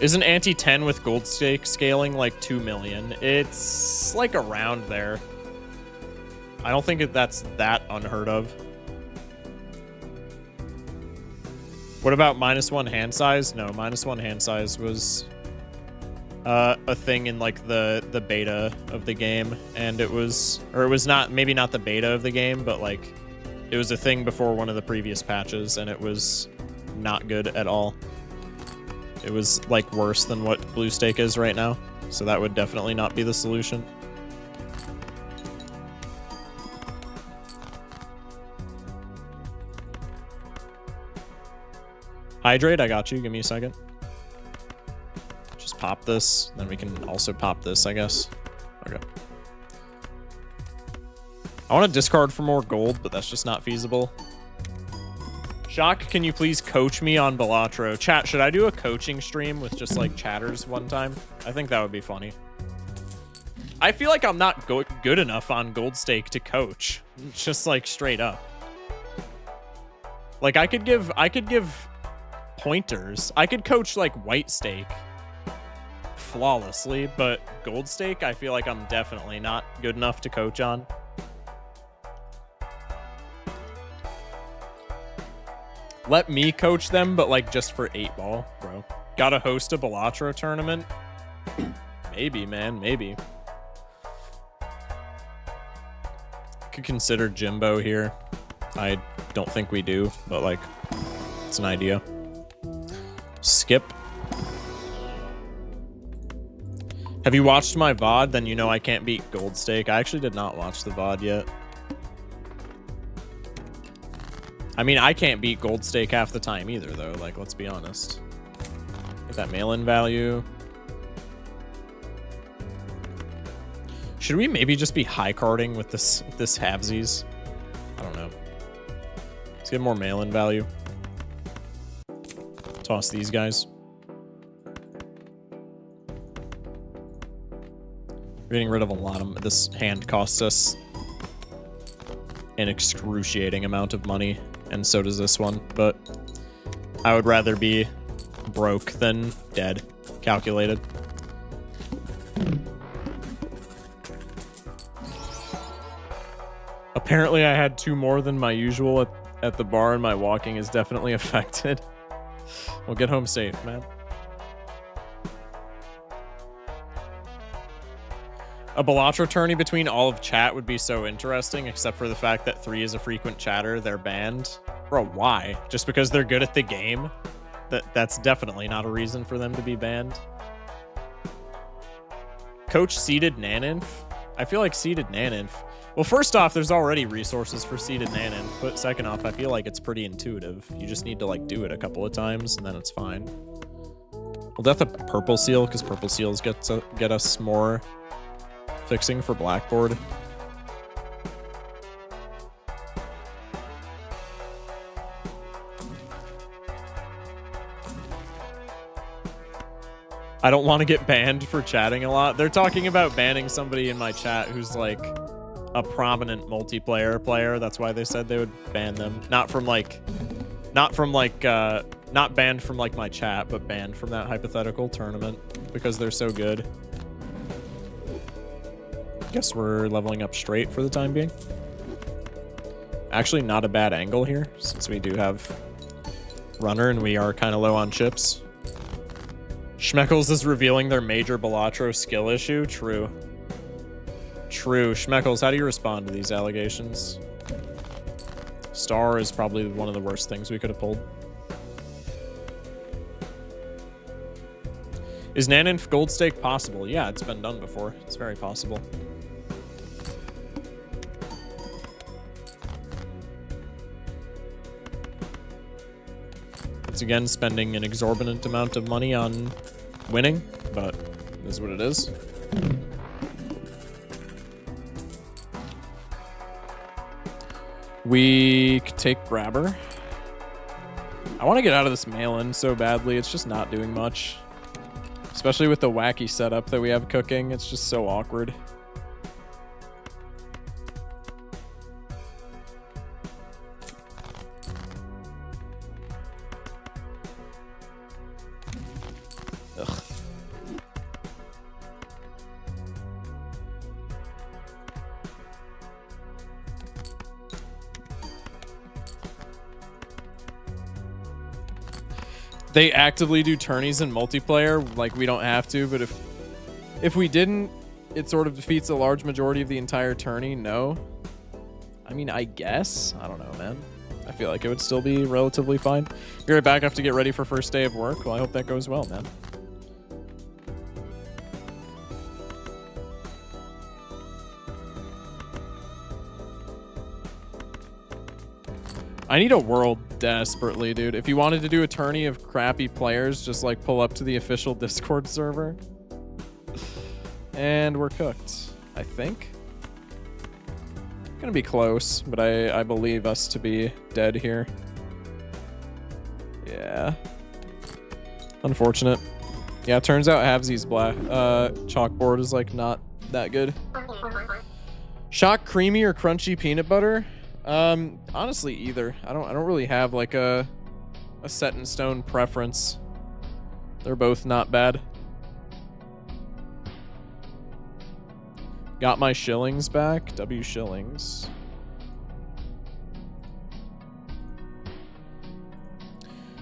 Isn't Ante 10 with Gold Stake scaling like 2 million? It's like around there. I don't think that's that unheard of. What about -1 hand size? No, -1 hand size was a thing in like the beta of the game, and it was not, maybe not the beta of the game, but like it was a thing before one of the previous patches, and it was not good at all. It was like worse than what Blue Stake is right now, so that would definitely not be the solution. Hydrate, I got you. Give me a second. Just pop this, then we can also pop this, I guess. Okay. I want to discard for more gold, but that's just not feasible. Shock, can you please coach me on Balatro? Chat, should I do a coaching stream with just like chatters one time? I think that would be funny. I feel like I'm not good enough on Gold Stake to coach. Just like straight up. Like I could give pointers. I could coach like White Stake flawlessly, but Gold Stake, I feel like I'm definitely not good enough to coach on. Let me coach them, but like just for 8-ball, bro. Gotta host a Balatro tournament? Maybe, man, maybe. Could consider Jimbo here. I don't think we do, but like, it's an idea. Skip. Have you watched my VOD? Then you know I can't beat Gold Stake. I actually did not watch the VOD yet. I mean, I can't beat Gold Stake half the time either, though. Like, let's be honest. Get that mail-in value. Should we maybe just be high carding with this halvesies? I don't know. Let's get more mail-in value. Toss these guys. We're getting rid of a lot of them. This hand costs us an excruciating amount of money, and so does this one, but I would rather be broke than dead. Calculated. Apparently I had 2 more than my usual at the bar, and my walking is definitely affected. Well, get home safe, man. A Balatro tourney between all of chat would be so interesting, except for the fact that 3 is a frequent chatter. They're banned. Bro, why? Just because they're good at the game? That's definitely not a reason for them to be banned. Coach seeded Naninf? I feel like seeded Naninf. Well, first off, there's already resources for seeded Naninf, but second off, I feel like it's pretty intuitive. You just need to like do it a couple of times and then it's fine. We'll death a purple seal because purple seals get us more fixing for Blackboard. I don't want to get banned for chatting a lot. They're talking about banning somebody in my chat who's like a prominent multiplayer player. That's why they said they would ban them. Not banned from like my chat, but banned from that hypothetical tournament because they're so good. Guess we're leveling up straight for the time being. Actually, not a bad angle here since we do have runner and we are kind of low on chips. Schmeckles is revealing their major Balatro skill issue. True. True. Schmeckles, how do you respond to these allegations? Star is probably one of the worst things we could have pulled. Is Naninf gold stake possible? Yeah, it's been done before. It's very possible. It's again spending an exorbitant amount of money on winning, but it is what it is. We could take Grabber. I want to get out of this mail-in so badly. It's just not doing much. Especially with the wacky setup that we have cooking. It's just so awkward. Ugh. They actively do tourneys in multiplayer, like we don't have to, but if we didn't, it sort of defeats a large majority of the entire tourney. No. I mean, I guess. I don't know, man. I feel like it would still be relatively fine. Be right back. I have to get ready for first day of work. Well, I hope that goes well, man. I need a world desperately, dude. If you wanted to do a tourney of crappy players, just like pull up to the official Discord server. And we're cooked, I think. Gonna be close, but I believe us to be dead here. Yeah. Unfortunate. Yeah, turns out Havsy's black chalkboard is like not that good. Shock creamy or crunchy peanut butter? Honestly, either. I don't really have like a set in stone preference. They're both not bad. Got my shillings back. W shillings.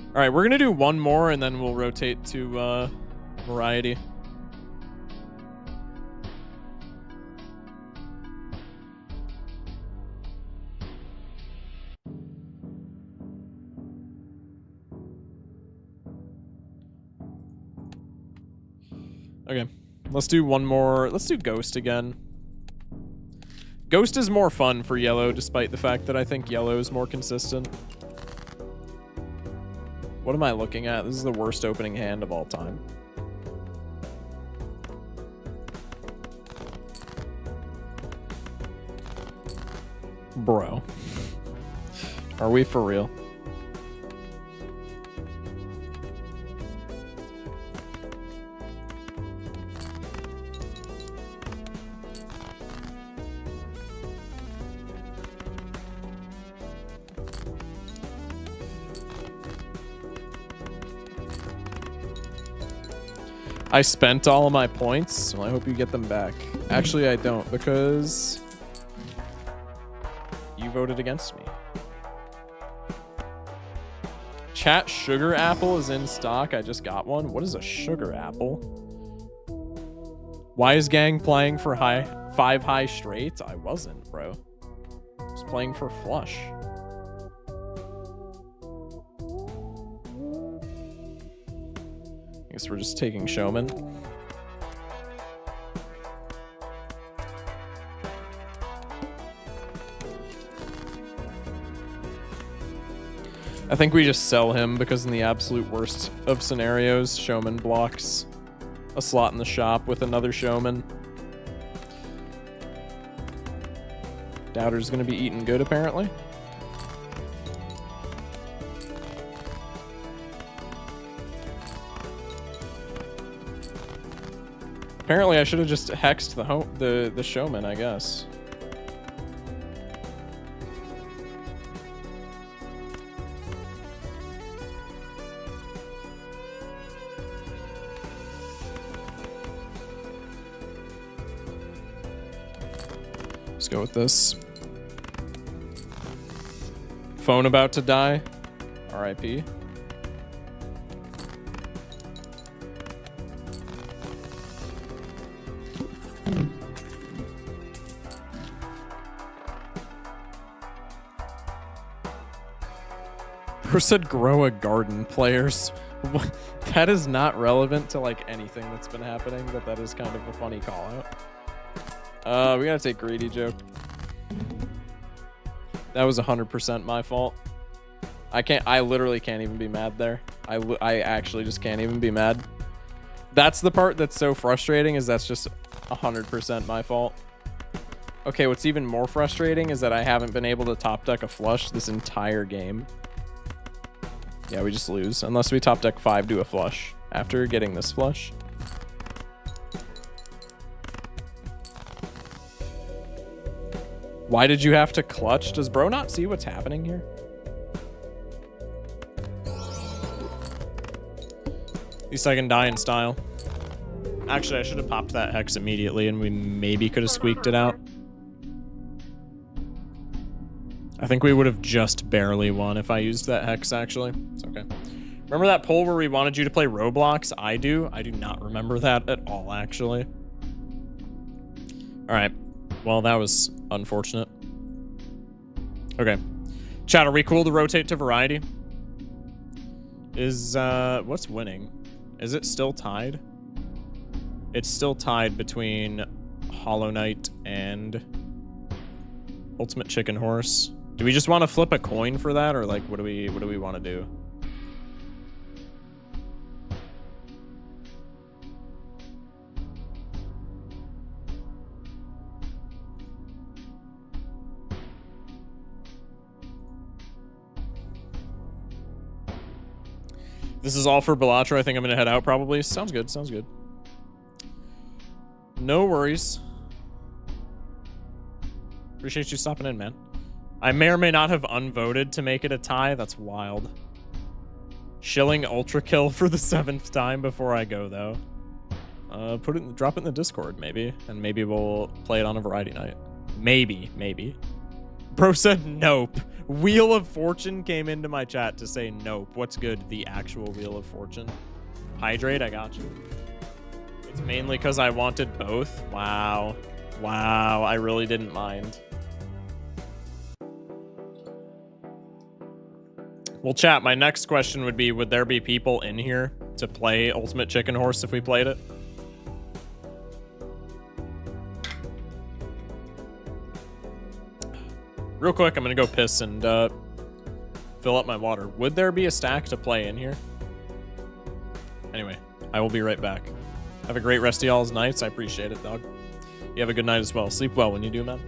All right, we're gonna do one more and then we'll rotate to variety. Okay, let's do one more. Let's do Ghost again. Ghost is more fun for yellow, despite the fact that I think yellow is more consistent. What am I looking at? This is the worst opening hand of all time. Bro. Are we for real? I spent all of my points. Well, I hope you get them back. Actually, I don't, because you voted against me. Chat, sugar apple is in stock. I just got one. What is a sugar apple? Why is gang playing for 5 high straight? I wasn't, bro. I was playing for flush. guess we're just taking Showman. I think we just sell him because in the absolute worst of scenarios, Showman blocks a slot in the shop with another Showman. Doubter's gonna be eating good, apparently. Apparently, I should have just hexed the Showman, I guess. Let's go with this. Phone about to die. RIP. Who said grow a garden, players? That is not relevant to like anything that's been happening, but that is kind of a funny call out. We gotta take greedy joke. That was 100% my fault. I literally can't even be mad there. I actually just can't even be mad. That's the part that's so frustrating, is that's just 100% my fault. Okay, what's even more frustrating is that I haven't been able to top deck a flush this entire game. Yeah, we just lose unless we top deck 5 to a flush after getting this flush. Why did you have to clutch? Does bro not see what's happening here? At least I can die in style. Actually, I should have popped that hex immediately and we maybe could have squeaked it out. I think we would have just barely won if I used that hex, actually. It's okay. Remember that poll where we wanted you to play Roblox? I do. I do not remember that at all, actually. All right. Well, that was unfortunate. Okay. Chat, are we cool to rotate to variety? Is, what's winning? Is it still tied? It's still tied between Hollow Knight and Ultimate Chicken Horse. Do we just want to flip a coin for that, or like what do we want to do? This is all for Balatro. I think I'm gonna head out probably. Sounds good. Sounds good. No worries. Appreciate you stopping in, man. I may or may not have unvoted to make it a tie. That's wild. Shilling ultra kill for the 7th time before I go, though. Drop it in the Discord, maybe. And maybe we'll play it on a variety night. Maybe. Bro said nope. Wheel of Fortune came into my chat to say nope. What's good? The actual Wheel of Fortune. Hydrate, I got you. It's mainly because I wanted both. Wow. Wow, I really didn't mind. Well, chat, my next question would be, would there be people in here to play Ultimate Chicken Horse if we played it? Real quick, I'm going to go piss and fill up my water. Would there be a stack to play in here? Anyway, I will be right back. Have a great rest of y'all's nights. I appreciate it, dog. You have a good night as well. Sleep well when you do, man.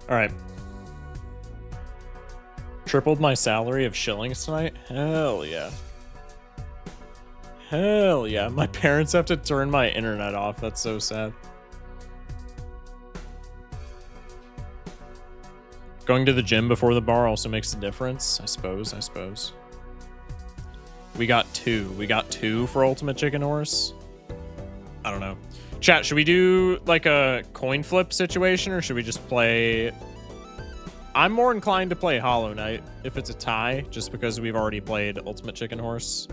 All right. Tripled my salary of shillings tonight? Hell yeah. Hell yeah. My parents have to turn my internet off. That's so sad. Going to the gym before the bar also makes a difference, I suppose. We got two. We got two for Ultimate Chicken Horse. I don't know. Chat, should we do like a coin flip situation or should we just play... I'm more inclined to play Hollow Knight if it's a tie, just because we've already played Ultimate Chicken Horse.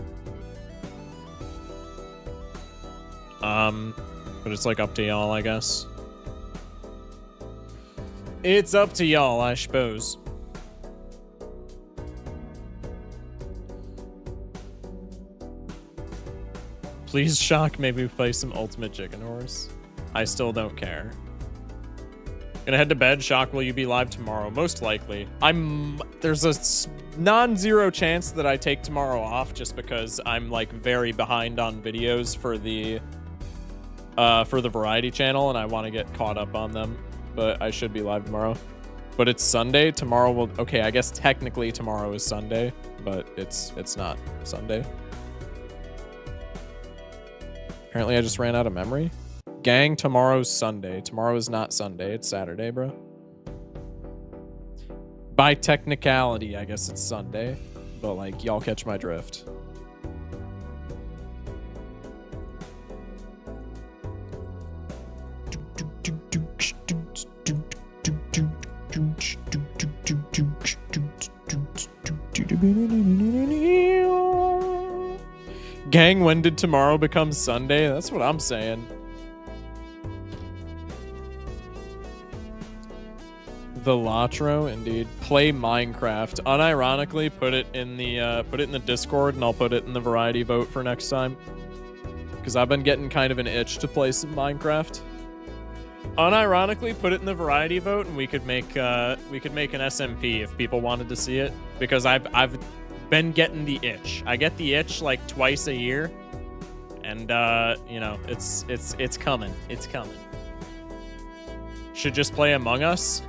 But it's like up to y'all, I guess. It's up to y'all, I suppose. Please, Shock, maybe play some Ultimate Chicken Horse. I still don't care. Gonna head to bed. Shock, will you be live tomorrow? Most likely. There's a non-zero chance that I take tomorrow off just because I'm like very behind on videos for the variety channel and I want to get caught up on them. But I should be live tomorrow. But it's Sunday. Tomorrow will... Okay, I guess technically tomorrow is Sunday, but it's not Sunday. Apparently I just ran out of memory. Gang, tomorrow's Sunday. Tomorrow is not Sunday. It's Saturday, bro. By technicality, I guess it's Sunday. But, like, y'all catch my drift. Gang, when did tomorrow become Sunday? That's what I'm saying. The Latro, indeed. Play Minecraft. Unironically, put it in the Discord, and I'll put it in the variety vote for next time. Because I've been getting kind of an itch to play some Minecraft. Unironically, put it in the variety vote, and we could make an SMP if people wanted to see it. Because I've been getting the itch. I get the itch like twice a year, and you know, it's coming. It's coming. Should just play Among Us.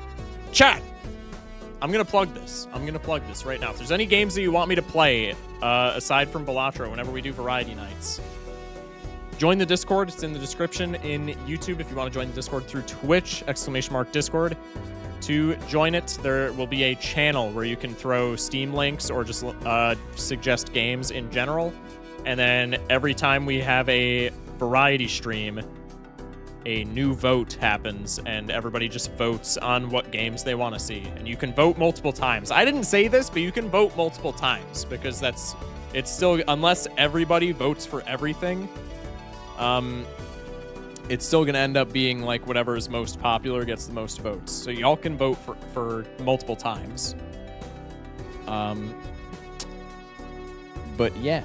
Chat! I'm gonna plug this. I'm gonna plug this right now. If there's any games that you want me to play, aside from Balatro, whenever we do variety nights, join the Discord. It's in the description in YouTube if you want to join the Discord through Twitch, !Discord. To join it, there will be a channel where you can throw Steam links or just suggest games in general. And then every time we have a variety stream, a new vote happens and everybody just votes on what games they want to see. And you can vote multiple times. I didn't say this, but you can vote multiple times because it's still, unless everybody votes for everything, it's still going to end up being like whatever is most popular gets the most votes. So y'all can vote for multiple times. But yeah.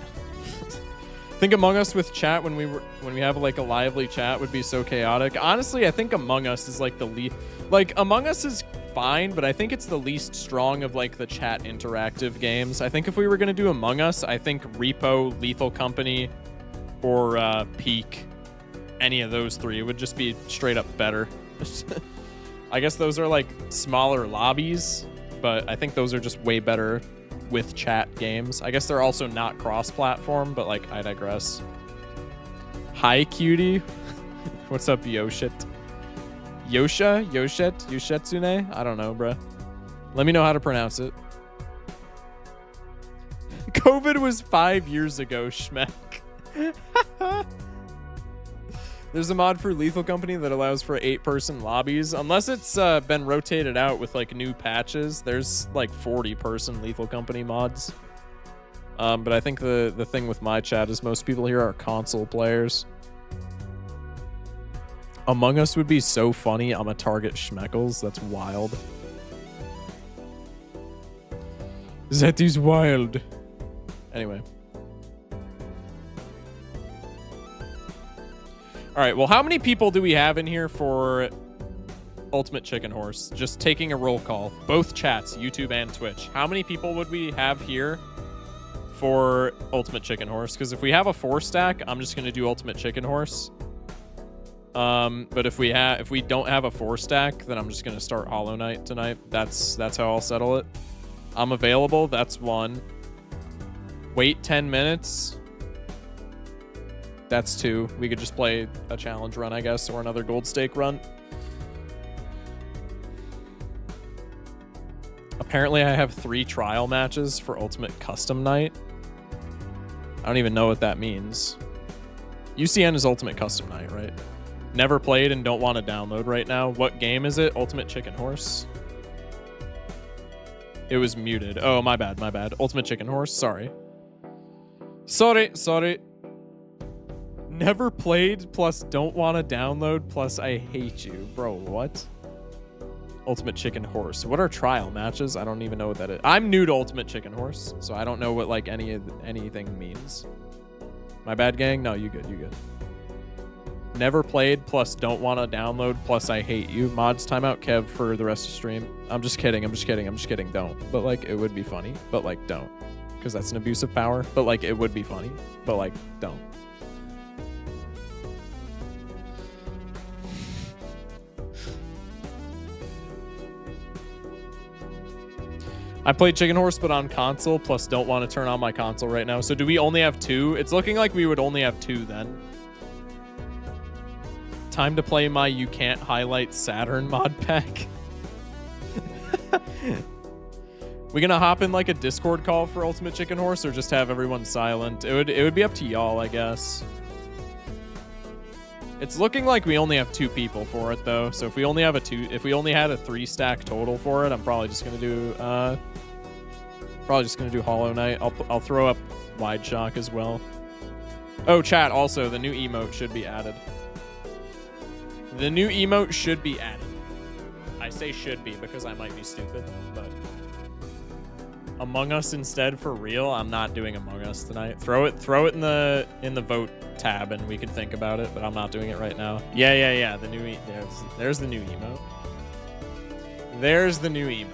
I think Among Us with chat when we have like a lively chat would be so chaotic. Honestly, I think Among Us is like the least, like Among Us is fine, but I think it's the least strong of like the chat interactive games. I think if we were going to do Among Us, I think Repo, Lethal Company, or Peak, any of those three would just be straight up better. I guess those are like smaller lobbies, but I think those are just way better with chat games. I guess they're also not cross-platform, but like I digress. Hi, cutie. What's up, Yoshit? Yoshetsune? I don't know, bruh. Let me know how to pronounce it. COVID was 5 years ago, Schmeck. There's a mod for Lethal Company that allows for 8-person lobbies. Unless it's been rotated out with like new patches, there's like 40-person Lethal Company mods. But I think the thing with my chat is most people here are console players. Among Us would be so funny. I'm a target Schmeckles. That's wild. That is wild. Anyway. All right, well, how many people do we have in here for Ultimate Chicken Horse? Just taking a roll call. Both chats, YouTube and Twitch. How many people would we have here for Ultimate Chicken Horse? Because if we have a 4-stack, I'm just going to do Ultimate Chicken Horse. But if we don't have a 4-stack, then I'm just gonna start Hollow Knight tonight. That's how I'll settle it. I'm available. That's 1. Wait 10 minutes. That's 2. We could just play a challenge run, I guess, or another gold stake run. Apparently, I have 3 trial matches for Ultimate Custom Night. I don't even know what that means. UCN is Ultimate Custom Night, right? Never played and don't want to download right now. What game is it? Ultimate Chicken Horse? It was muted. Oh, my bad, my bad. Ultimate Chicken Horse, sorry. Sorry. Never played plus don't want to download plus I hate you. Bro, what? Ultimate Chicken Horse. What are trial matches? I don't even know what that is. I'm new to Ultimate Chicken Horse, so I don't know what like anything means. My bad, gang? No, you good. Never played plus don't want to download plus I hate you. Mods timeout Kev for the rest of stream. I'm just kidding. Don't. But like it would be funny. But like don't. Because that's an abuse of power. But like it would be funny. But like don't. I played Chicken Horse, but on console, plus don't want to turn on my console right now. So do we only have 2? It's looking like we would only have 2 then. Time to play my You Can't Highlight Saturn mod pack. We gonna hop in like a Discord call for Ultimate Chicken Horse or just have everyone silent? It would be up to y'all, I guess. It's looking like we only have 2 people for it though. So if we only had a 3-stack total for it, I'm probably just gonna do Hollow Knight. I'll throw up Wide Shock as well. Oh, chat, also the new emote should be added. The new emote should be added. I say should be because I might be stupid, but Among Us instead for real. I'm not doing Among Us tonight. Throw it in the vote tab and we can think about it, but I'm not doing it right now. Yeah. The new there's the new emote. There's the new emote.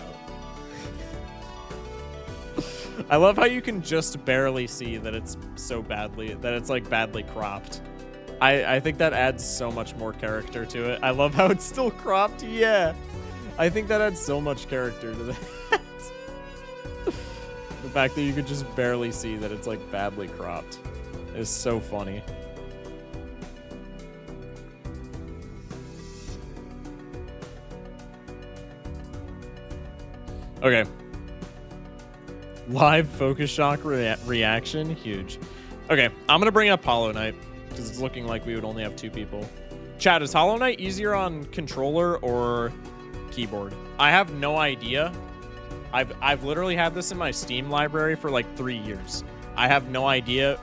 I love how you can just barely see that it's like badly cropped. I think that adds so much more character to it. I love how it's still cropped. Yeah. I think that adds so much character to that. The fact that you could just barely see that it's like badly cropped is so funny. Okay. Live Focus Shock reaction, huge. Okay, I'm gonna bring up Hollow Knight because it's looking like we would only have 2 people. Chat, is Hollow Knight easier on controller or keyboard? I have no idea. I've literally had this in my Steam library for like 3 years. I have no idea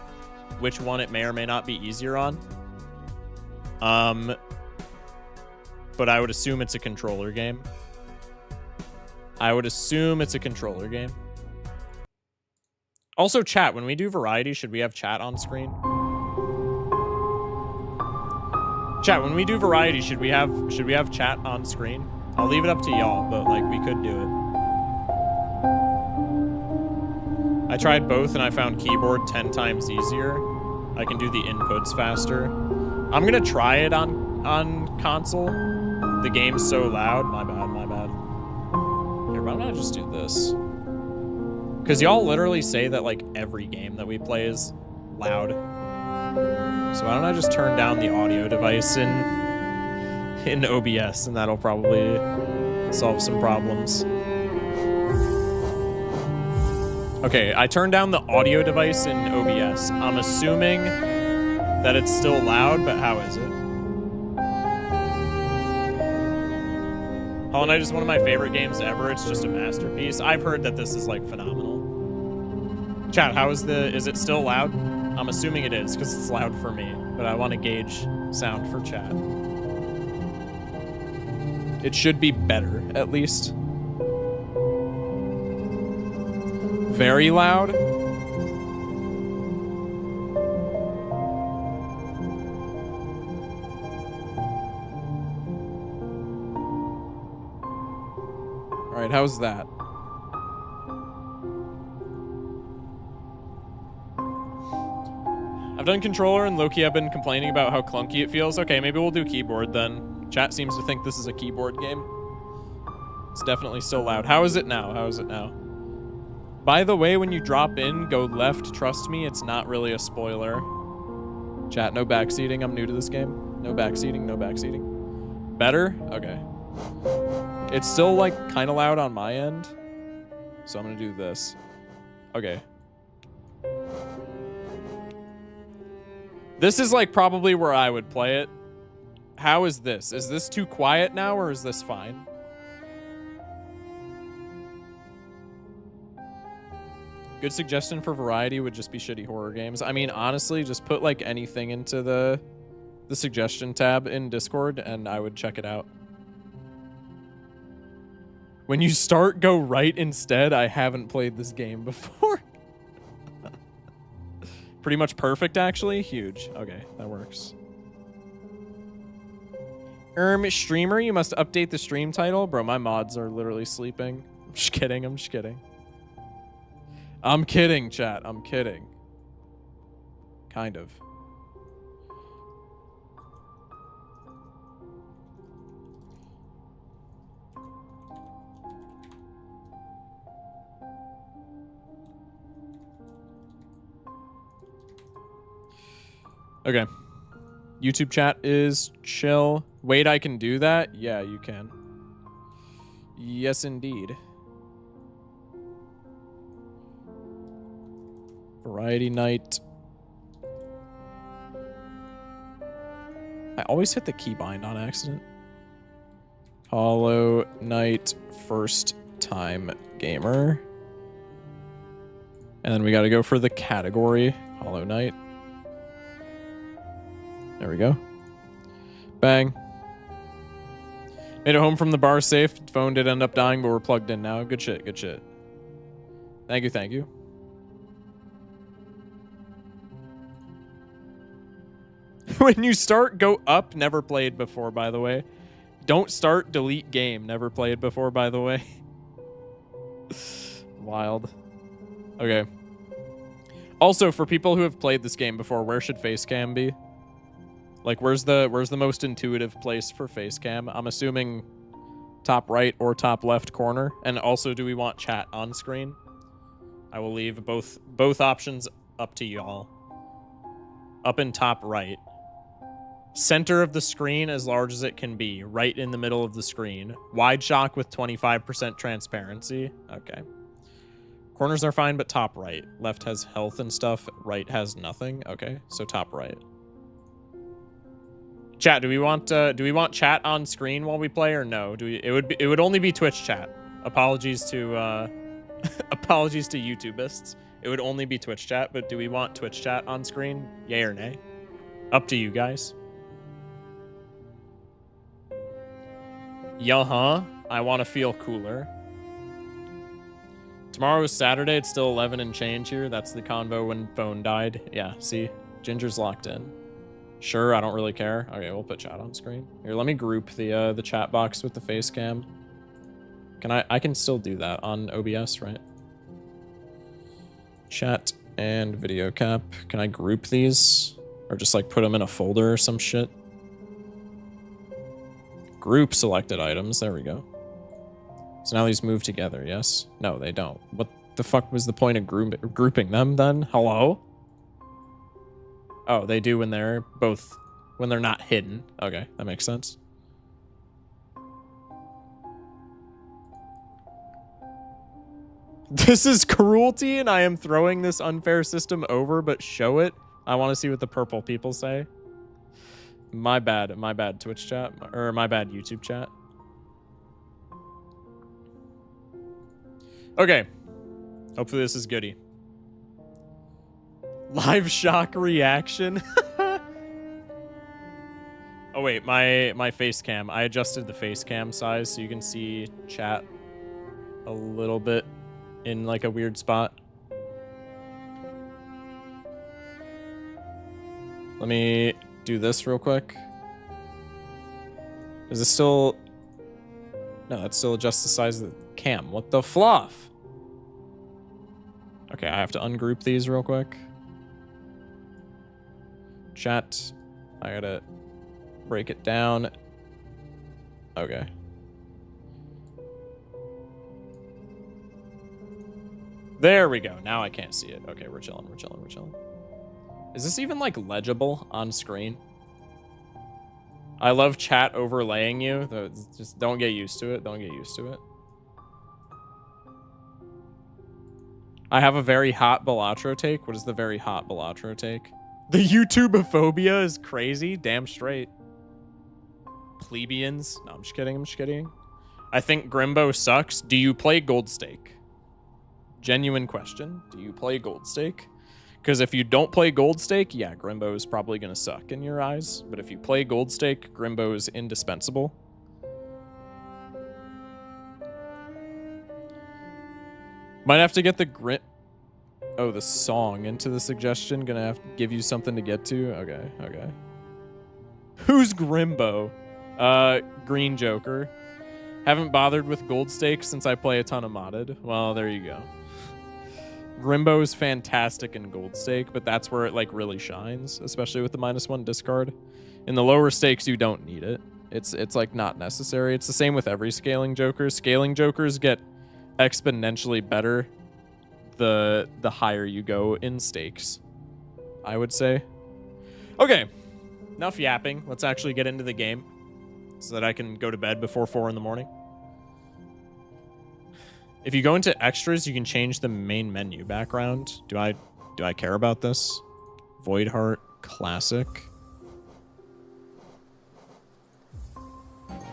which one it may or may not be easier on. But I would assume it's a controller game. Also, chat, when we do variety, should we have chat on screen? Chat, when we do variety, should we have chat on screen? I'll leave it up to y'all, but like we could do it. I tried both and I found keyboard 10 times easier. I can do the inputs faster. I'm gonna try it on console. The game's so loud. My bad. Here, why don't I just do this? Because y'all literally say that like every game that we play is loud. So why don't I just turn down the audio device in OBS and that'll probably solve some problems. Okay, I turned down the audio device in OBS. I'm assuming that it's still loud, but how is it? Hollow Knight is one of my favorite games ever. It's just a masterpiece. I've heard that this is like phenomenal. Chat, is it still loud? I'm assuming it is because it's loud for me, but I want to gauge sound for chat. It should be better, at least. Very loud. All right, how's that? I've done controller, and Loki, I've been complaining about how clunky it feels. Okay, maybe we'll do keyboard then. Chat seems to think this is a keyboard game. It's definitely still loud. How is it now? How is it now? By the way, when you drop in, go left. Trust me, it's not really a spoiler. Chat, no backseating. I'm new to this game. No backseating, no backseating. Better? Okay. It's still, like, kind of loud on my end. So I'm going to do this. Okay. This is, like, probably where I would play it. How is this? Is this too quiet now, or is this fine? Good suggestion for variety would just be shitty horror games. I mean, honestly, just put, like, anything into the suggestion tab in Discord, and I would check it out. When you start, go right instead. I haven't played this game before. Pretty much perfect, actually. Huge. Okay, that works. Streamer, you must update the stream title. Bro, my mods are literally sleeping. I'm just kidding. I'm just kidding. I'm kidding, chat. I'm kidding. Kind of. Okay. YouTube chat is chill. Wait, I can do that? Yeah, you can. Yes, indeed. Variety night. I always hit the keybind on accident. Hollow Knight first time gamer. And then we got to go for the category. Hollow Knight. There we go. Bang. Made it home from the bar safe. Phone did end up dying, but we're plugged in now. Good shit, good shit. Thank you, thank you. When you start, go up. Never played before, by the way. Don't start, delete game. Never played before, by the way. Wild. Okay. Also, for people who have played this game before, where should face cam be? Like, where's the most intuitive place for face cam? I'm assuming top right or top left corner. And also, do we want chat on screen? I will leave both options up to y'all. Up in top right. Center of the screen as large as it can be. Right in the middle of the screen. Wide shock with 25% transparency. Okay. Corners are fine, but top right. Left has health and stuff. Right has nothing. Okay, so top right. Chat, do we want chat on screen while we play or no? It would only be Twitch chat. Apologies to apologies to YouTubists. It would only be Twitch chat, but do we want Twitch chat on screen? Yay or nay? Up to you guys. Yeah, I want to feel cooler. Tomorrow is Saturday. It's still 11 and change here. That's the convo when phone died. Yeah, see? Ginger's locked in. Sure, I don't really care. Okay, we'll put chat on screen. Here, let me group the chat box with the face cam. I can still do that on OBS, right? Chat and video cap. Can I group these? Or just like put them in a folder or some shit? Group selected items. There we go. So now these move together, yes? No, they don't. What the fuck was the point of grouping them then? Hello? Oh, they do when they're not hidden. Okay, that makes sense. This is cruelty and I am throwing this unfair system over, but show it. I want to see what the purple people say. My bad Twitch chat, or my bad YouTube chat. Okay. Hopefully this is goody. Live shock reaction. Oh wait, my face cam. I adjusted the face cam size so you can see chat a little bit in like a weird spot. Let me do this real quick. Is this still... No, that's still just the size of the cam. What the fluff? Okay, I have to ungroup these real quick. Chat, I gotta break it down. Okay. There we go. Now I can't see it. Okay, we're chilling, we're chilling, we're chilling. Is this even, like, legible on screen? I love chat overlaying you. Just don't get used to it. Don't get used to it. I have a very hot Balatro take. What is the very hot Balatro take? The YouTubeophobia is crazy. Damn straight. Plebeians. No, I'm just kidding. I'm just kidding. I think Grimbo sucks. Do you play Gold Stake? Genuine question. Do you play Gold Stake? Because if you don't play Gold Stake, yeah, Grimbo is probably going to suck in your eyes. But if you play Gold Stake, Grimbo is indispensable. Might have to get the the song into the suggestion. Gonna have to give you something to get to. Okay, okay. Who's Grimbo? Green Joker. Haven't bothered with Gold Stake since I play a ton of modded. Well, there you go. Grimbo is fantastic in Gold Stake, but that's where it like really shines, especially with the -1 discard. In the lower stakes, you don't need it. It's like not necessary. It's the same with every scaling joker. Scaling jokers get exponentially better the higher you go in stakes, I would say. Okay, enough yapping. Let's actually get into the game so that I can go to bed before 4 in the morning. If you go into extras, you can change the main menu background. Do I care about this? Voidheart Classic.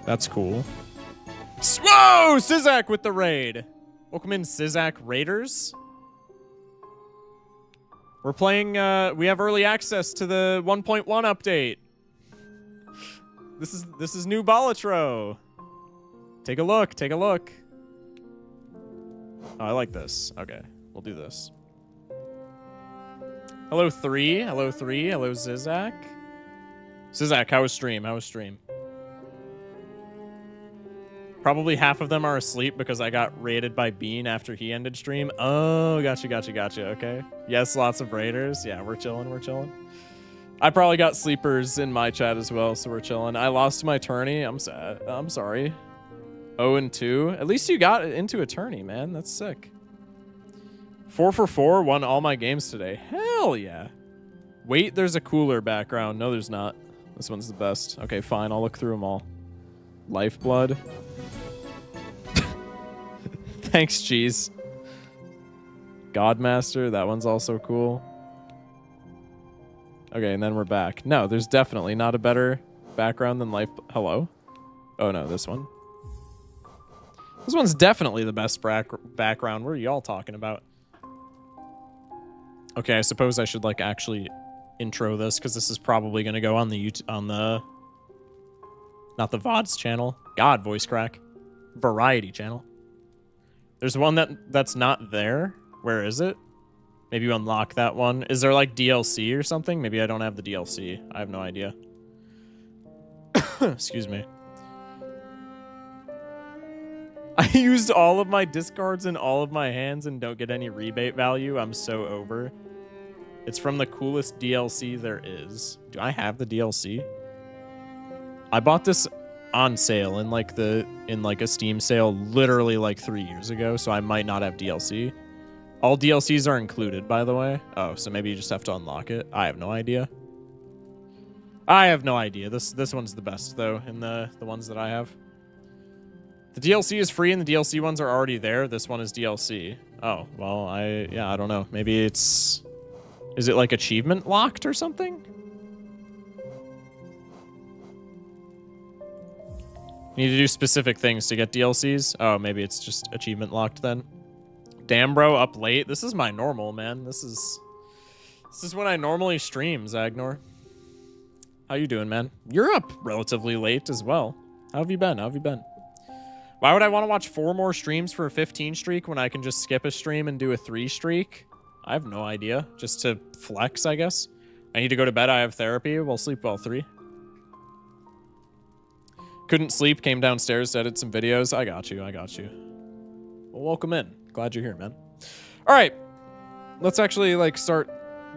That's cool. Whoa! Sizak with the raid. Welcome in, Sizak Raiders. We're playing, we have early access to the 1.1 update. This is new Balatro. Take a look, take a look. Oh, I like this. Okay, we'll do this. Hello, 3. Hello, 3. Hello, Zizak. Zizak, how was stream? How was stream? Probably half of them are asleep because I got raided by Bean after he ended stream. Oh, gotcha, gotcha, gotcha. Okay. Yes, lots of raiders. Yeah, we're chilling, we're chilling. I probably got sleepers in my chat as well, so we're chilling. I lost my tourney. I'm sad. I'm sorry. 0-2. At least you got into a tourney, man. That's sick. 4 for 4. Won all my games today. Hell yeah. Wait, there's a cooler background. No, there's not. This one's the best. Okay, fine. I'll look through them all. Lifeblood. Thanks, cheese. Godmaster. That one's also cool. Okay, and then we're back. No, there's definitely not a better background than Life. Hello? Oh, no, this one. This one's definitely the best background. What are y'all talking about? Okay, I suppose I should, like, actually intro this, because this is probably going to go on the not the VODs channel. God, voice crack. Variety channel. There's one that's not there. Where is it? Maybe you unlock that one. Is there, like, DLC or something? Maybe I don't have the DLC. I have no idea. Excuse me. I used all of my discards in all of my hands and don't get any rebate value. I'm so over. It's from the coolest DLC there is. Do I have the DLC? I bought this on sale in like a Steam sale literally like 3 years ago, so I might not have DLC. All DLCs are included, by the way. Oh, so maybe you just have to unlock it. I have no idea. I have no idea. This one's the best though in the ones that I have. The DLC is free and the DLC ones are already there. This one is DLC. Oh, well, I don't know. Maybe is it like achievement locked or something? You need to do specific things to get DLCs. Oh, maybe it's just achievement locked then. Damn, bro, up late. This is my normal, man. This is when I normally stream, Zagnor. How you doing, man? You're up relatively late as well. How have you been? How have you been? Why would I want to watch 4 more streams for a 15 streak when I can just skip a stream and do a 3 streak? I have no idea. Just to flex, I guess. I need to go to bed. I have therapy. We'll sleep well 3. Couldn't sleep. Came downstairs to edit some videos. I got you. I got you. Well, welcome in. Glad you're here, man. All right. Let's actually, like, start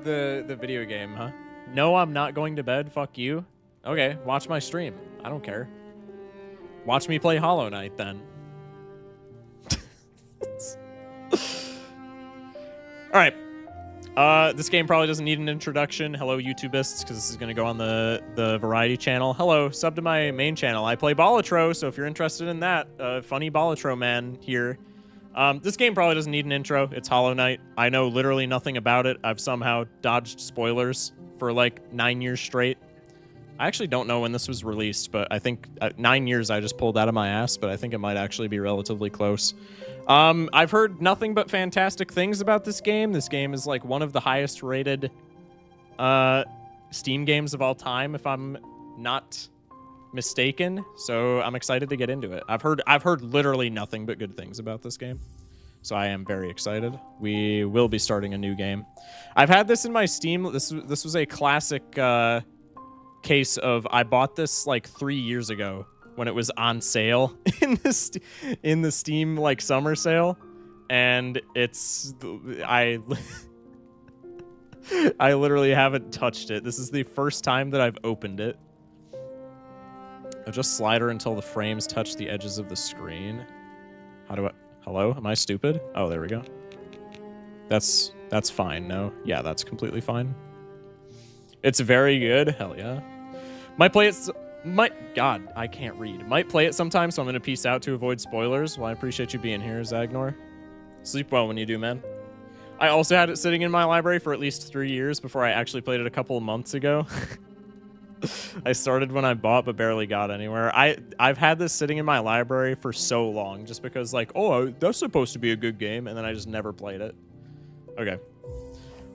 the video game, huh? No, I'm not going to bed. Fuck you. Okay, watch my stream. I don't care. Watch me play Hollow Knight then. Alright. This game probably doesn't need an introduction. Hello, YouTubists, because this is going to go on the Variety channel. Hello, sub to my main channel. I play Balatro, so if you're interested in that, funny Balatro man here. This game probably doesn't need an intro. It's Hollow Knight. I know literally nothing about it. I've somehow dodged spoilers for like 9 years straight. I actually don't know when this was released, but I think 9 years I just pulled out of my ass, but I think it might actually be relatively close. I've heard nothing but fantastic things about this game. This game is like one of the highest rated Steam games of all time, if I'm not mistaken. So I'm excited to get into it. I've heard literally nothing but good things about this game. So I am very excited. We will be starting a new game. I've had this in my Steam. This was a classic case of I bought this like 3 years ago when it was on sale in the Steam like summer sale, and I literally haven't touched it. This is the first time that I've opened it. I'll just slide her until the frames touch the edges of the screen. How do I... Hello? Am I stupid? Oh, there we go. That's fine. No? Yeah, that's completely fine. It's very good. Hell yeah. Might play it... God, I can't read. Might play it sometime, so I'm going to peace out to avoid spoilers. Well, I appreciate you being here, Zagnor. Sleep well when you do, man. I also had it sitting in my library for at least 3 years before I actually played it a couple of months ago. I started when I bought, but barely got anywhere. I've had this sitting in my library for so long, just because, like, oh, that's supposed to be a good game, and then I just never played it. Okay.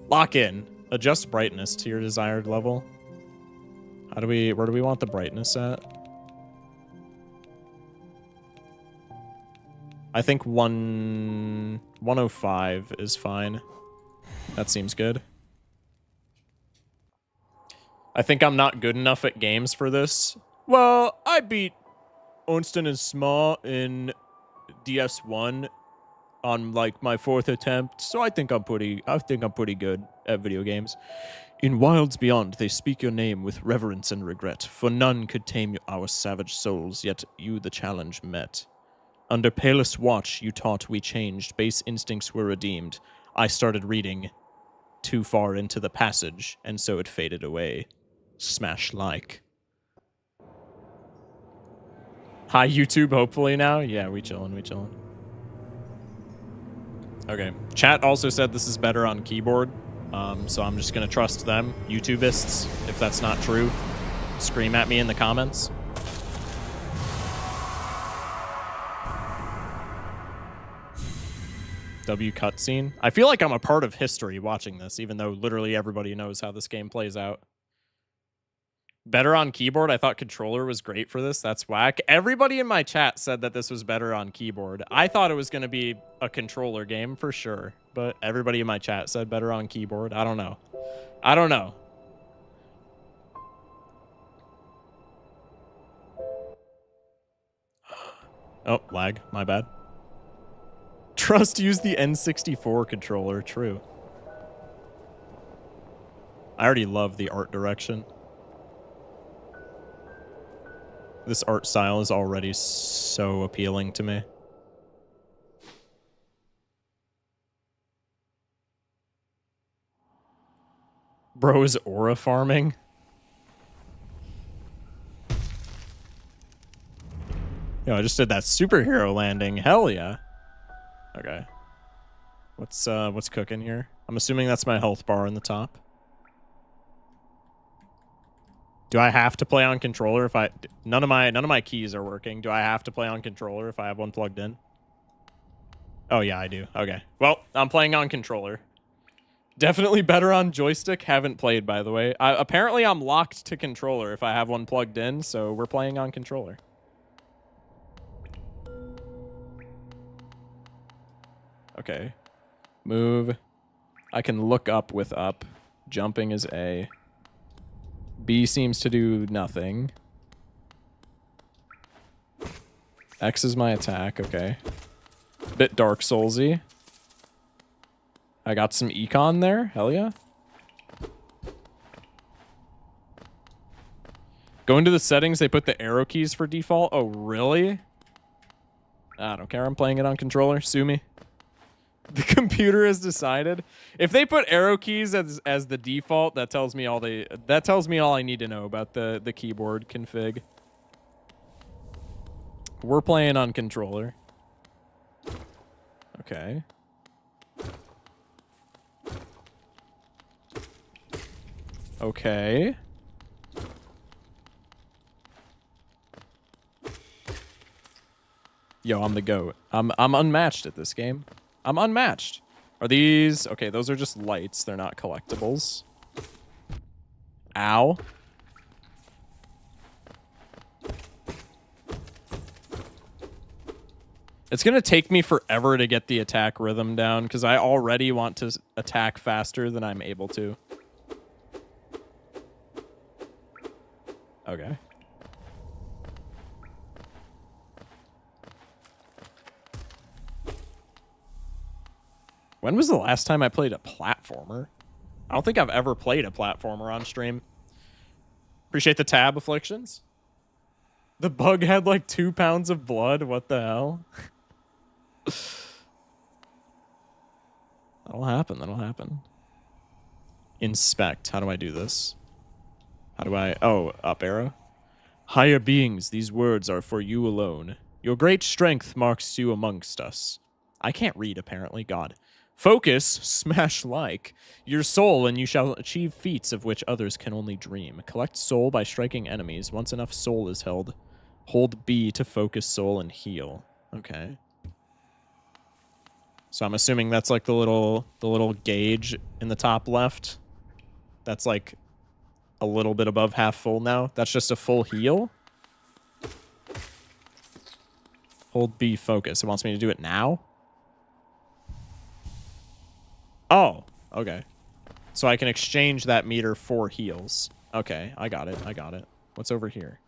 Lock in. Adjust brightness to your desired level. Where do we want the brightness at? I think 105 is fine. That seems good. I think I'm not good enough at games for this. Well, I beat Onston and Sma in DS1 on like my 4th attempt, so I think I'm pretty good at video games. In Wilds Beyond, they speak your name with reverence and regret, for none could tame our savage souls, yet you the challenge met. Under Palest watch, you taught we changed, base instincts were redeemed. I started reading too far into the passage, and so it faded away. Smash like. Hi, YouTube, hopefully now? Yeah, we chillin'. Okay. Chat also said this is better on keyboard. So I'm just going to trust them. YouTubists, if that's not true, scream at me in the comments. W cutscene. I feel like I'm a part of history watching this, even though literally everybody knows how this game plays out. Better on keyboard. I thought controller was great for this. That's whack. Everybody in my chat said that this was better on keyboard. I thought it was going to be a controller game for sure, but everybody in my chat said better on keyboard. I don't know. Oh, lag. My bad. Trust use the N64 controller. True. I already love the art direction. This art style is already so appealing to me. Bro is aura farming. Yo, I just did that superhero landing. Hell yeah. Okay. What's cooking here? I'm assuming that's my health bar in the top. Do I have to play on controller if none of my keys are working. Do I have to play on controller if I have one plugged in? Oh yeah, I do. Okay. Well, I'm playing on controller. Definitely better on joystick. Haven't played, by the way. Apparently I'm locked to controller if I have one plugged in, so we're playing on controller. Okay. Move. I can look up with up. Jumping is A. B seems to do nothing. X is my attack, okay. Bit Dark Soulsy. I got some econ there, hell yeah. Go into the settings, they put the arrow keys for default. Oh, really? I don't care. I'm playing it on controller. Sue me. The computer has decided. If they put arrow keys as the default, that tells me all I need to know about the keyboard config. We're playing on controller. Okay. Okay. Yo, I'm the GOAT. I'm unmatched at this game. I'm unmatched. Are these... Okay, those are just lights. They're not collectibles. Ow. It's going to take me forever to get the attack rhythm down because I already want to attack faster than I'm able to. Okay. When was the last time I played a platformer? I don't think I've ever played a platformer on stream. Appreciate the tab, Afflictions. The bug had like 2 pounds of blood. What the hell? That'll happen. That'll happen. Inspect. How do I do this? How do I... Oh, up arrow. Higher beings, these words are for you alone. Your great strength marks you amongst us. I can't read, apparently. God. Focus, smash like, your soul, and you shall achieve feats of which others can only dream. Collect soul by striking enemies. Once enough soul is held, hold B to focus soul and heal. Okay. So I'm assuming that's like the little gauge in the top left. That's like a little bit above half full now. That's just a full heal. Hold B focus. It wants me to do it now? Oh, okay. So I can exchange that meter for heals. Okay, I got it. I got it. What's over here?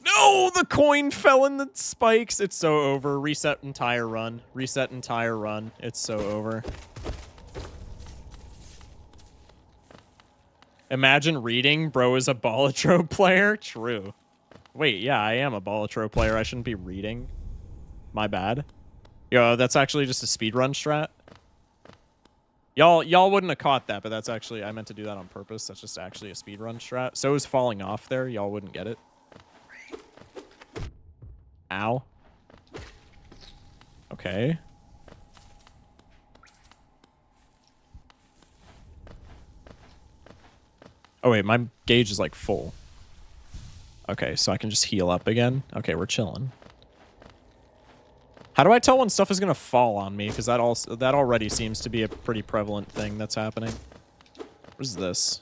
No, the coin fell in the spikes. It's so over. Reset entire run. Reset entire run. It's so over. Imagine reading, bro is a Balatro player. True. Wait, yeah, I am a Balatro player. I shouldn't be reading. My bad. Yo, that's actually just a speedrun strat. Y'all wouldn't have caught that, but that's actually... I meant to do that on purpose. That's just actually a speedrun strat. So is falling off there. Y'all wouldn't get it. Ow. Okay. Oh, wait. My gauge is, like, full. Okay, so I can just heal up again. Okay, we're chilling. How do I tell when stuff is going to fall on me? Because that already seems to be a pretty prevalent thing that's happening. What is this?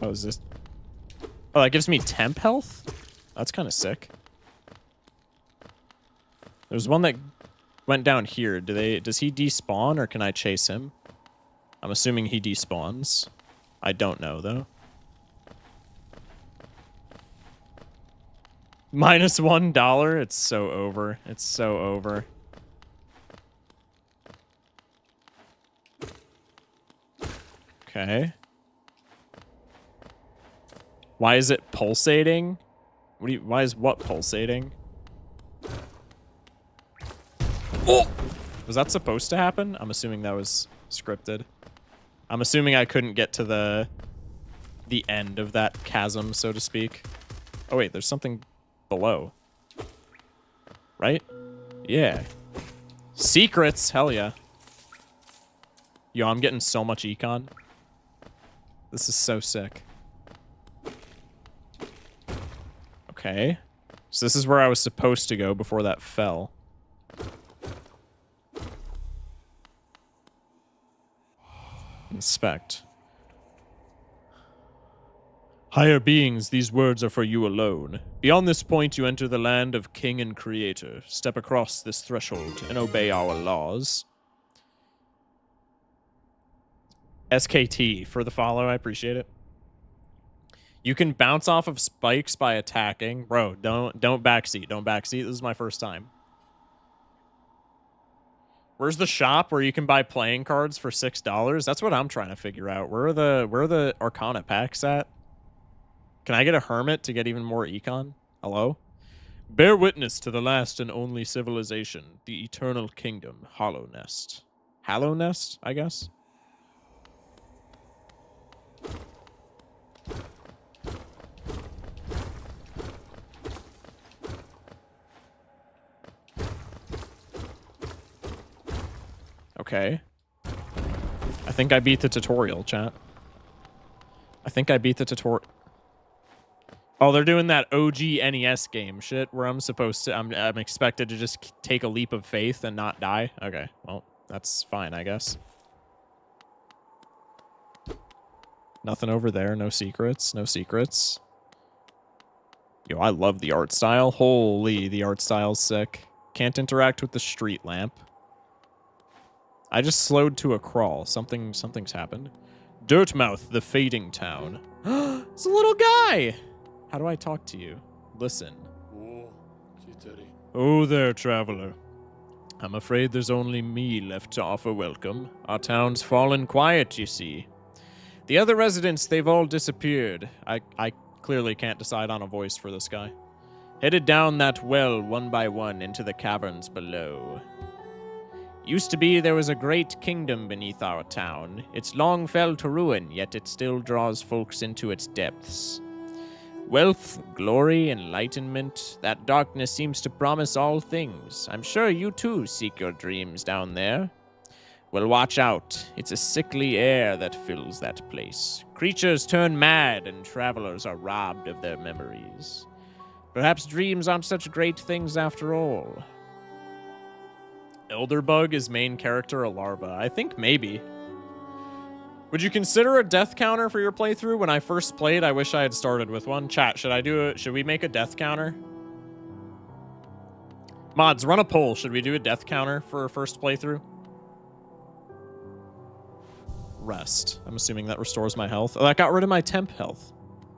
Oh, is this... Oh, that gives me temp health? That's kind of sick. There's one that went down here. Does he despawn or can I chase him? I'm assuming he despawns. I don't know, though. Minus $1? It's so over. It's so over. Okay. Why is it pulsating? Why is what pulsating? Oh! Was that supposed to happen? I'm assuming that was scripted. I'm assuming I couldn't get to the end of that chasm, so to speak. Oh, wait, there's something below. Right? Yeah. Secrets! Hell yeah. Yo, I'm getting so much econ. This is so sick. Okay. So this is where I was supposed to go before that fell. Inspect. Higher beings, these words are for you alone. Beyond this point, you enter the land of King and Creator. Step across this threshold and obey our laws. SKT for the follow. I appreciate it. You can bounce off of spikes by attacking. Bro, don't backseat. Don't backseat. This is my first time. Where's the shop where you can buy playing cards for $6? That's what I'm trying to figure out. Where are the Arcana packs at? Can I get a hermit to get even more econ? Hello? Bear witness to the last and only civilization, the eternal kingdom, Hollow Nest. Hallow Nest, I guess? Okay. I think I beat the tutorial, chat. I think I beat the tutorial. Oh, they're doing that OG NES game shit where I'm supposed to... I'm expected to just take a leap of faith and not die. Okay, well, that's fine, I guess. Nothing over there. No secrets. No secrets. Yo, I love the art style. Holy, the art style's sick. Can't interact with the street lamp. I just slowed to a crawl. Something's happened. Dirtmouth, the fading town. It's a little guy! How do I talk to you? Listen. Oh there, traveler. I'm afraid there's only me left to offer welcome. Our town's fallen quiet, you see. The other residents, they've all disappeared. I clearly can't decide on a voice for this guy. Headed down that well one by one into the caverns below. Used to be there was a great kingdom beneath our town. It's long fell to ruin, yet it still draws folks into its depths. Wealth, glory, enlightenment, that darkness seems to promise all things. I'm sure you too seek your dreams down there. Well, watch out. It's a sickly air that fills that place. Creatures turn mad and travelers are robbed of their memories. Perhaps dreams aren't such great things after all. Elderbug is main character a larva? I think maybe. Would you consider a death counter for your playthrough? When I first played, I wish I had started with one. Chat, should we make a death counter? Mods, run a poll. Should we do a death counter for a first playthrough? Rest. I'm assuming that restores my health. Oh, that got rid of my temp health.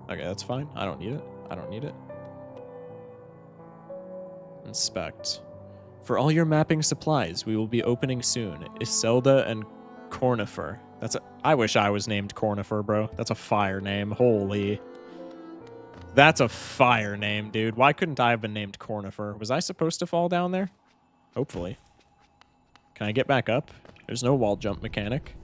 Okay, that's fine. I don't need it. I don't need it. Inspect. For all your mapping supplies, we will be opening soon. Iselda and Cornifer. I wish I was named Cornifer, bro. That's a fire name. Holy. That's a fire name, dude. Why couldn't I have been named Cornifer? Was I supposed to fall down there? Hopefully. Can I get back up? There's no wall jump mechanic.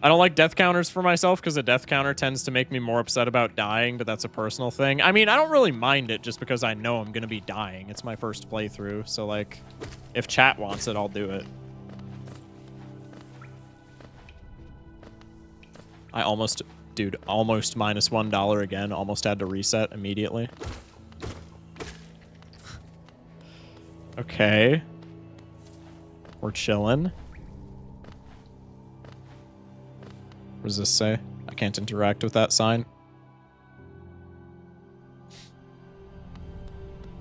I don't like death counters for myself because a death counter tends to make me more upset about dying, but that's a personal thing. I mean, I don't really mind it just because I know I'm going to be dying. It's my first playthrough, so like, if chat wants it, I'll do it. I almost, dude, almost minus $1 again. Almost had to reset immediately. Okay. We're chilling. What does this say? I can't interact with that sign.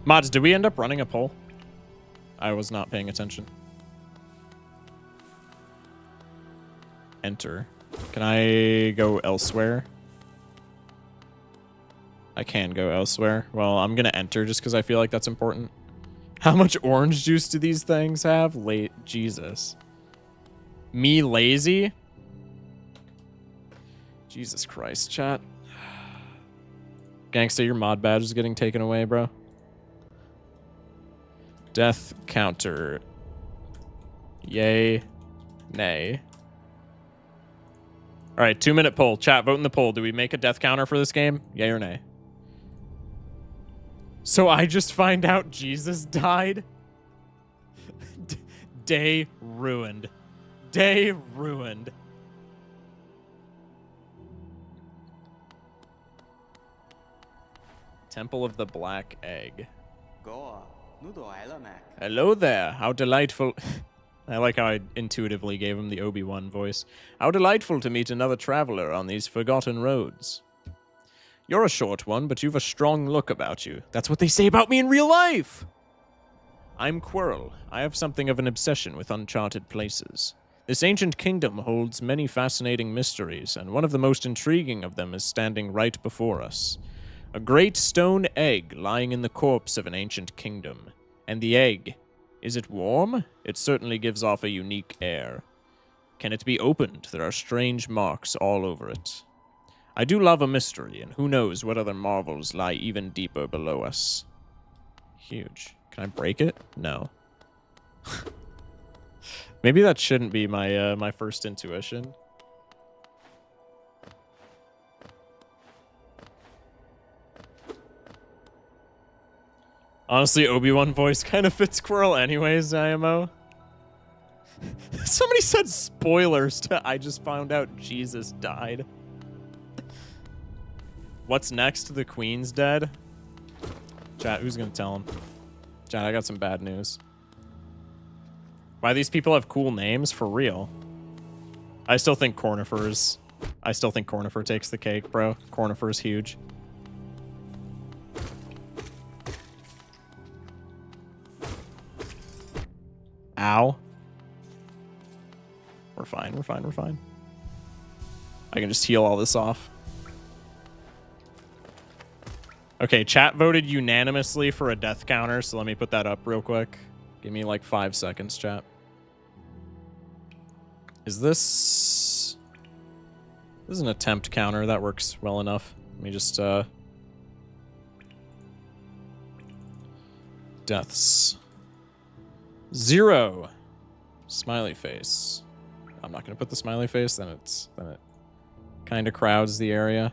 Mods, did we end up running a poll? I was not paying attention. Enter. Can I go elsewhere? I can go elsewhere. Well, I'm gonna enter just because I feel like that's important. How much orange juice do these things have? Jesus. Me lazy? Jesus Christ, chat. Gangsta, your mod badge is getting taken away, bro. Death counter. Yay. Nay. Alright, 2-minute poll. Chat, vote in the poll. Do we make a death counter for this game? Yay or nay? So I just find out Jesus died? Day ruined. Day ruined. Temple of the Black Egg. Hello there. How delightful. I like how I intuitively gave him the Obi-Wan voice. How delightful to meet another traveler on these forgotten roads. You're a short one, but you've a strong look about you. That's what they say about me in real life. I'm Quirrell. I have something of an obsession with uncharted places. This ancient kingdom holds many fascinating mysteries, and one of the most intriguing of them is standing right before us. A great stone egg lying in the corpse of an ancient kingdom. And the egg, is it warm? It certainly gives off a unique air. Can it be opened? There are strange marks all over it. I do love a mystery, and who knows what other marvels lie even deeper below us. Huge. Can I break it? No. Maybe that shouldn't be my my first intuition. Honestly, Obi-Wan voice kind of fits Squirrel anyways, IMO. Somebody said spoilers to I just found out Jesus died. What's next? The Queen's dead? Chat, who's gonna tell him? Chat, I got some bad news. Why these people have cool names? For real. I still think Cornifer takes the cake, bro. Cornifer's huge. Ow. We're fine, we're fine, we're fine. I can just heal all this off. Okay, chat voted unanimously for a death counter, so let me put that up real quick. Give me like 5 seconds, chat. Is this... This is an attempt counter. That works well enough. Let me just, Deaths. 0. Smiley face. I'm not gonna put the smiley face, then it kind of crowds the area.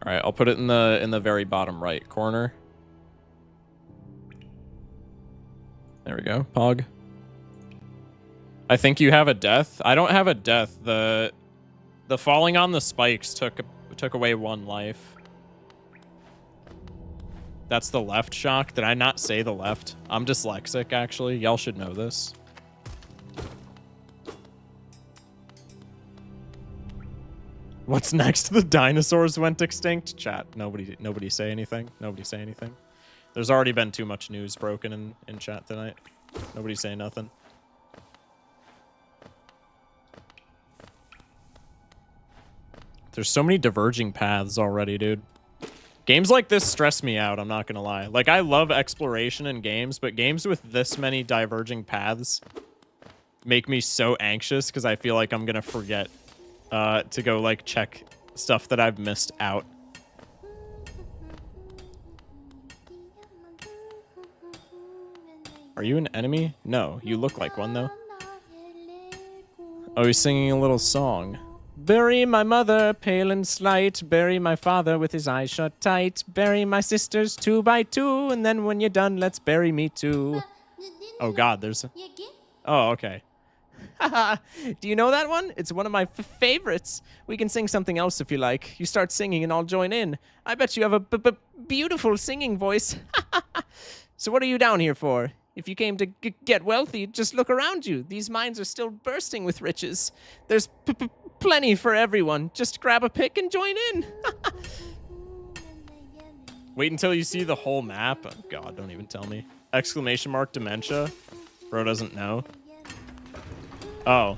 All right, I'll put it in the very bottom right corner. There we go, Pog. I think you have a death. I don't have a death. The falling on the spikes took away 1 life. That's the left shock. Did I not say the left? I'm dyslexic, actually. Y'all should know this. What's next? The dinosaurs went extinct? Chat, nobody say anything. Nobody say anything. There's already been too much news broken in chat tonight. Nobody say nothing. There's so many diverging paths already, dude. Games like this stress me out, I'm not gonna lie. Like, I love exploration in games, but games with this many diverging paths make me so anxious because I feel like I'm gonna forget to go, like, check stuff that I've missed out. Are you an enemy? No, you look like one, though. Oh, he's singing a little song. Bury my mother, pale and slight. Bury my father with his eyes shut tight. Bury my sisters 2 by 2. And then when you're done, let's bury me too. Oh, God, there's... Oh, okay. Do you know that one? It's one of my favorites. We can sing something else if you like. You start singing and I'll join in. I bet you have a beautiful singing voice. So what are you down here for? If you came to get wealthy, just look around you. These mines are still bursting with riches. There's plenty for everyone. Just grab a pick and join in. Wait until you see the whole map. Oh, God, don't even tell me. Exclamation mark dementia. Bro doesn't know. Oh.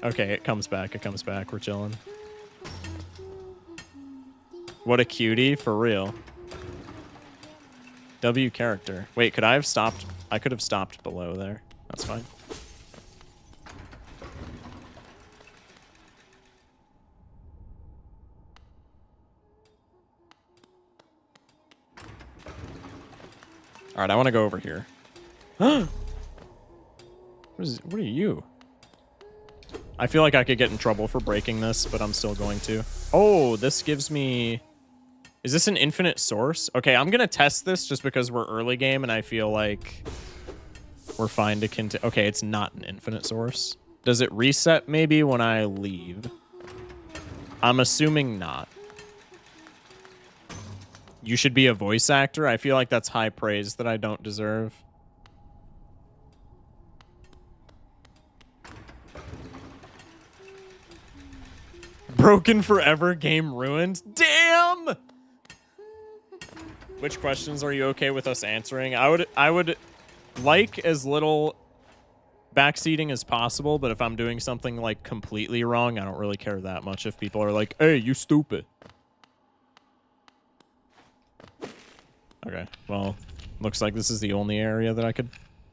Okay, it comes back. It comes back. We're chilling. What a cutie, for real. W character. Wait, could I have stopped? I could have stopped below there. That's fine. All right, I want to go over here. What are you? I feel like I could get in trouble for breaking this, but I'm still going to. Oh, this gives me... Is this an infinite source? Okay, I'm going to test this just because we're early game and I feel like we're fine to continue. Okay, it's not an infinite source. Does it reset maybe when I leave? I'm assuming not. You should be a voice actor. I feel like that's high praise that I don't deserve. Broken forever, game ruined. Damn! Which questions are you okay with us answering? I would like as little backseating is possible, but if I'm doing something like completely wrong, I don't really care that much if people are like, hey, you stupid. Okay, well, looks like this is the only area that I could...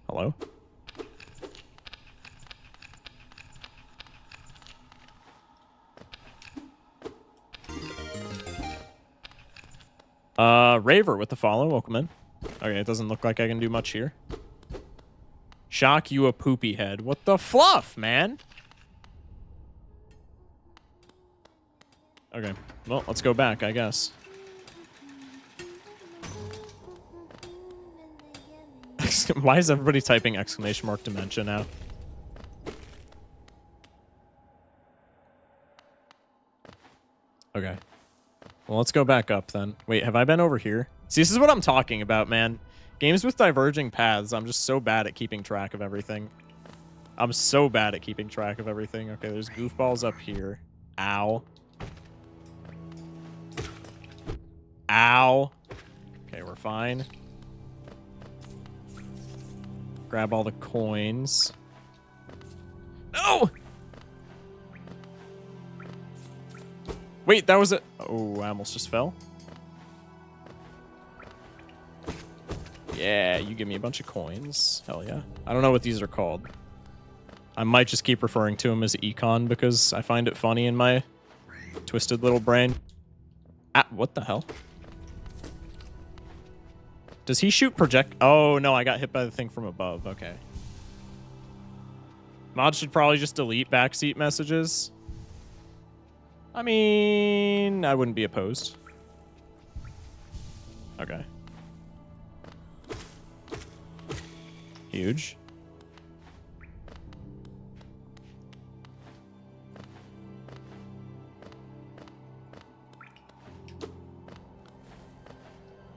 Hello? Raver with the follow. Welcome in. Okay, it doesn't look like I can do much here. Shock you a poopy head. What the fluff, man? Okay, well, let's go back, I guess. Why is everybody typing exclamation mark dementia now? Okay. Well, let's go back up then. Wait, have I been over here? See, this is what I'm talking about, man. Games with diverging paths, I'm just so bad at keeping track of everything. I'm so bad at keeping track of everything. Okay, there's goofballs up here. Ow. Ow. Okay, we're fine. Grab all the coins. No! Wait, that was a... Oh, I almost just fell. Yeah, you give me a bunch of coins. Hell yeah. I don't know what these are called. I might just keep referring to them as econ because I find it funny in my twisted little brain. Ah, what the hell? Does he shoot project? Oh, no, I got hit by the thing from above. Okay. Mods should probably just delete backseat messages. I mean, I wouldn't be opposed. Okay. Huge.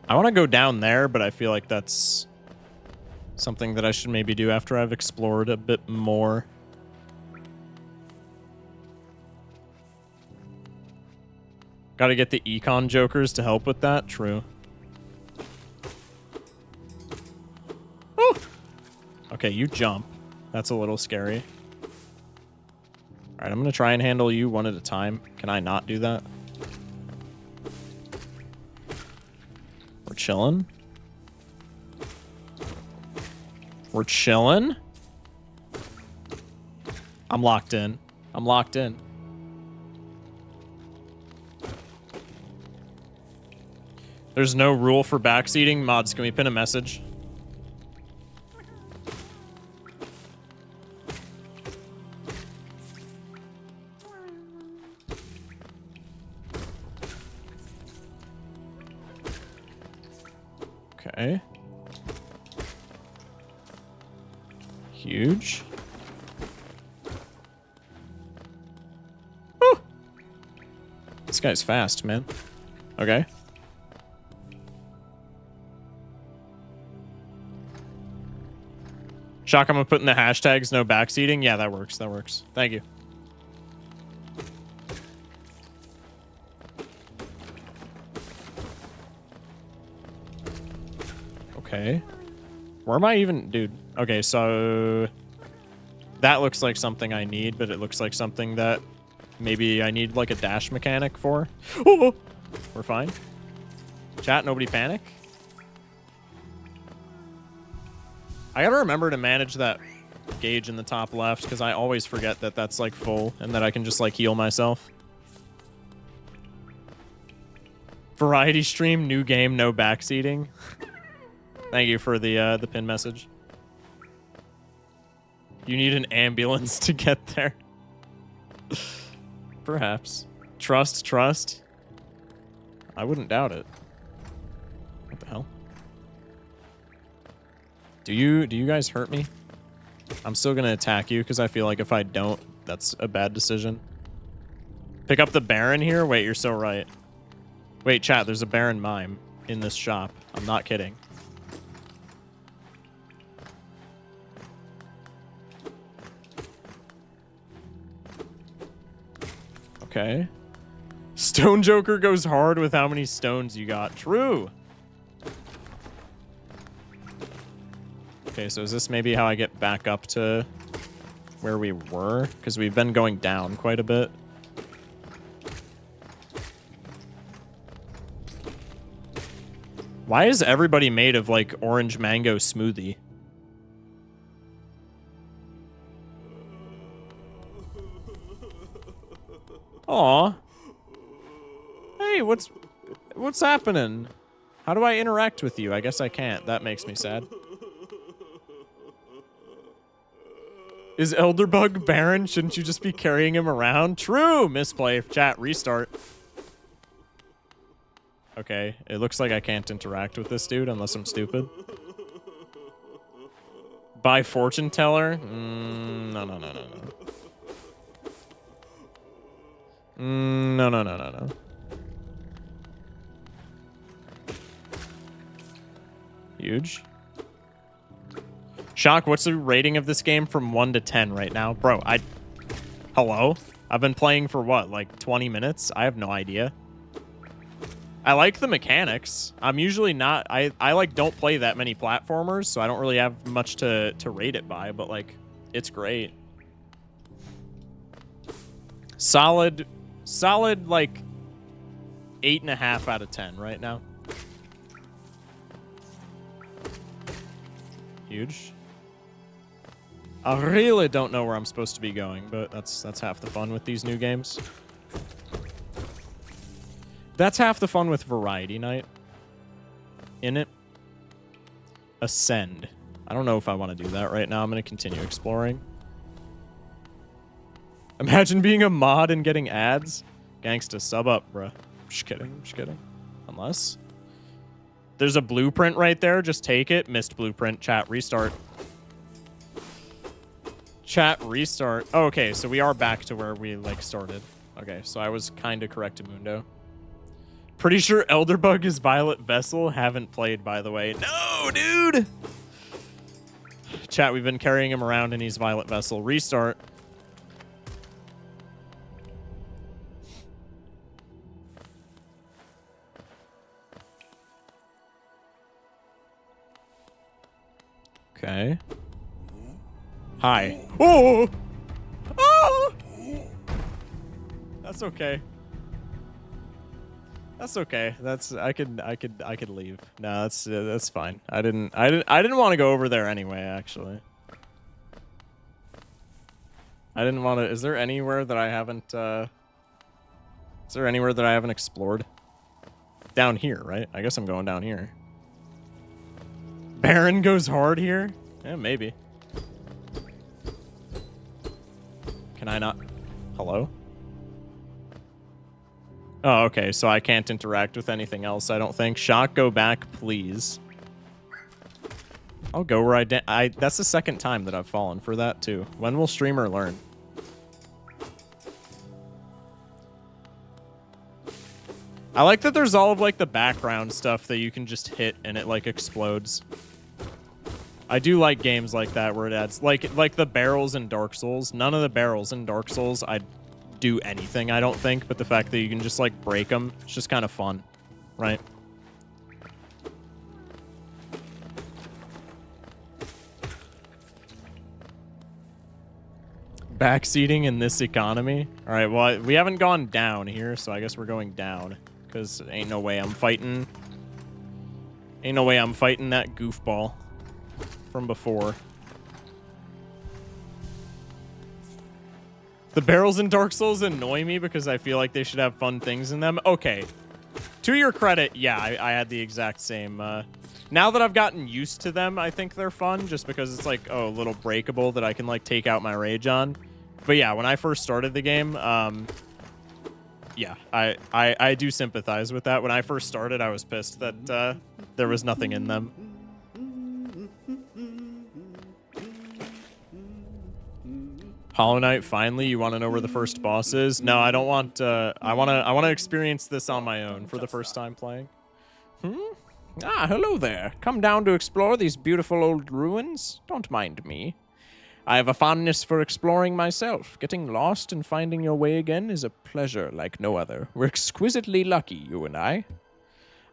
I want to go down there, but I feel like that's something that I should maybe do after I've explored a bit more. Got to get the econ jokers to help with that. True. Woo! Okay, you jump. That's a little scary. All right, I'm going to try and handle you one at a time. Can I not do that? We're chilling. We're chilling. I'm locked in. I'm locked in. There's no rule for backseating. Mods, can we pin a message? Okay. Huge. Woo! This guy's fast, man. Okay. Shock, I'm gonna put in the hashtags no backseating. Yeah, that works. That works. Thank you. Okay. Where am I even... Dude. Okay, so... That looks like something I need, but it looks like something that maybe I need like a dash mechanic for. Oh! We're fine. Chat, nobody panic. I gotta remember to manage that gauge in the top left because I always forget that that's like full and that I can just like heal myself. Variety stream, new game, no backseating. Thank you for the pin message. You need an ambulance to get there. Perhaps. Trust. I wouldn't doubt it. What the hell? Do you guys hurt me? I'm still gonna attack you because I feel like if I don't, that's a bad decision. Pick up the Baron here? Wait, you're so right. Wait, chat, there's a Baron mime in this shop. I'm not kidding. Okay. Stone Joker goes hard with how many stones you got. True. Okay, so is this maybe how I get back up to where we were, because we've been going down quite a bit. Why is everybody made of, like, orange mango smoothie? Aw. Hey, what's happening? How do I interact with you? I guess I can't. That makes me sad. Is Elderbug Baron? Shouldn't you just be carrying him around? True! Misplay. Chat, restart. Okay, it looks like I can't interact with this dude unless I'm stupid. By fortune teller? No. No. Huge. Shock, what's the rating of this game from 1 to 10 right now? Bro, hello? I've been playing for what, like 20 minutes? I have no idea. I like the mechanics. I'm usually not... I like, don't play that many platformers, so I don't really have much to rate it by, but, like, it's great. Solid, like, 8.5 out of 10 right now. Huge. I really don't know where I'm supposed to be going, but that's half the fun with these new games. That's half the fun with Variety Night. In it. Ascend. I don't know if I want to do that right now. I'm going to continue exploring. Imagine being a mod and getting ads. Gangsta, sub up, bruh. Just kidding. Unless. There's a blueprint right there. Just take it. Missed blueprint. Chat, restart. Chat, restart. Oh, okay, so we are back to where we, like, started. Okay, so I was kind of correct, Mundo. Pretty sure Elderbug is Violet Vessel. Haven't played, by the way. No, dude! Chat, we've been carrying him around and he's Violet Vessel. Restart. Okay. Hi. Oh! Oh! That's okay. That's okay. I could leave. No, that's fine. I didn't want to go over there anyway, actually. I didn't want to. Is there anywhere that I haven't explored? Down here, right? I guess I'm going down here. Baron goes hard here? Yeah, maybe. Can I not? Hello? Oh, okay, so I can't interact with anything else, I don't think. Shock, go back, please. I'll go where that's the second time that I've fallen for that, too. When will streamer learn? I like that there's all of, like, the background stuff that you can just hit and it, like, explodes. I do like games like that where it adds... Like the barrels in Dark Souls. None of the barrels in Dark Souls I'd do anything, I don't think, but the fact that you can just, like, break them, it's just kind of fun, right? Backseating in this economy? All right, well, we haven't gone down here, so I guess we're going down, because ain't no way I'm fighting... Ain't no way I'm fighting that goofball from before. The barrels in Dark Souls annoy me because I feel like they should have fun things in them. Okay. To your credit, yeah, I had the exact same. Now that I've gotten used to them, I think they're fun just because it's like, oh, a little breakable that I can like take out my rage on. But yeah, when I first started the game, yeah, I do sympathize with that. When I first started, I was pissed that there was nothing in them. Hollow Knight, finally, you want to know where the first boss is? No, I don't want. I want to experience this on my own for the first time playing. Ah, hello there. Come down to explore these beautiful old ruins? Don't mind me. I have a fondness for exploring myself. Getting lost and finding your way again is a pleasure like no other. We're exquisitely lucky, you and I.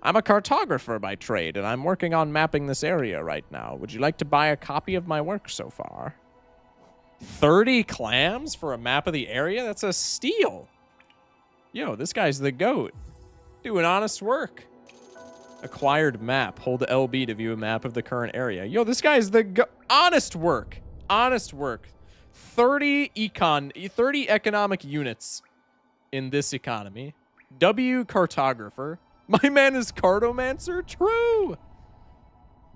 I'm a cartographer by trade, and I'm working on mapping this area right now. Would you like to buy a copy of my work so far? 30 clams for a map of the area? That's a steal. Yo, this guy's the GOAT. Doing honest work. Acquired map. Hold LB to view a map of the current area. Yo, this guy's the honest work. Honest work. 30 economic units in this economy. W cartographer. My man is cartomancer. True.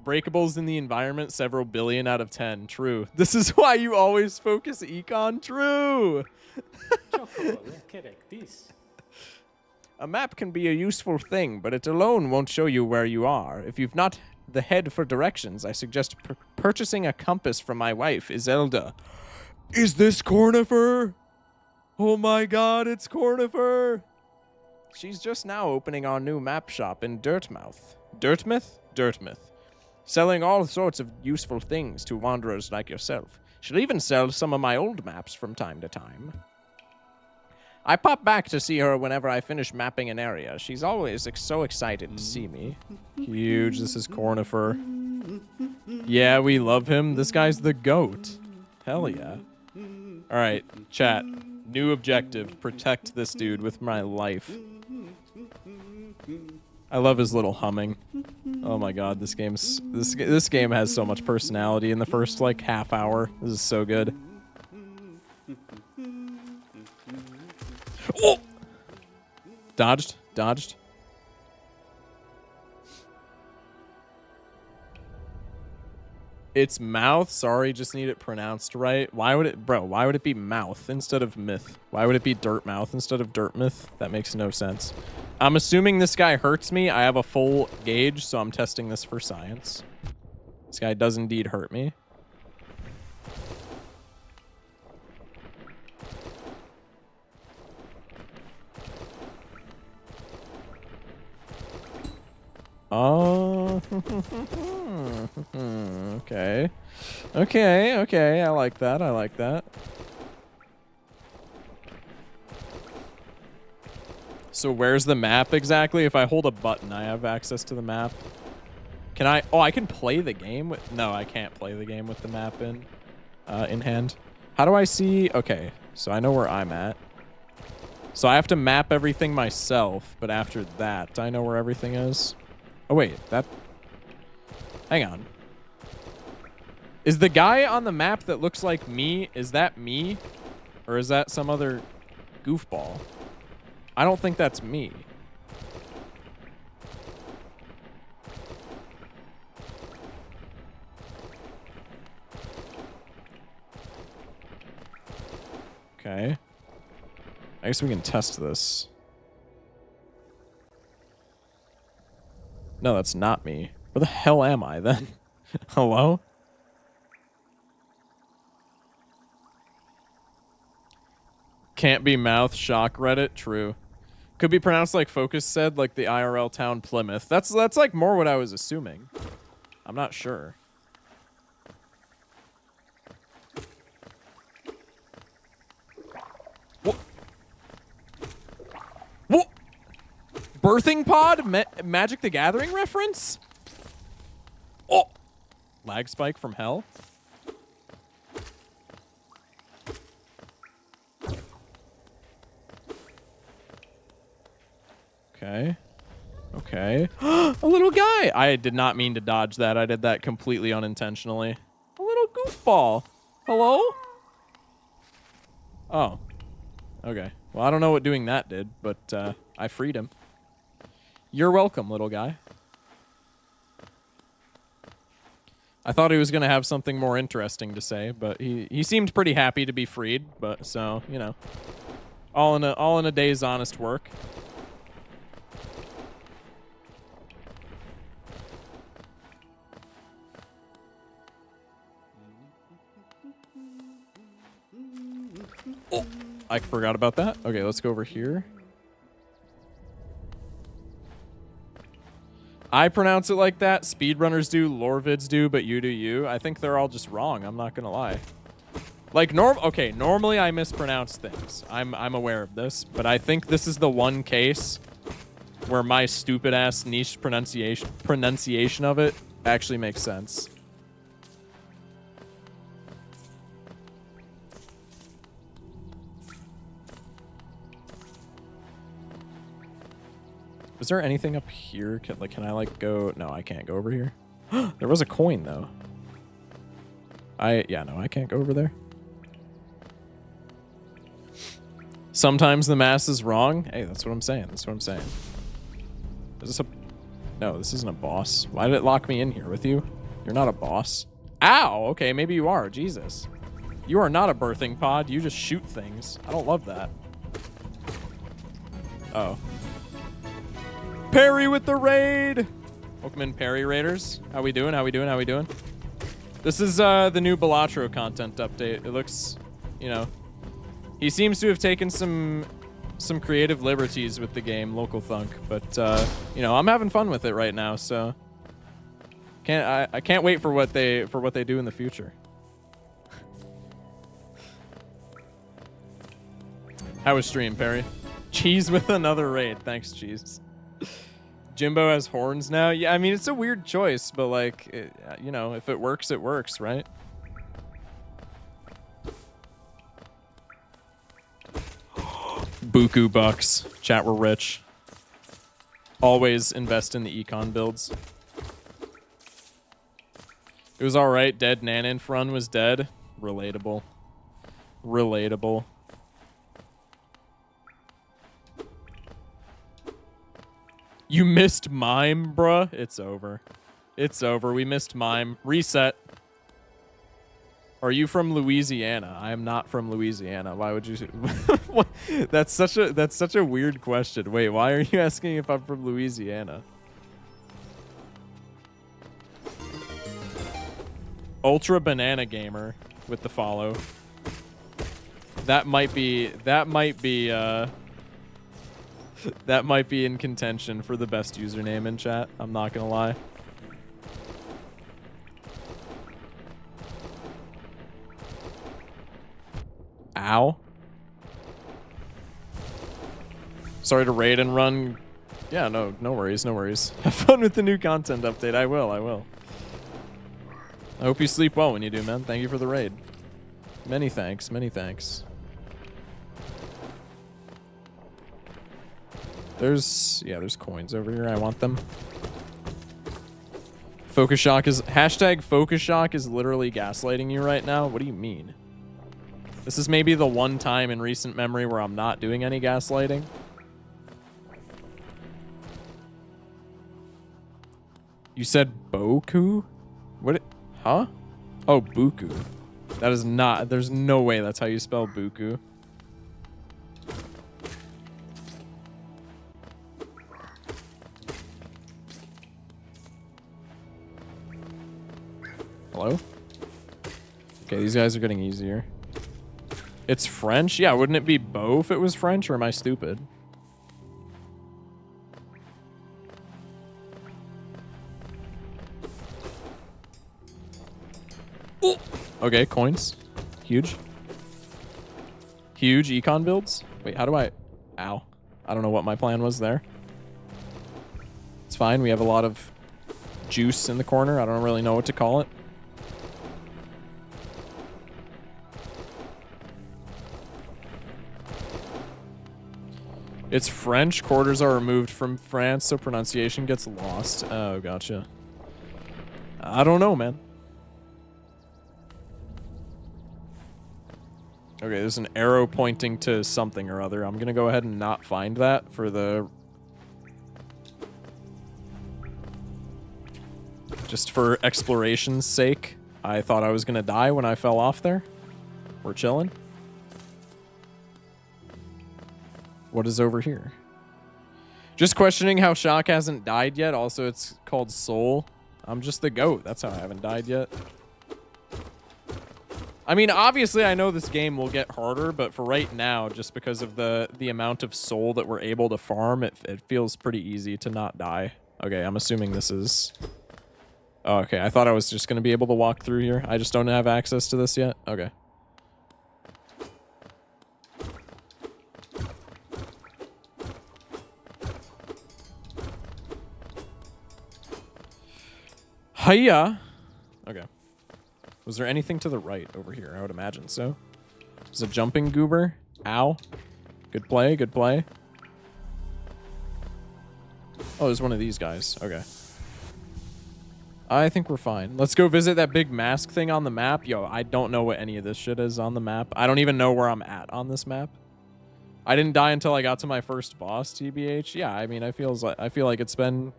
Breakables in the environment, several billion out of 10. True. This is why you always focus econ. True. A map can be a useful thing, but it alone won't show you where you are. If you've not the head for directions, I suggest purchasing a compass from my wife, Iselda. Is this Cornifer? Oh my god, it's Cornifer. She's just now opening our new map shop in Dirtmouth. Dirtmouth? Dirtmouth. Selling all sorts of useful things to wanderers like yourself. She'll even sell some of my old maps from time to time. I pop back to see her whenever I finish mapping an area. She's always so excited to see me. Huge. This is Cornifer. Yeah, we love him. This guy's the GOAT. Hell yeah. All right, chat. New objective. Protect this dude with my life. I love his little humming. Oh my god, this game has so much personality in the first like half hour. This is so good. Oh! Dodged. It's mouth. Sorry, just need it pronounced right. Why would it be mouth instead of myth? Why would it be Dirtmouth instead of Dirtmouth? That makes no sense. I'm assuming this guy hurts me. I have a full gauge, so I'm testing this for science. This guy does indeed hurt me. Oh, okay. I like that. So where's the map exactly? If I hold a button, I have access to the map. Can I? Oh, I can play the game with... No, I can't play the game with the map in hand. How do I see? Okay, so I know where I'm at. So I have to map everything myself, but after that, I know where everything is. Oh, wait, that... Hang on. Is the guy on the map that looks like me, is that me? Or is that some other goofball? I don't think that's me. Okay. I guess we can test this. No, that's not me. Where the hell am I then? Hello? Can't be mouth. Shock Reddit. True. Could be pronounced like Focus said, like the IRL town Plymouth. That's like more what I was assuming. I'm not sure. What? What? Birthing pod? Magic the Gathering reference? Oh! Lag spike from hell? Okay. Okay. A little guy! I did not mean to dodge that. I did that completely unintentionally. A little goofball. Hello? Oh. Okay. Well, I don't know what doing that did, but I freed him. You're welcome, little guy. I thought he was going to have something more interesting to say, but he seemed pretty happy to be freed, but so, you know. All in a day's honest work. Oh, I forgot about that. Okay, let's go over here. I pronounce it like that. Speedrunners do, Lorvids do, but you do you. I think they're all just wrong. I'm not gonna lie. Like normally I mispronounce things. I'm aware of this, but I think this is the one case where my stupid ass niche pronunciation of it actually makes sense. Is there anything up here? Can I like go? No, I can't go over here. There was a coin though. Yeah, no, I can't go over there. Sometimes the mass is wrong. Hey, that's what I'm saying. That's what I'm saying. Is this a... No, this isn't a boss. Why did it lock me in here with you? You're not a boss. Ow! Okay, maybe you are. Jesus. You are not a birthing pod. You just shoot things. I don't love that. Oh. Perry with the raid! Welcome in, Perry Raiders. How we doing? How we doing? How we doing? This is the new Balatro content update. It looks, you know... He seems to have taken some creative liberties with the game, Local Thunk, but you know, I'm having fun with it right now, so I can't wait for what they do in the future. How was stream, Perry? Cheese with another raid. Thanks, Cheese. Jimbo has horns now. Yeah, I mean, it's a weird choice, but like, you know, if it works, right? Buku bucks. Chat, we're rich. Always invest in the econ builds. It was alright. Dead Naninf run was dead. Relatable. Relatable. You missed Mime, bruh? It's over. It's over. We missed Mime. Reset. Are you from Louisiana? I am not from Louisiana. Why would you? What? That's such a weird question. Wait, why are you asking if I'm from Louisiana? Ultra Banana Gamer with the follow. That might be in contention for the best username in chat. I'm not gonna lie. Ow. Sorry to raid and run. Yeah, no worries, no worries. Have fun with the new content update. I will. I hope you sleep well when you do, man. Thank you for the raid. Many thanks, many thanks. There's coins over here. I want them. Focus Shock is... Hashtag Focus Shock is literally gaslighting you right now. What do you mean? This is maybe the one time in recent memory where I'm not doing any gaslighting. You said Boku? What? Huh? Oh, Buku. That is not... There's no way that's how you spell Buku. Hello? Okay, these guys are getting easier. It's French? Yeah, wouldn't it be Beau if it was French, or am I stupid? Ooh. Okay, coins. Huge. Huge econ builds. Wait, how do I... Ow. I don't know what my plan was there. It's fine, we have a lot of juice in the corner. I don't really know what to call it. It's French. Quarters are removed from France, so pronunciation gets lost. Oh, gotcha. I don't know, man. Okay, there's an arrow pointing to something or other. I'm gonna go ahead and not find that for the... Just for exploration's sake. I thought I was gonna die when I fell off there. We're chilling. What is over here? Just questioning how Shock hasn't died yet. Also, it's called Soul. I'm just the GOAT. That's how I haven't died yet. I mean, obviously, I know this game will get harder, but for right now, just because of the amount of soul that we're able to farm, it feels pretty easy to not die. Okay, I'm assuming this is... Oh, okay, I thought I was just going to be able to walk through here. I just don't have access to this yet? Okay. Hiya! Okay. Was there anything to the right over here? I would imagine so. There's a jumping goober. Ow. Good play, good play. Oh, there's one of these guys. Okay. I think we're fine. Let's go visit that big mask thing on the map. Yo, I don't know what any of this shit is on the map. I don't even know where I'm at on this map. I didn't die until I got to my first boss, TBH. Yeah, I mean, I feel like it's been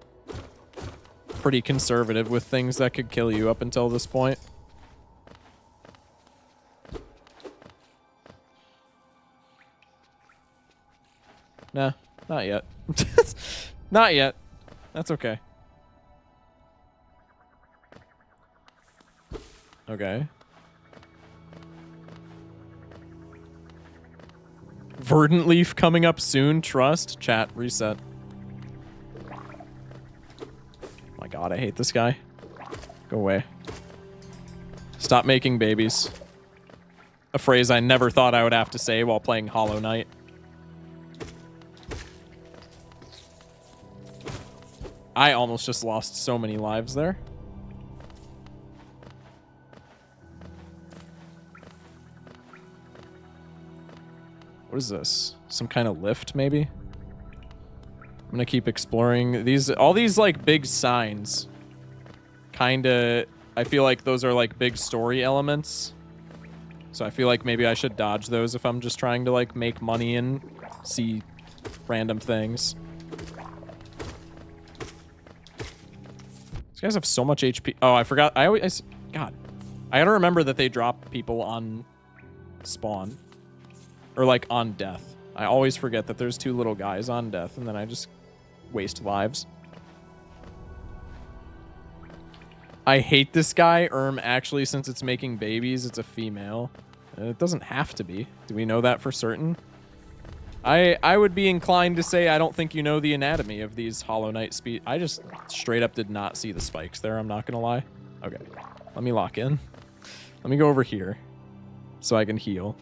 pretty conservative with things that could kill you up until this point. Nah, not yet. Not yet. That's okay. Okay. Verdant Leaf coming up soon. Trust. Chat. Reset. Oh my god, I hate this guy. Go away. Stop making babies. A phrase I never thought I would have to say while playing Hollow Knight. I almost just lost so many lives there. What is this? Some kind of lift, maybe? I'm gonna keep exploring these. All these, like, big signs. Kinda... I feel like those are, like, big story elements. So I feel like maybe I should dodge those if I'm just trying to, like, make money and see random things. These guys have so much HP. Oh, I forgot. God. I gotta remember that they drop people on spawn. Or, like, on death. I always forget that there's two little guys on death, and then I just waste lives. I hate this guy, actually, since it's making babies, it's a female. It doesn't have to be. Do we know that for certain? I would be inclined to say I don't think you know the anatomy of these Hollow Knight speed. I just straight up did not see the spikes there, I'm not gonna lie. Okay, let me lock in. Let me go over here so I can heal.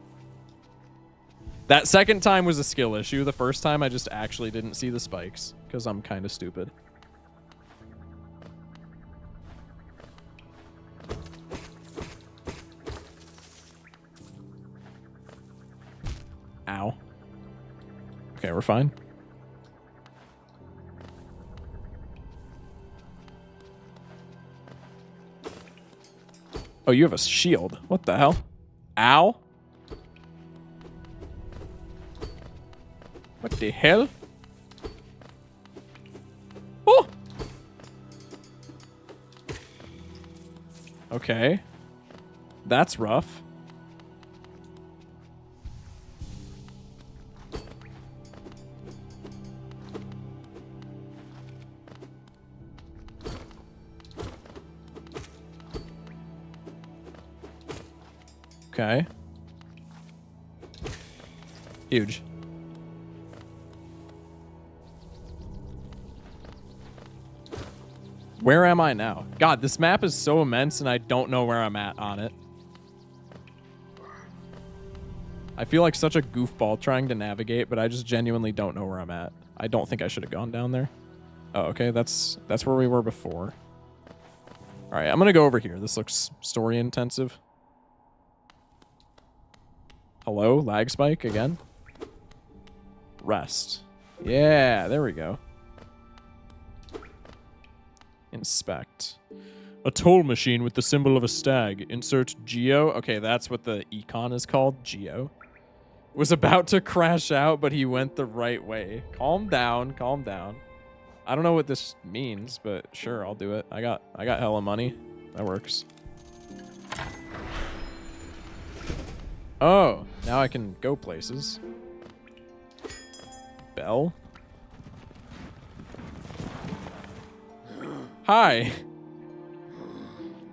That second time was a skill issue. The first time I just actually didn't see the spikes because I'm kind of stupid. Ow. Okay, we're fine. Oh, you have a shield. What the hell? Ow. What the hell? Oh! Okay. That's rough. Okay. Huge. Where am I now? God, this map is so immense and I don't know where I'm at on it. I feel like such a goofball trying to navigate, but I just genuinely don't know where I'm at. I don't think I should have gone down there. Oh, okay, that's where we were before. All right, I'm gonna go over here. This looks story intensive. Hello, lag spike again. Rest. Yeah, there we go. Inspect. A toll machine with the symbol of a stag. Insert Geo. Okay, that's what the econ is called. Geo. Was about to crash out, but he went the right way. Calm down, calm down. I don't know what this means, but sure, I'll do it. I got hella money. That works. Oh, now I can go places. Bell. Hi.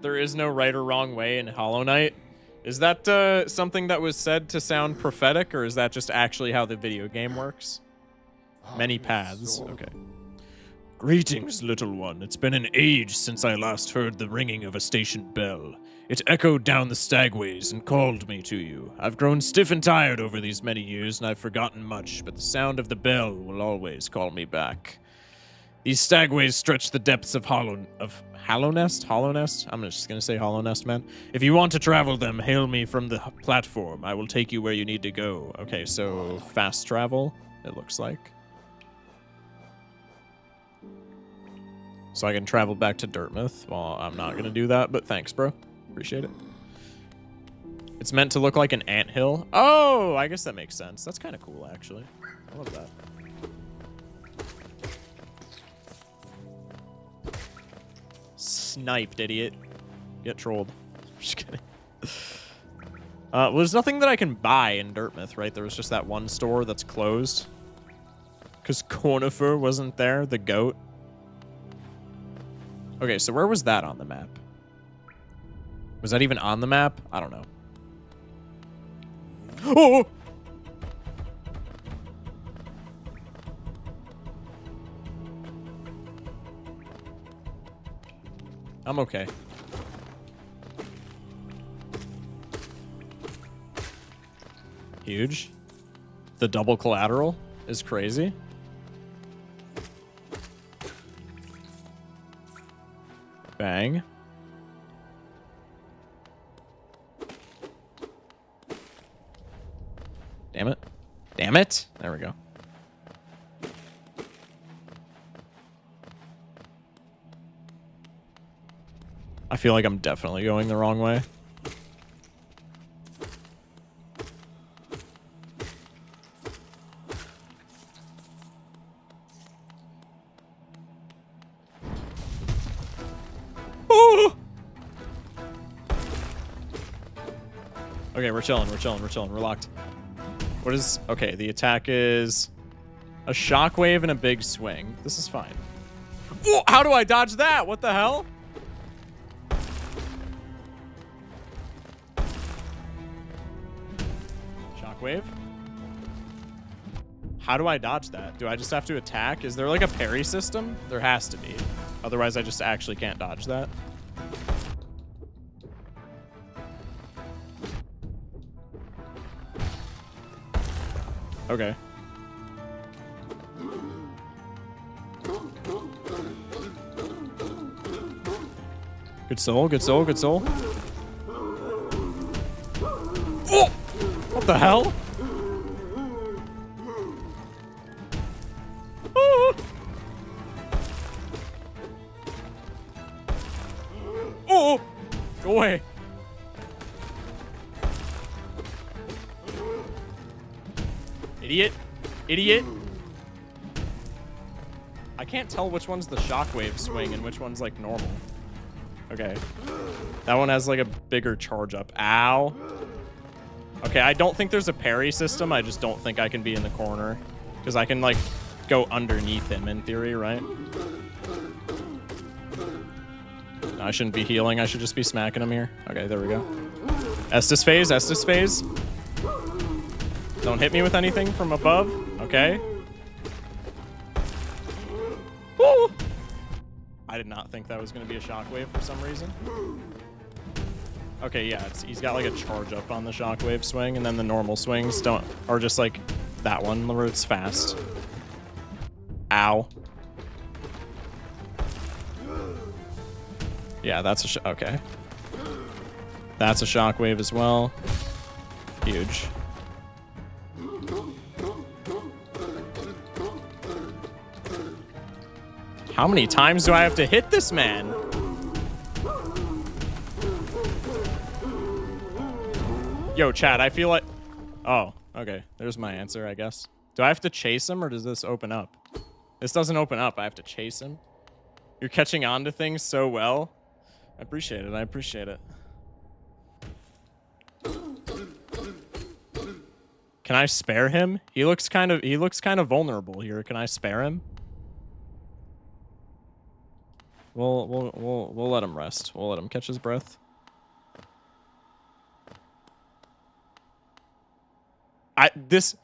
There is no right or wrong way in Hollow Knight. Is that something that was said to sound prophetic, or is that just actually how the video game works? Many paths. Okay. Greetings, little one. It's been an age since I last heard the ringing of a station bell. It echoed down the stagways and called me to you. I've grown stiff and tired over these many years, and I've forgotten much, but the sound of the bell will always call me back. These stagways stretch the depths of Hallownest? Hallownest? I'm just gonna say Hallownest, man. If you want to travel them, hail me from the platform. I will take you where you need to go. Okay, so fast travel, it looks like. So I can travel back to Dirtmouth. Well, I'm not going to do that, but thanks, bro. Appreciate it. It's meant to look like an anthill. Oh, I guess that makes sense. That's kind of cool, actually. I love that. Sniped, idiot. Get trolled. Just kidding. Well, there's nothing that I can buy in Dirtmouth, right? There was just that one store that's closed. Because Cornifer wasn't there, the goat. Okay, so where was that on the map? Was that even on the map? I don't know. Oh! I'm okay. Huge. The double collateral is crazy. Bang. Damn it. Damn it. There we go. I feel like I'm definitely going the wrong way. Ooh! Okay, we're chilling, we're chilling, we're chilling. We're locked. What is... Okay, the attack is a shockwave and a big swing. This is fine. Ooh, how do I dodge that? What the hell? Shockwave? How do I dodge that? Do I just have to attack? Is there like a parry system? There has to be. Otherwise, I just actually can't dodge that. Okay. Good soul, good soul, good soul. Oh! What the hell? Oh! Oh! Go away. Idiot. Idiot. I can't tell which one's the shockwave swing and which one's like normal. Okay. That one has like a bigger charge up. Ow. Okay, I don't think there's a parry system. I just don't think I can be in the corner. Because I can like go underneath him in theory, right? No, I shouldn't be healing. I should just be smacking him here. Okay, there we go. Estus phase, Estus phase. Don't hit me with anything from above. Okay. Woo! I did not think that was going to be a shockwave for some reason. Okay, yeah, he's got like a charge up on the shockwave swing, and then the normal swings are just like that one where it's fast. Ow. Yeah, that's a okay. That's a shockwave as well. Huge. How many times do I have to hit this man? Yo, chat, I feel like... Oh, okay. There's my answer, I guess. Do I have to chase him, or does this open up? This doesn't open up. I have to chase him. You're catching on to things so well. I appreciate it. I appreciate it. Can I spare him? He looks kind of vulnerable here. Can I spare him? We'll let him rest. We'll let him catch his breath. This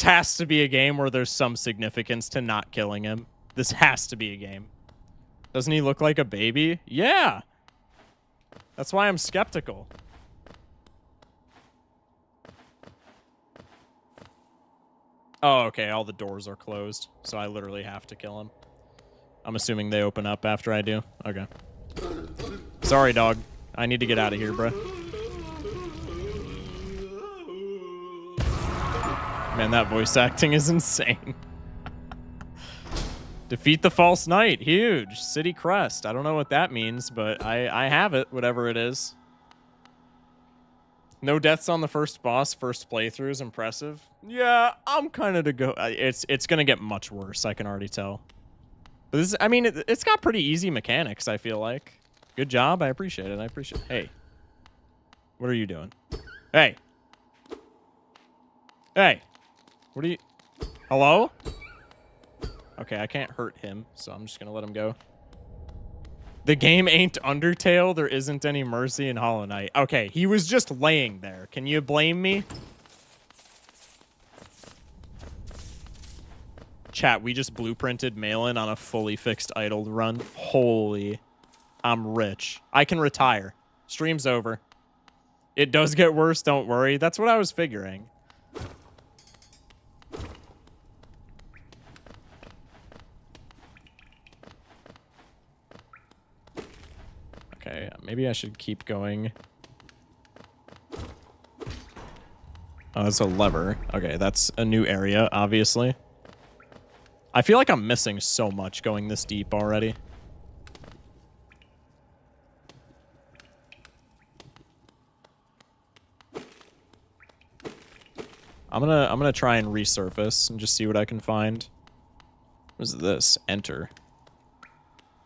has to be a game where there's some significance to not killing him. This has to be a game. Doesn't he look like a baby? Yeah. That's why I'm skeptical. Oh, okay. All the doors are closed, so I literally have to kill him. I'm assuming they open up after I do. Okay. Sorry, dog. I need to get out of here, bro. Man, that voice acting is insane. Defeat the false knight. Huge. City crest. I don't know what that means, but I have it, whatever it is. No deaths on the first boss. First playthrough is impressive. Yeah, I'm kind of to go. It's going to get much worse, I can already tell. But this, I mean, it's got pretty easy mechanics, I feel like. Good job. I appreciate it. I appreciate it. Hey. What are you doing? Hey. Hey. What are you... Hello? Okay, I can't hurt him, so I'm just gonna let him go. The game ain't Undertale. There isn't any mercy in Hollow Knight. Okay, he was just laying there. Can you blame me? Chat, we just blueprinted Malin on a fully fixed idle run. Holy... I'm rich. I can retire. Stream's over. It does get worse, don't worry. That's what I was figuring. Okay, maybe I should keep going. Oh, that's a lever. Okay, that's a new area, obviously. I feel like I'm missing so much going this deep already. I'm gonna try and resurface and just see what I can find. What is this? Enter.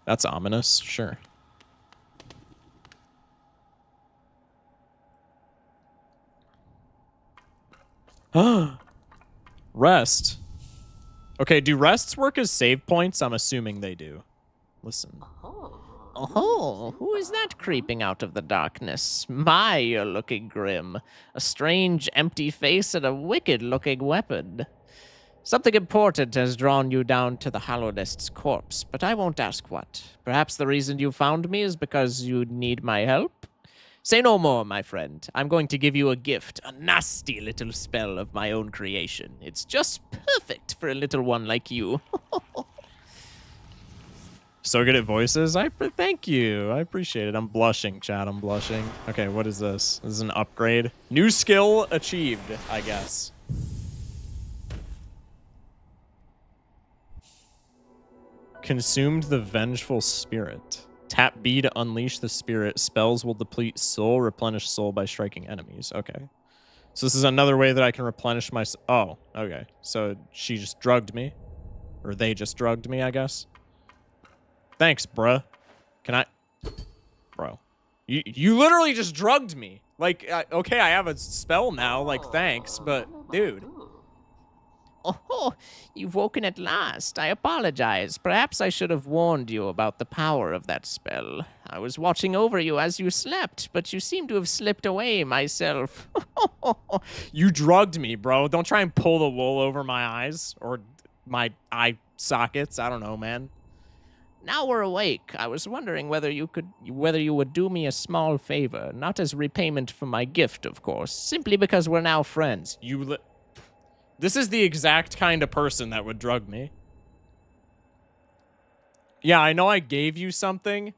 That's ominous. Sure. Rest. Okay, do rests work as save points? I'm assuming they do. Listen. Oh, who is that creeping out of the darkness? My, you're looking grim. A strange, empty face and a wicked-looking weapon. Something important has drawn you down to the Hallownest's corpse, but I won't ask what. Perhaps the reason you found me is because you need my help? Say no more, my friend. I'm going to give you a gift, a nasty little spell of my own creation. It's just perfect for a little one like you. So good at voices. Thank you. I appreciate it. I'm blushing, chat. I'm blushing. Okay, what is this? This is an upgrade. New skill achieved, I guess. Consumed the vengeful spirit. Tap B to unleash the spirit. Spells will deplete soul, replenish soul by striking enemies. Okay. So this is another way that I can replenish my... Oh, okay. So she just drugged me. Or they just drugged me, I guess. Thanks, bruh. Can I... Bro. You literally just drugged me. Like, okay, I have a spell now. Like, thanks. But, dude... Oh, you've woken at last. I apologize. Perhaps I should have warned you about the power of that spell. I was watching over you as you slept, but you seem to have slipped away myself. You drugged me, bro. Don't try and pull the wool over my eyes or my eye sockets. I don't know, man. Now we're awake. I was wondering whether you would do me a small favor, not as repayment for my gift, of course, simply because we're now friends. This is the exact kind of person that would drug me. Yeah, I know I gave you something,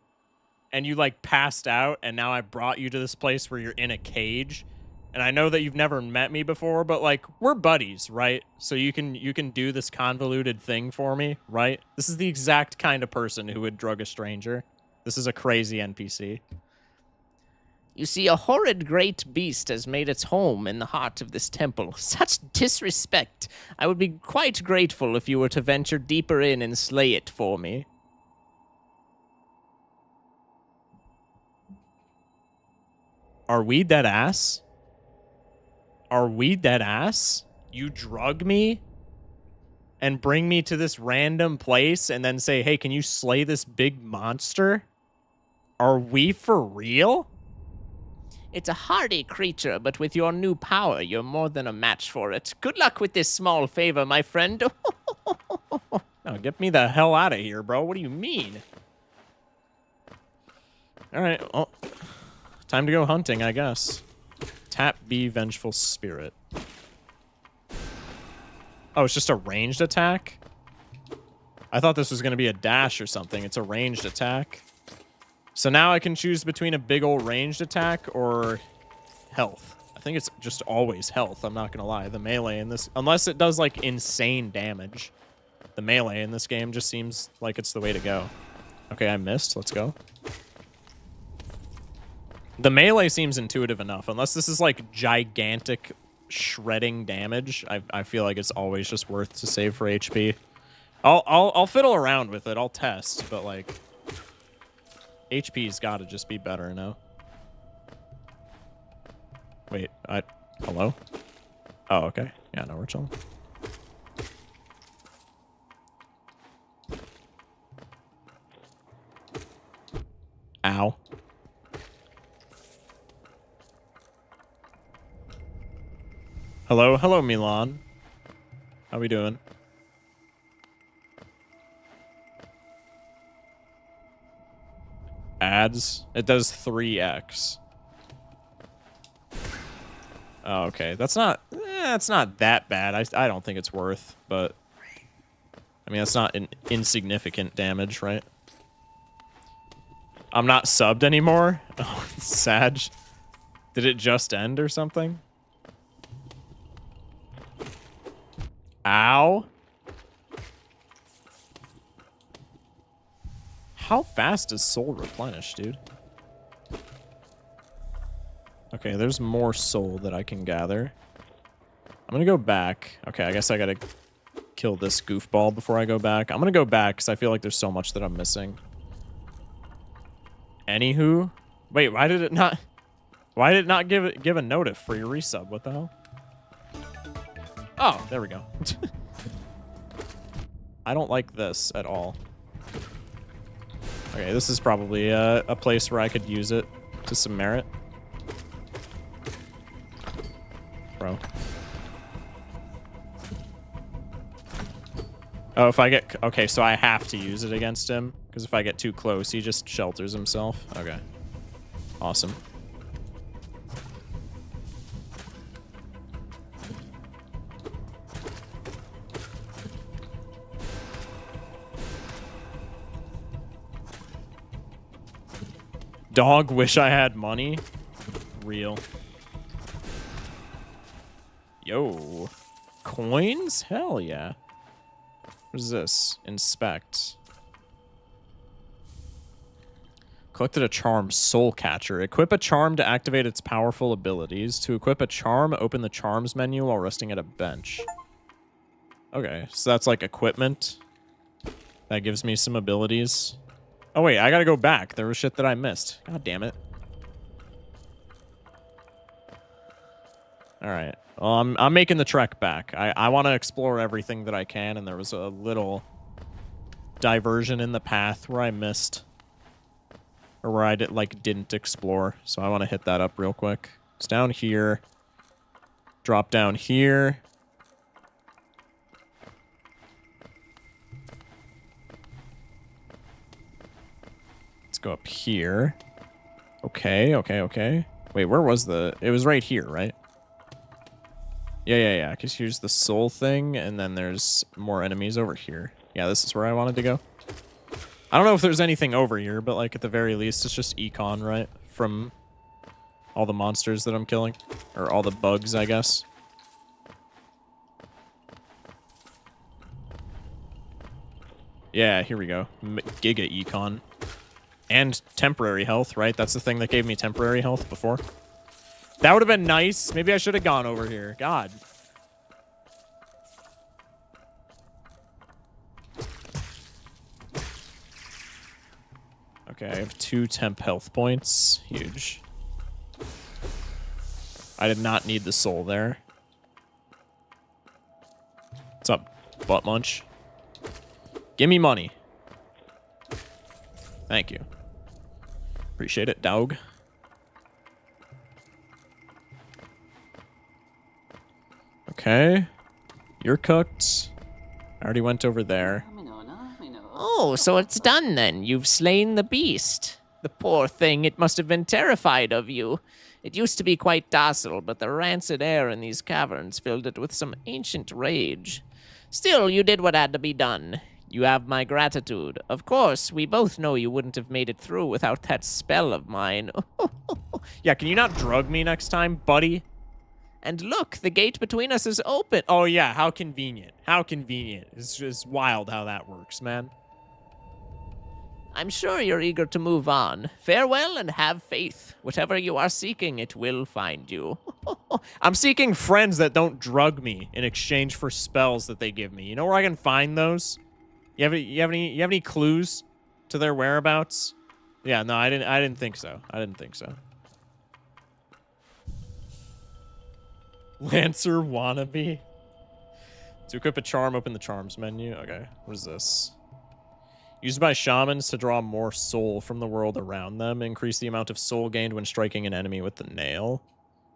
and you, like, passed out, and now I brought you to this place where you're in a cage. And I know that you've never met me before, but, like, we're buddies, right? So you can do this convoluted thing for me, right? This is the exact kind of person who would drug a stranger. This is a crazy NPC. You see, a horrid great beast has made its home in the heart of this temple. Such disrespect. I would be quite grateful if you were to venture deeper in and slay it for me. Are we dead ass? Are we dead ass? You drug me and bring me to this random place and then say, hey, can you slay this big monster? Are we for real? It's a hardy creature, but with your new power, you're more than a match for it. Good luck with this small favor, my friend. No, get me the hell out of here, bro. What do you mean? All right, well, time to go hunting, I guess. Tap B, Vengeful Spirit. Oh, it's just a ranged attack? I thought this was going to be a dash or something. It's a ranged attack. So now I can choose between a big old ranged attack or health. I think it's just always health, I'm not going to lie. The melee in this, unless it does, like, insane damage. The The melee in this game just seems like it's the way to go. Okay, I missed. Let's go. The melee seems intuitive enough. Unless this is like gigantic shredding damage, I feel like it's always just worth to save for HP. I'll fiddle around with it. I'll test, but like HP's got to just be better now. Wait, hello? Oh, okay. Yeah, no, we're chilling. Ow. Hello, Milan. How we doing? Ads. It does 3x. Oh, okay. That's not that bad. I don't think it's worth, but I mean, that's not an insignificant damage, right? I'm not subbed anymore. Oh, Sag. Did it just end or something? Ow. How fast does soul replenish, dude? Okay, there's more soul that I can gather. I'm gonna go back. Okay, I guess I gotta kill this goofball before I go back. I'm gonna go back because I feel like there's so much that I'm missing. Anywho. Wait, why did it not give a notif for your resub? What the hell? Oh, there we go. I don't like this at all. Okay, this is probably a place where I could use it to some merit. Bro. Oh, if I get... Okay, so I have to use it against him, because if I get too close, he just shelters himself. Okay. Awesome. Dog, wish I had money. Real. Yo. Coins? Hell yeah. What is this? Inspect. Collected a charm, Soul Catcher. Equip a charm to activate its powerful abilities. To equip a charm, open the charms menu while resting at a bench. Okay, so that's like equipment. That gives me some abilities. Oh wait, I gotta go back. There was shit that I missed. God damn it. Alright. Well, I'm making the trek back. I want to explore everything that I can, and there was a little diversion in the path where I missed. Or where I didn't explore. So I want to hit that up real quick. It's down here. Drop down here. Let's go up here. Okay, okay, okay. Wait, where was the... It was right here, right? Yeah. Because here's the soul thing, and then there's more enemies over here. Yeah, this is where I wanted to go. I don't know if there's anything over here, but like at the very least, it's just econ, right? From all the monsters that I'm killing. Or all the bugs, I guess. Yeah, here we go. Giga econ. And temporary health, right? That's the thing that gave me temporary health before. That would have been nice. Maybe I should have gone over here. God. Okay, I have 2 temp health points. Huge. I did not need the soul there. What's up, butt munch? Give me money. Thank you. Appreciate it, dog. Okay. You're cooked. I already went over there. Oh, so it's done then. You've slain the beast. The poor thing, it must have been terrified of you. It used to be quite docile, but the rancid air in these caverns filled it with some ancient rage. Still, you did what had to be done. You have my gratitude. Of course, we both know you wouldn't have made it through without that spell of mine. Yeah, can you not drug me next time, buddy? And look, the gate between us is open. Oh, yeah, how convenient. How convenient. It's just wild how that works, man. I'm sure you're eager to move on. Farewell and have faith. Whatever you are seeking, it will find you. I'm seeking friends that don't drug me in exchange for spells that they give me. You know where I can find those? You have any clues to their whereabouts? Yeah, no, I didn't think so. I didn't think so. Lancer wannabe. To equip a charm, open the charms menu. Okay, what is this? Used by shamans to draw more soul from the world around them. Increase the amount of soul gained when striking an enemy with the nail.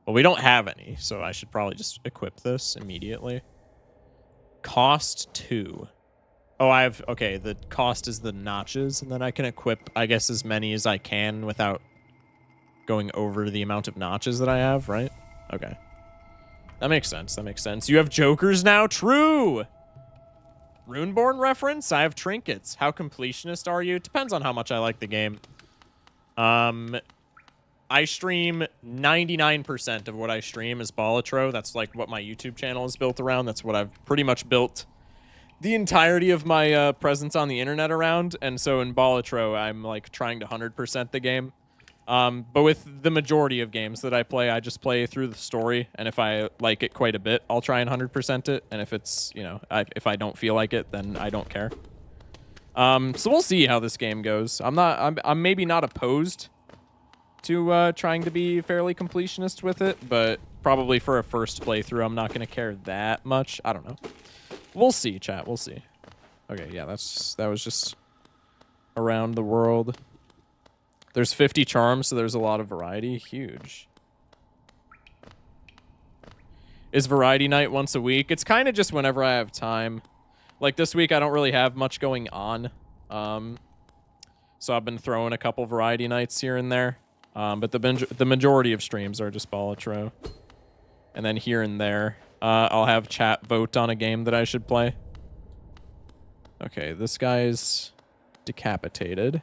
Well, we don't have any, so I should probably just equip this immediately. Cost 2. Oh, okay, the cost is the notches, and then I can equip, I guess, as many as I can without going over the amount of notches that I have, right? Okay. That makes sense, that makes sense. You have jokers now? True! Runeborn reference? I have trinkets. How completionist are you? Depends on how much I like the game. I stream 99% of what I stream is Balatro. That's like what my YouTube channel is built around. That's what I've pretty much built the entirety of my presence on the internet around. And so in Balatro, I'm like trying to 100% the game. But with the majority of games that I play, I just play through the story, and if I like it quite a bit, I'll try and 100% it, and if it's, you know, if I don't feel like it, then I don't care. So we'll see how this game goes. I'm maybe not opposed to trying to be fairly completionist with it, but probably for a first playthrough, I'm not going to care that much. I don't know. We'll see, chat. We'll see. Okay, yeah, that was just around the world. There's 50 charms, so there's a lot of variety. Huge. Is variety night once a week? It's kind of just whenever I have time. Like this week, I don't really have much going on. So I've been throwing a couple variety nights here and there. But the majority of streams are just Balatro. And then here and there, I'll have chat vote on a game that I should play. Okay, this guy's decapitated.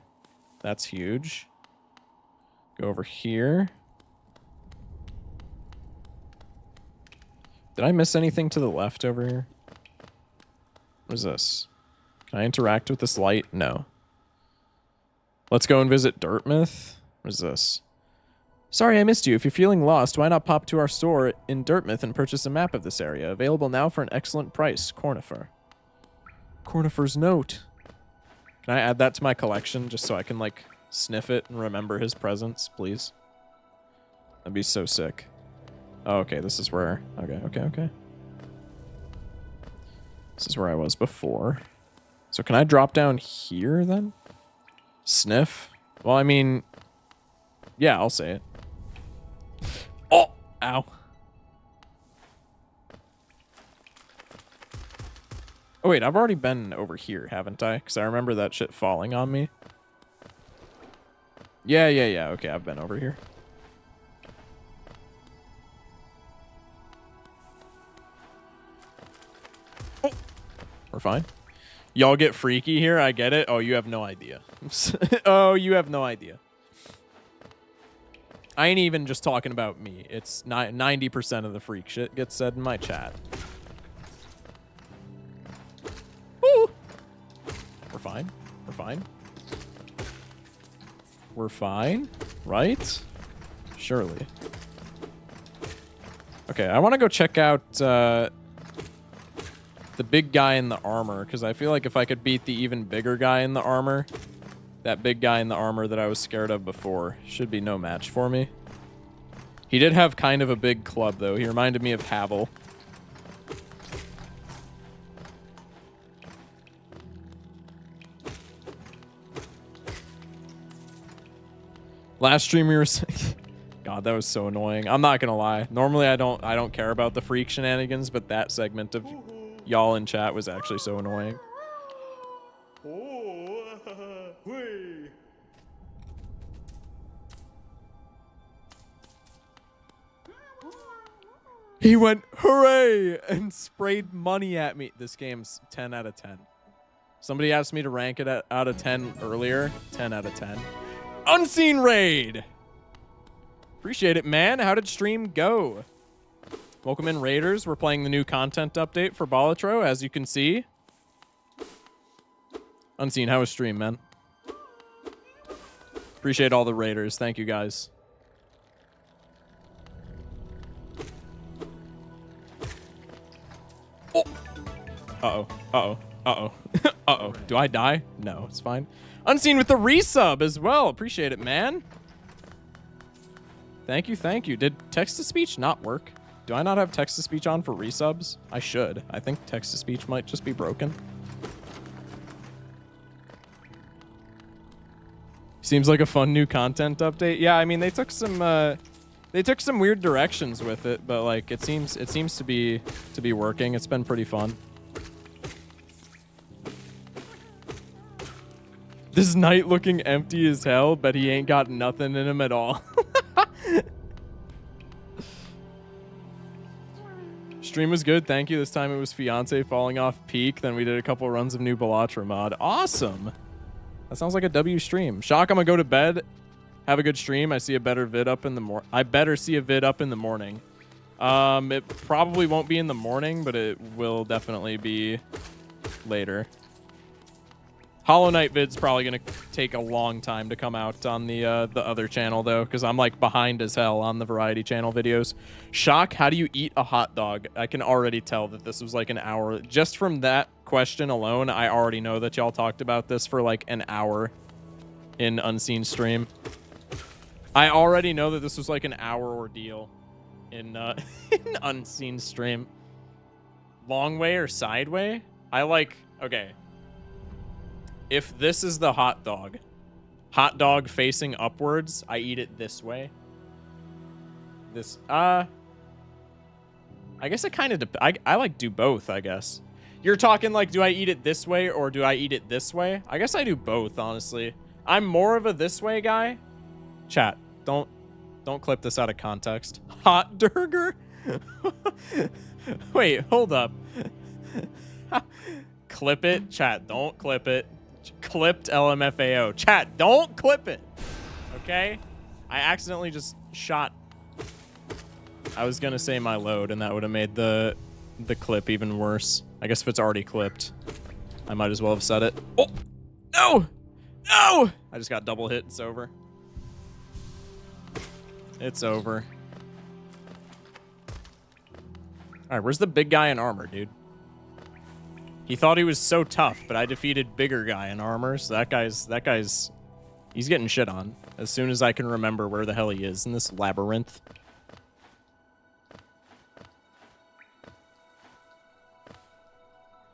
That's huge. Go over here. Did I miss anything to the left over here? What is this? Can I interact with this light? No. Let's go and visit Dirtmouth. What is this? Sorry I missed you. If you're feeling lost, why not pop to our store in Dirtmouth and purchase a map of this area? Available now for an excellent price. Cornifer. Cornifer's note. Can I add that to my collection just so I can, like, sniff it and remember his presence, please? That'd be so sick. Oh, okay, this is where... Okay. This is where I was before. So can I drop down here, then? Sniff? Well, I mean... Yeah, I'll say it. Oh! Ow. Oh, wait, I've already been over here, haven't I? Because I remember that shit falling on me. Yeah. Okay, I've been over here. Oh, we're fine. Y'all get freaky here, I get it. Oh, you have no idea. Oh, you have no idea. I ain't even just talking about me. It's 90% of the freak shit gets said in my chat. Woo! We're fine. We're fine. We're fine, right? Surely. Okay, I want to go check out the big guy in the armor, because I feel like if I could beat the even bigger guy in the armor, that big guy in the armor that I was scared of before should be no match for me. He did have kind of a big club, though. He reminded me of Havel. Last stream we were God, that was so annoying. I'm not gonna lie. Normally I don't care about the freak shenanigans, but that segment of y'all in chat was actually so annoying. He went, hooray, and sprayed money at me. This game's 10 out of 10. Somebody asked me to rank it out of 10 earlier. 10 out of 10. Unseen raid. Appreciate it, man. How did stream go? Welcome in, Raiders. We're playing the new content update for Balatro, as you can see. Unseen, how was stream, man? Appreciate all the Raiders. Thank you, guys. Oh. Uh-oh. Uh-oh. Uh-oh. Uh-oh. Do I die? No, it's fine. Unseen with the resub as well. Appreciate it, man. Thank you, thank you. Did text-to-speech not work? Do I not have text-to-speech on for resubs? I should. I think text-to-speech might just be broken. Seems like a fun new content update. Yeah, I mean they took some weird directions with it, but like it seems to be working. It's been pretty fun. This knight looking empty as hell, but he ain't got nothing in him at all. Stream was good, thank you. This time it was Fiance falling off peak. Then we did a couple runs of new Balatro mod. Awesome. That sounds like a W stream. Shock, I'm gonna go to bed. Have a good stream. I see a better vid up in the morning. I better see a vid up in the morning. It probably won't be in the morning, but it will definitely be later. Hollow Knight vid's probably gonna take a long time to come out on the other channel though, because I'm like behind as hell on the variety channel videos. Shock, how do you eat a hot dog? I can already tell that this was like an hour. Just from that question alone, I already know that y'all talked about this for like an hour in Unseen stream. I already know that this was like an hour ordeal in in Unseen stream. Long way or side way? I like, okay. If this is the hot dog facing upwards, I eat it this way. This, I guess it kind of, I like do both, I guess. You're talking like, do I eat it this way or do I eat it this way? I guess I do both, honestly. I'm more of a this way guy. Chat, don't clip this out of context. Hot burger? Wait, hold up. Clip it, chat, don't clip it. Clipped LMFAO. Chat, don't clip it. Okay? I accidentally just shot. I was gonna say my load, and that would have made the clip even worse. I guess if it's already clipped, I might as well have said it. Oh! No! No! I just got double hit. It's over. It's over. Alright, where's the big guy in armor, dude? He thought he was so tough, but I defeated bigger guy in armor, so that guy's he's getting shit on as soon as I can remember where the hell he is in this labyrinth.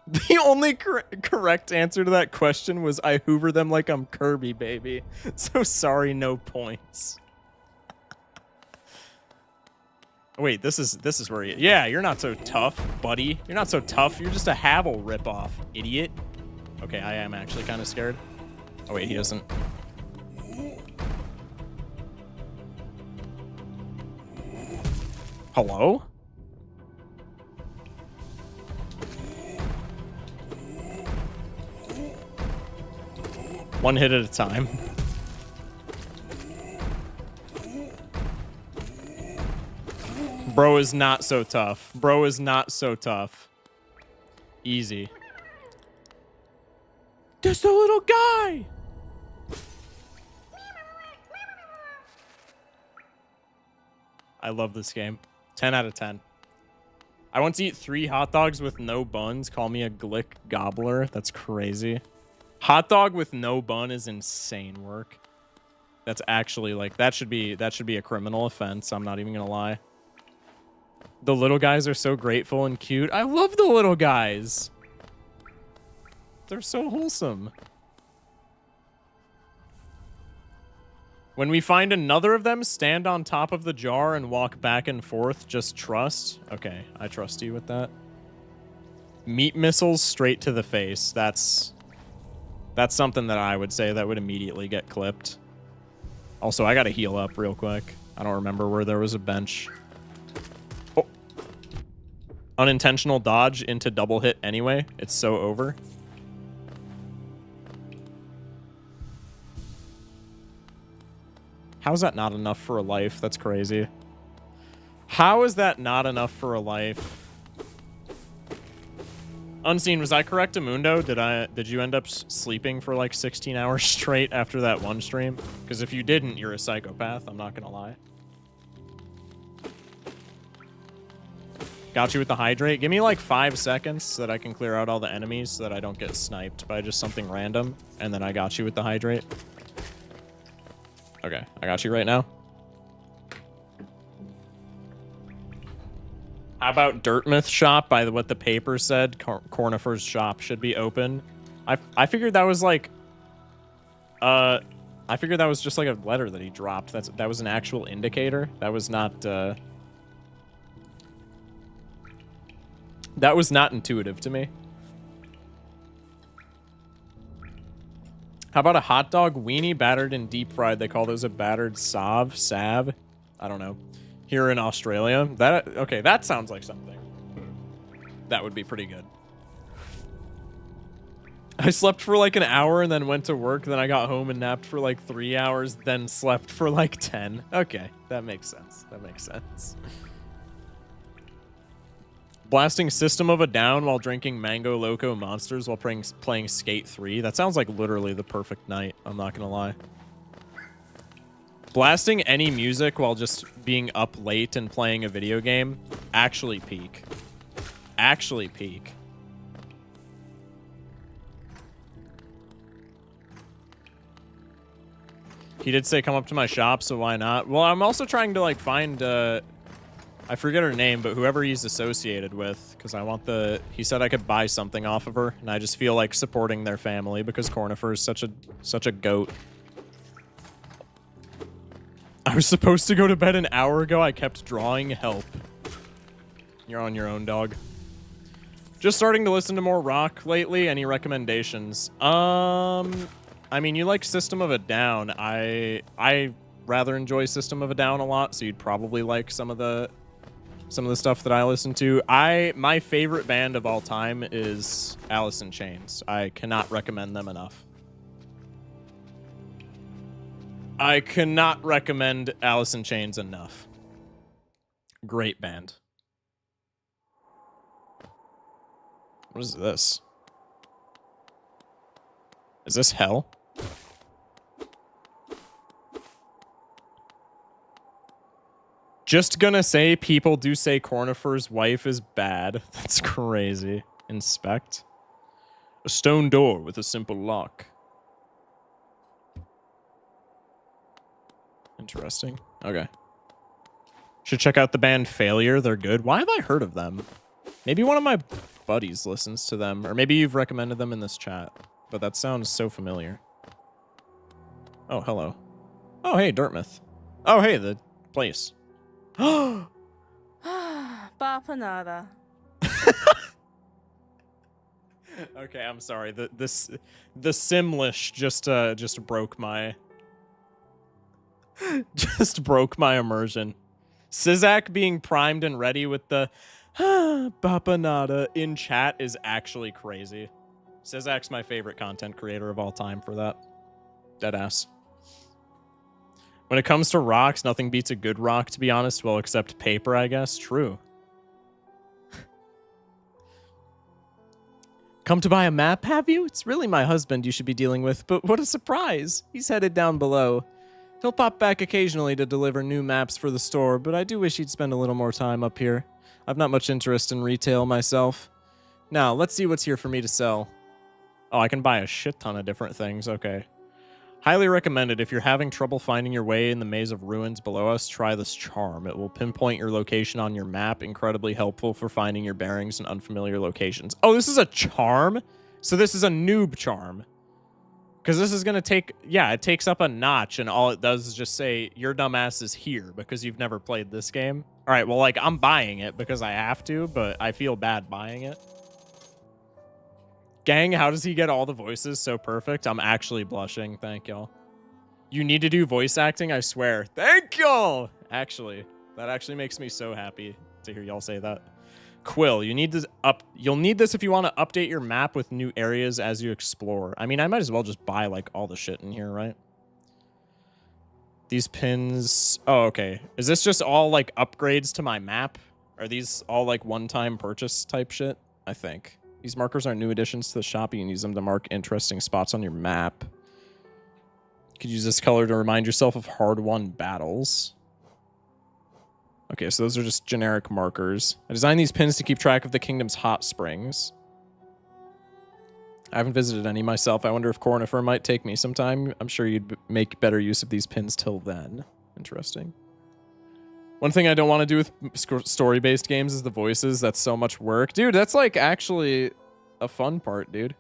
The only correct answer to that question was I hoover them like I'm Kirby, baby. So sorry, no points. Wait, this is where yeah, you're not so tough, buddy. You're not so tough. You're just a Havel ripoff, idiot. Okay, I am actually kind of scared. Oh, wait, he doesn't. Hello? One hit at a time. Bro is not so tough. Bro is not so tough. Easy. Just a little guy! I love this game. 10 out of 10. I want to eat 3 hot dogs with no buns. Call me a glick gobbler. That's crazy. Hot dog with no bun is insane work. That's actually like that should be a criminal offense. I'm not even gonna lie. The little guys are so grateful and cute. I love the little guys. They're so wholesome. When we find another of them, stand on top of the jar and walk back and forth. Just trust. Okay, I trust you with that. Meat missiles straight to the face. That's something that I would say that would immediately get clipped. Also, I gotta heal up real quick. I don't remember where there was a bench. Oh. Unintentional dodge into double hit anyway. It's so over. How's that not enough for a life? That's crazy. How is that not enough for a life? Unseen, was I correct, Amundo? Did you end up sleeping for like 16 hours straight after that one stream? Because if you didn't, you're a psychopath. I'm not gonna lie. Got you with the hydrate. Give me like 5 seconds so that I can clear out all the enemies so that I don't get sniped by just something random. And then I got you with the hydrate. Okay, I got you right now. How about Dirtmouth shop? By what the paper said, Cornifer's shop should be open. I figured that was like, I figured that was just like a letter that he dropped. That was an actual indicator. That was not, that was not intuitive to me. How about a hot dog weenie battered and deep fried? They call those a battered sav. I don't know. Here in Australia. Okay, that sounds like something. That would be pretty good. I slept for like an hour and then went to work. Then I got home and napped for like 3 hours. Then slept for like 10. Okay, that makes sense. That makes sense. Blasting System of a Down while drinking Mango Loco Monsters while playing Skate 3. That sounds like literally the perfect night. I'm not gonna lie. Blasting any music while just being up late and playing a video game. Actually peak. Actually peak. He did say come up to my shop, so why not? Well, I'm also trying to like find I forget her name, but whoever he's associated with, because I want he said I could buy something off of her, and I just feel like supporting their family because Cornifer is such a goat. I was supposed to go to bed an hour ago. I kept drawing. Help. You're on your own, dog. Just starting to listen to more rock lately. Any recommendations? I mean, you like System of a Down. I rather enjoy System of a Down a lot, so you'd probably like some of the stuff that I listen to. My favorite band of all time is Alice in Chains. I cannot recommend them enough. I cannot recommend Alice in Chains enough. Great band. What is this? Is this hell? Just gonna say people do say Cornifer's wife is bad. That's crazy. Inspect. A stone door with a simple lock. Interesting. Okay. Should check out the band Failure. They're good. Why have I heard of them? Maybe one of my buddies listens to them. Or maybe you've recommended them in this chat. But that sounds so familiar. Oh, hello. Oh, hey, Dirtmouth. Oh, hey, the place. Bapanada. Okay, I'm sorry. The Simlish just broke my immersion. Sizak being primed and ready with the Bapanada in chat is actually crazy. Sizak's my favorite content creator of all time for that. Deadass. When it comes to rocks, nothing beats a good rock, to be honest. Well, except paper, I guess. True. Come to buy a map, have you? It's really my husband you should be dealing with, but what a surprise. He's headed down below. He'll pop back occasionally to deliver new maps for the store, but I do wish he'd spend a little more time up here. I've not much interest in retail myself. Now, let's see what's here for me to sell. Oh, I can buy a shit ton of different things. Okay. Highly recommended. If you're having trouble finding your way in the maze of ruins below us, try this charm. It will pinpoint your location on your map. Incredibly helpful for finding your bearings in unfamiliar locations. Oh, this is a charm? So this is a noob charm. Because this is going to take... Yeah, it takes up a notch, and all it does is just say, your dumbass is here, because you've never played this game. All right, well, like, I'm buying it because I have to, but I feel bad buying it. Gang, how does he get all the voices so perfect? I'm actually blushing. Thank y'all. You need to do voice acting, I swear. Thank y'all! Actually, that actually makes me so happy to hear y'all say that. Quill, you need this you'll need this if you want to update your map with new areas as you explore. I mean, I might as well just buy like all the shit in here, right? These pins... Oh, okay. Is this just all, like, upgrades to my map? Are these all, like, one-time purchase type shit? I think. These markers are new additions to the shop. You can use them to mark interesting spots on your map. You could use this color to remind yourself of hard-won battles. Okay, so those are just generic markers. I designed these pins to keep track of the kingdom's hot springs. I haven't visited any myself. I wonder if Cornifer might take me sometime. I'm sure you'd make better use of these pins till then. Interesting. One thing I don't want to do with story-based games is the voices. That's so much work. Dude, that's like actually a fun part, dude.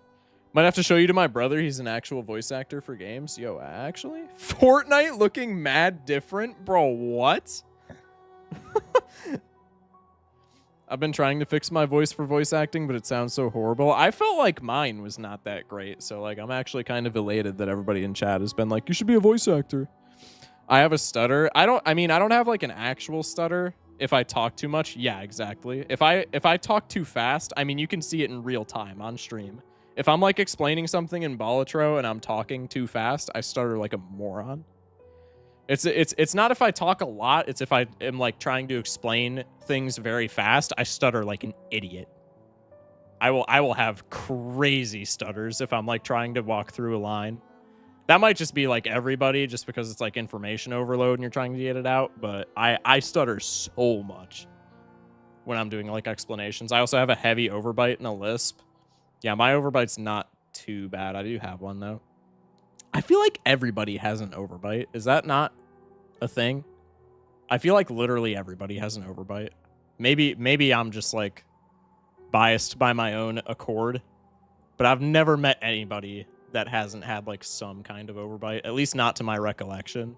Might have to show you to my brother. He's an actual voice actor for games. Yo, actually? Fortnite looking mad different? Bro, what? I've been trying to fix my voice for voice acting, but it sounds so horrible. I felt like mine was not that great, so like I'm actually kind of elated that everybody in chat has been like, you should be a voice actor. I have a stutter. I don't have like an actual stutter. If I talk too much, yeah, exactly. If I talk too fast, I mean, you can see it in real time on stream. If I'm like explaining something in Balatro and I'm talking too fast, I stutter like a moron. It's not if I talk a lot, it's if I am like trying to explain things very fast, I stutter like an idiot. I will have crazy stutters if I'm like trying to walk through a line. That might just be like everybody just because it's like information overload and you're trying to get it out, but I stutter so much when I'm doing like explanations. I also have a heavy overbite and a lisp. Yeah, my overbite's not too bad. I do have one though. I feel like everybody has an overbite. Is that not a thing? I feel like literally everybody has an overbite. Maybe I'm just like biased by my own accord, but I've never met anybody that hasn't had like some kind of overbite, at least not to my recollection.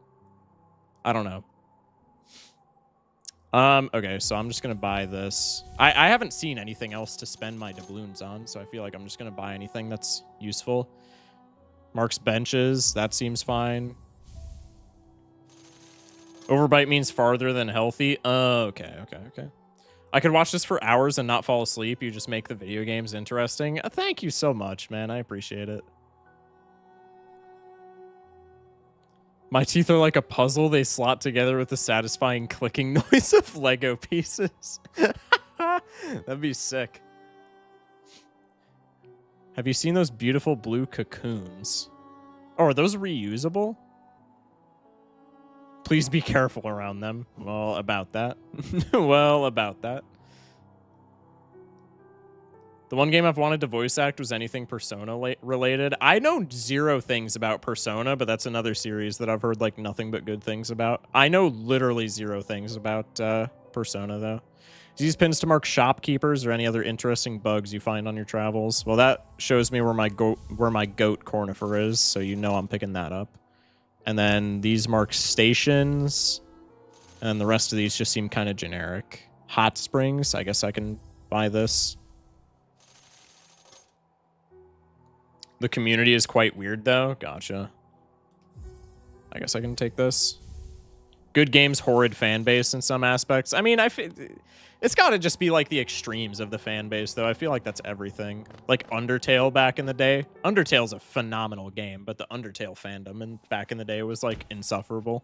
I don't know. Okay, so I'm just gonna buy this. I haven't seen anything else to spend my doubloons on, so I feel like I'm just gonna buy anything that's useful. Marks benches, that seems fine. Overbite means farther than healthy. Okay. I could watch this for hours and not fall asleep. You just make the video games interesting. Thank you so much, man. I appreciate it. My teeth are like a puzzle. They slot together with the satisfying clicking noise of Lego pieces. That'd be sick. Have you seen those beautiful blue cocoons? Oh, are those reusable? Please be careful around them. Well, about that. Well, about that. The one game I've wanted to voice act was anything Persona related. I know zero things about Persona, but that's another series that I've heard like nothing but good things about. I know literally zero things about Persona though. Use pins to mark shopkeepers or any other interesting bugs you find on your travels. Well, that shows me where my goat Cornifer is, so you know I'm picking that up. And then these mark stations, and the rest of these just seem kind of generic. Hot springs, I guess I can buy this. The community is quite weird though. Gotcha. I guess I can take this. Good games, horrid fan base in some aspects. I mean, it's got to just be like the extremes of the fan base, though. I feel like that's everything. Like Undertale back in the day. Undertale's a phenomenal game, but the Undertale fandom back in the day was like insufferable.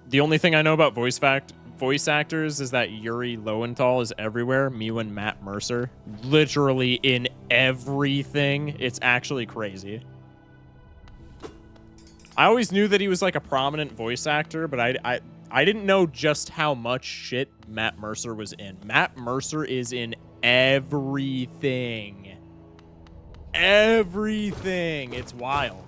The only thing I know about voice actors is that Yuri Lowenthal is everywhere. Mew and Matt Mercer. Literally in everything. It's actually crazy. I always knew that he was like a prominent voice actor, but I didn't know just how much shit Matt Mercer was in. Matt Mercer is in everything. Everything. It's wild.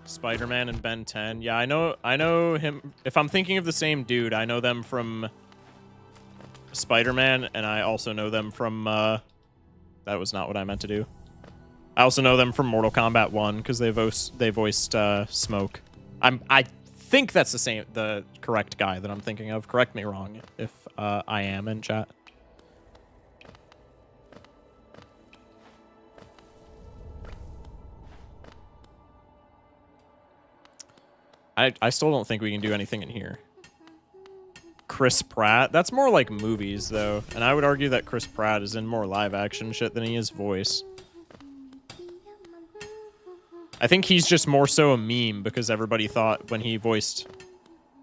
Spider-Man and Ben 10. Yeah, I know him. If I'm thinking of the same dude, I know them from Spider-Man, and I also know them from that was not what I meant to do. I also know them from Mortal Kombat 1 because they voiced Smoke. I think that's the correct guy that I'm thinking of. Correct me wrong if I am in chat. I still don't think we can do anything in here. Chris Pratt. That's more like movies, though. And I would argue that Chris Pratt is in more live-action shit than he is voice. I think he's just more so a meme because everybody thought when he voiced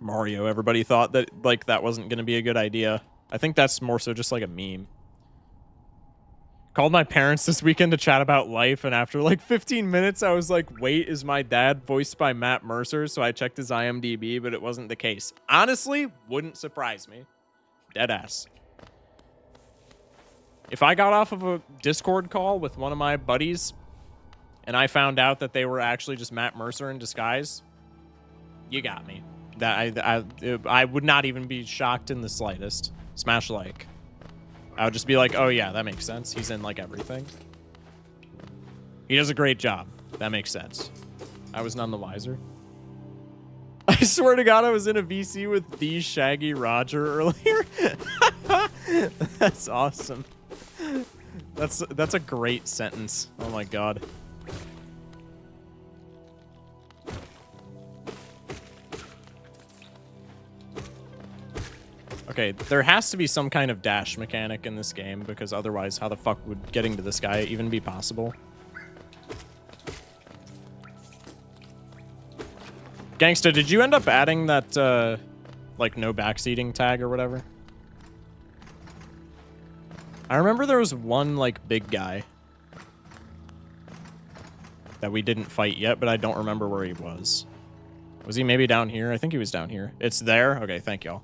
Mario, everybody thought that, like, that wasn't going to be a good idea. I think that's more so just like a meme. Called my parents this weekend to chat about life, and after like 15 minutes, I was like, wait, is my dad voiced by Matt Mercer? So I checked his IMDb, but it wasn't the case. Honestly, wouldn't surprise me. Deadass. If I got off of a Discord call with one of my buddies, and I found out that they were actually just Matt Mercer in disguise, you got me. I would not even be shocked in the slightest. Smash like. I would just be like, oh yeah, that makes sense. He's in like everything. He does a great job. That makes sense. I was none the wiser. I swear to God, I was in a VC with the Shaggy Roger earlier. That's awesome. That's a great sentence. Oh my God. Okay, there has to be some kind of dash mechanic in this game, because otherwise how the fuck would getting to this guy even be possible? Gangsta, did you end up adding that, like, no backseating tag or whatever? I remember there was one, like, big guy that we didn't fight yet, but I don't remember where he was. Was he maybe down here? I think he was down here. It's there? Okay, thank y'all.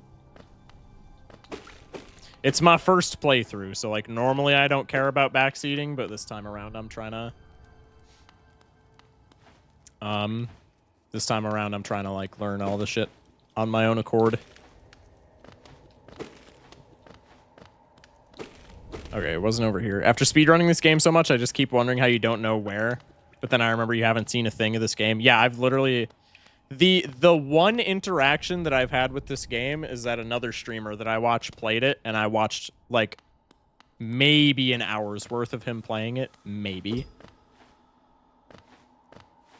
It's my first playthrough, so, like, normally I don't care about backseating, but this time around I'm trying to... This time around I'm trying to, like, learn all the shit on my own accord. Okay, it wasn't over here. After speedrunning this game so much, I just keep wondering how you don't know where. But then I remember you haven't seen a thing of this game. Yeah, I've literally... The one interaction that I've had with this game is that another streamer that I watched played it, and I watched, like, maybe an hour's worth of him playing it. Maybe.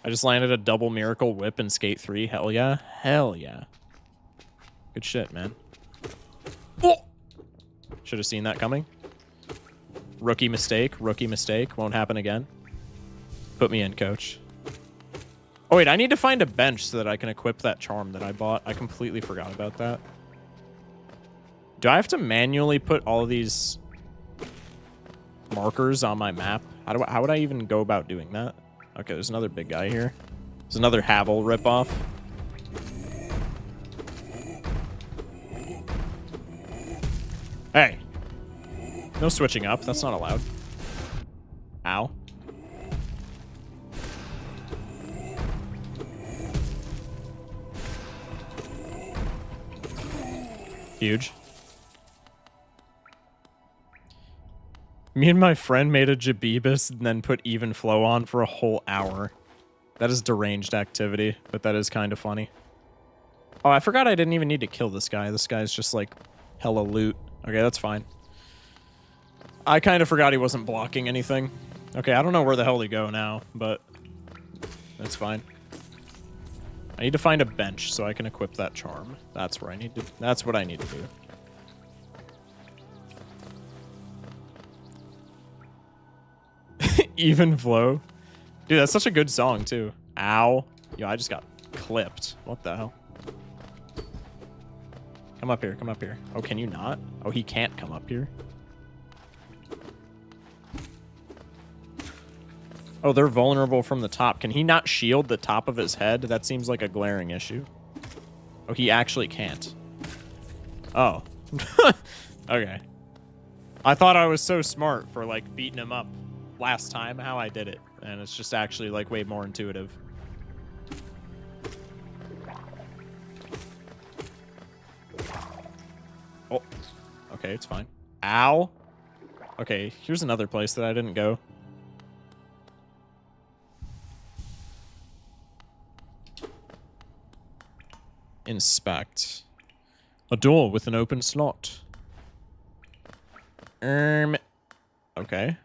I just landed a double Miracle Whip in Skate 3. Hell yeah. Hell yeah. Good shit, man. Oh! Should have seen that coming. Rookie mistake. Rookie mistake. Won't happen again. Put me in, coach. Oh, wait, I need to find a bench so that I can equip that charm that I bought. I completely forgot about that. Do I have to manually put all of these markers on my map? How would I even go about doing that? Okay, there's another big guy here. There's another Havel ripoff. Hey. No switching up. That's not allowed. Ow. Huge. Me and my friend made a Jabibus and then put even flow on for a whole hour. That is deranged activity, but that is kind of funny. Oh, I forgot I didn't even need to kill this guy. This guy's just like hella loot. Okay, that's fine. I kind of forgot he wasn't blocking anything. Okay, I don't know where the hell to go now, but that's fine. I need to find a bench so I can equip that charm. That's where I need to... That's what I need to do. Even flow. Dude, that's such a good song, too. Ow. Yo, I just got clipped. What the hell? Come up here. Come up here. Oh, can you not? Oh, he can't come up here. Oh, they're vulnerable from the top. Can he not shield the top of his head? That seems like a glaring issue. Oh, he actually can't. Oh. Okay. I thought I was so smart for, like, beating him up last time, how I did it. And it's just actually, like, way more intuitive. Oh. Okay, it's fine. Ow. Okay, here's another place that I didn't go. Inspect. A door with an open slot. Okay.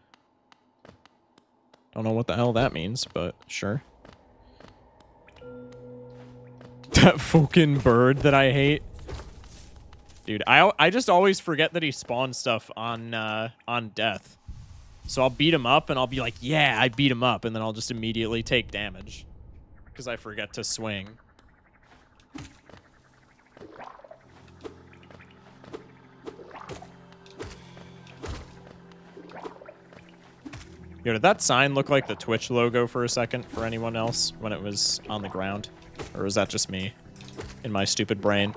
Don't know what the hell that means, but sure. That fucking bird that I hate. Dude, I just always forget that he spawns stuff on death. So I'll beat him up and I'll be like, yeah, I beat him up, and then I'll just immediately take damage. Because I forget to swing. Yo, did that sign look like the Twitch logo for a second for anyone else when it was on the ground? Or is that just me in my stupid brain?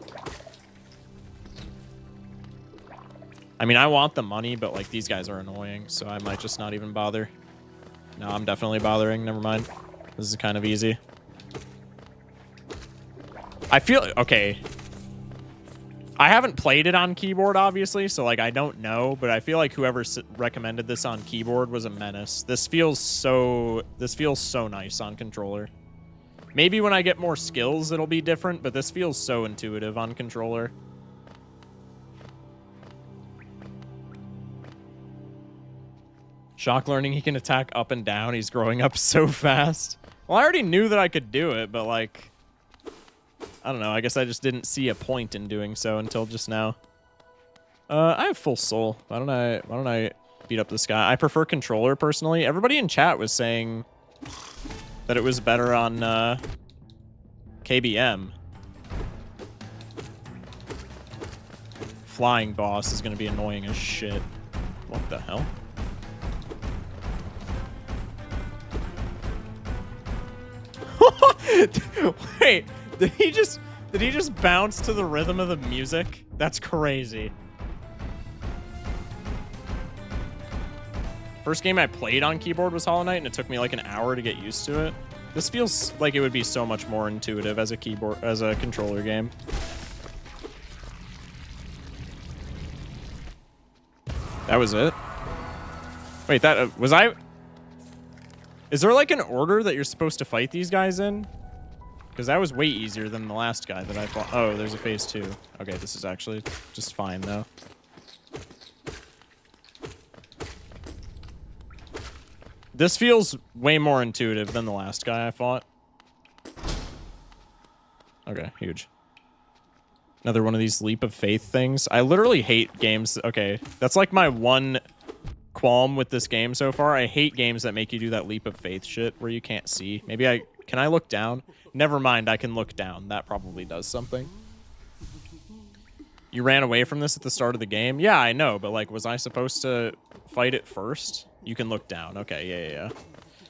I mean, I want the money, but, like, these guys are annoying, so I might just not even bother. No, I'm definitely bothering. Never mind. This is kind of easy. I feel... Okay. I haven't played it on keyboard, obviously, so, like, I don't know, but I feel like whoever recommended this on keyboard was a menace. This feels so nice on controller. Maybe when I get more skills, it'll be different, but this feels so intuitive on controller. Shock learning he can attack up and down. He's growing up so fast. Well, I already knew that I could do it, but, like... I don't know. I guess I just didn't see a point in doing so until just now. I have full soul. Why don't I beat up this guy? I prefer controller, personally. Everybody in chat was saying that it was better on KBM. Flying boss is going to be annoying as shit. What the hell? Wait, did he just bounce to the rhythm of the music? That's crazy. First game I played on keyboard was Hollow Knight, and it took me like an hour to get used to it. This feels like it would be so much more intuitive as a controller game. That was it? Wait, that was I... Is there like an order that you're supposed to fight these guys in? Because that was way easier than the last guy that I fought. Oh, there's a phase 2. Okay, this is actually just fine, though. This feels way more intuitive than the last guy I fought. Okay, huge. Another one of these leap of faith things. I literally hate games. Okay, that's like my one qualm with this game so far. I hate games that make you do that leap of faith shit where you can't see. Maybe can I look down? Never mind, I can look down. That probably does something. You ran away from this at the start of the game? Yeah, I know, but like, was I supposed to fight it first? You can look down. Okay, yeah.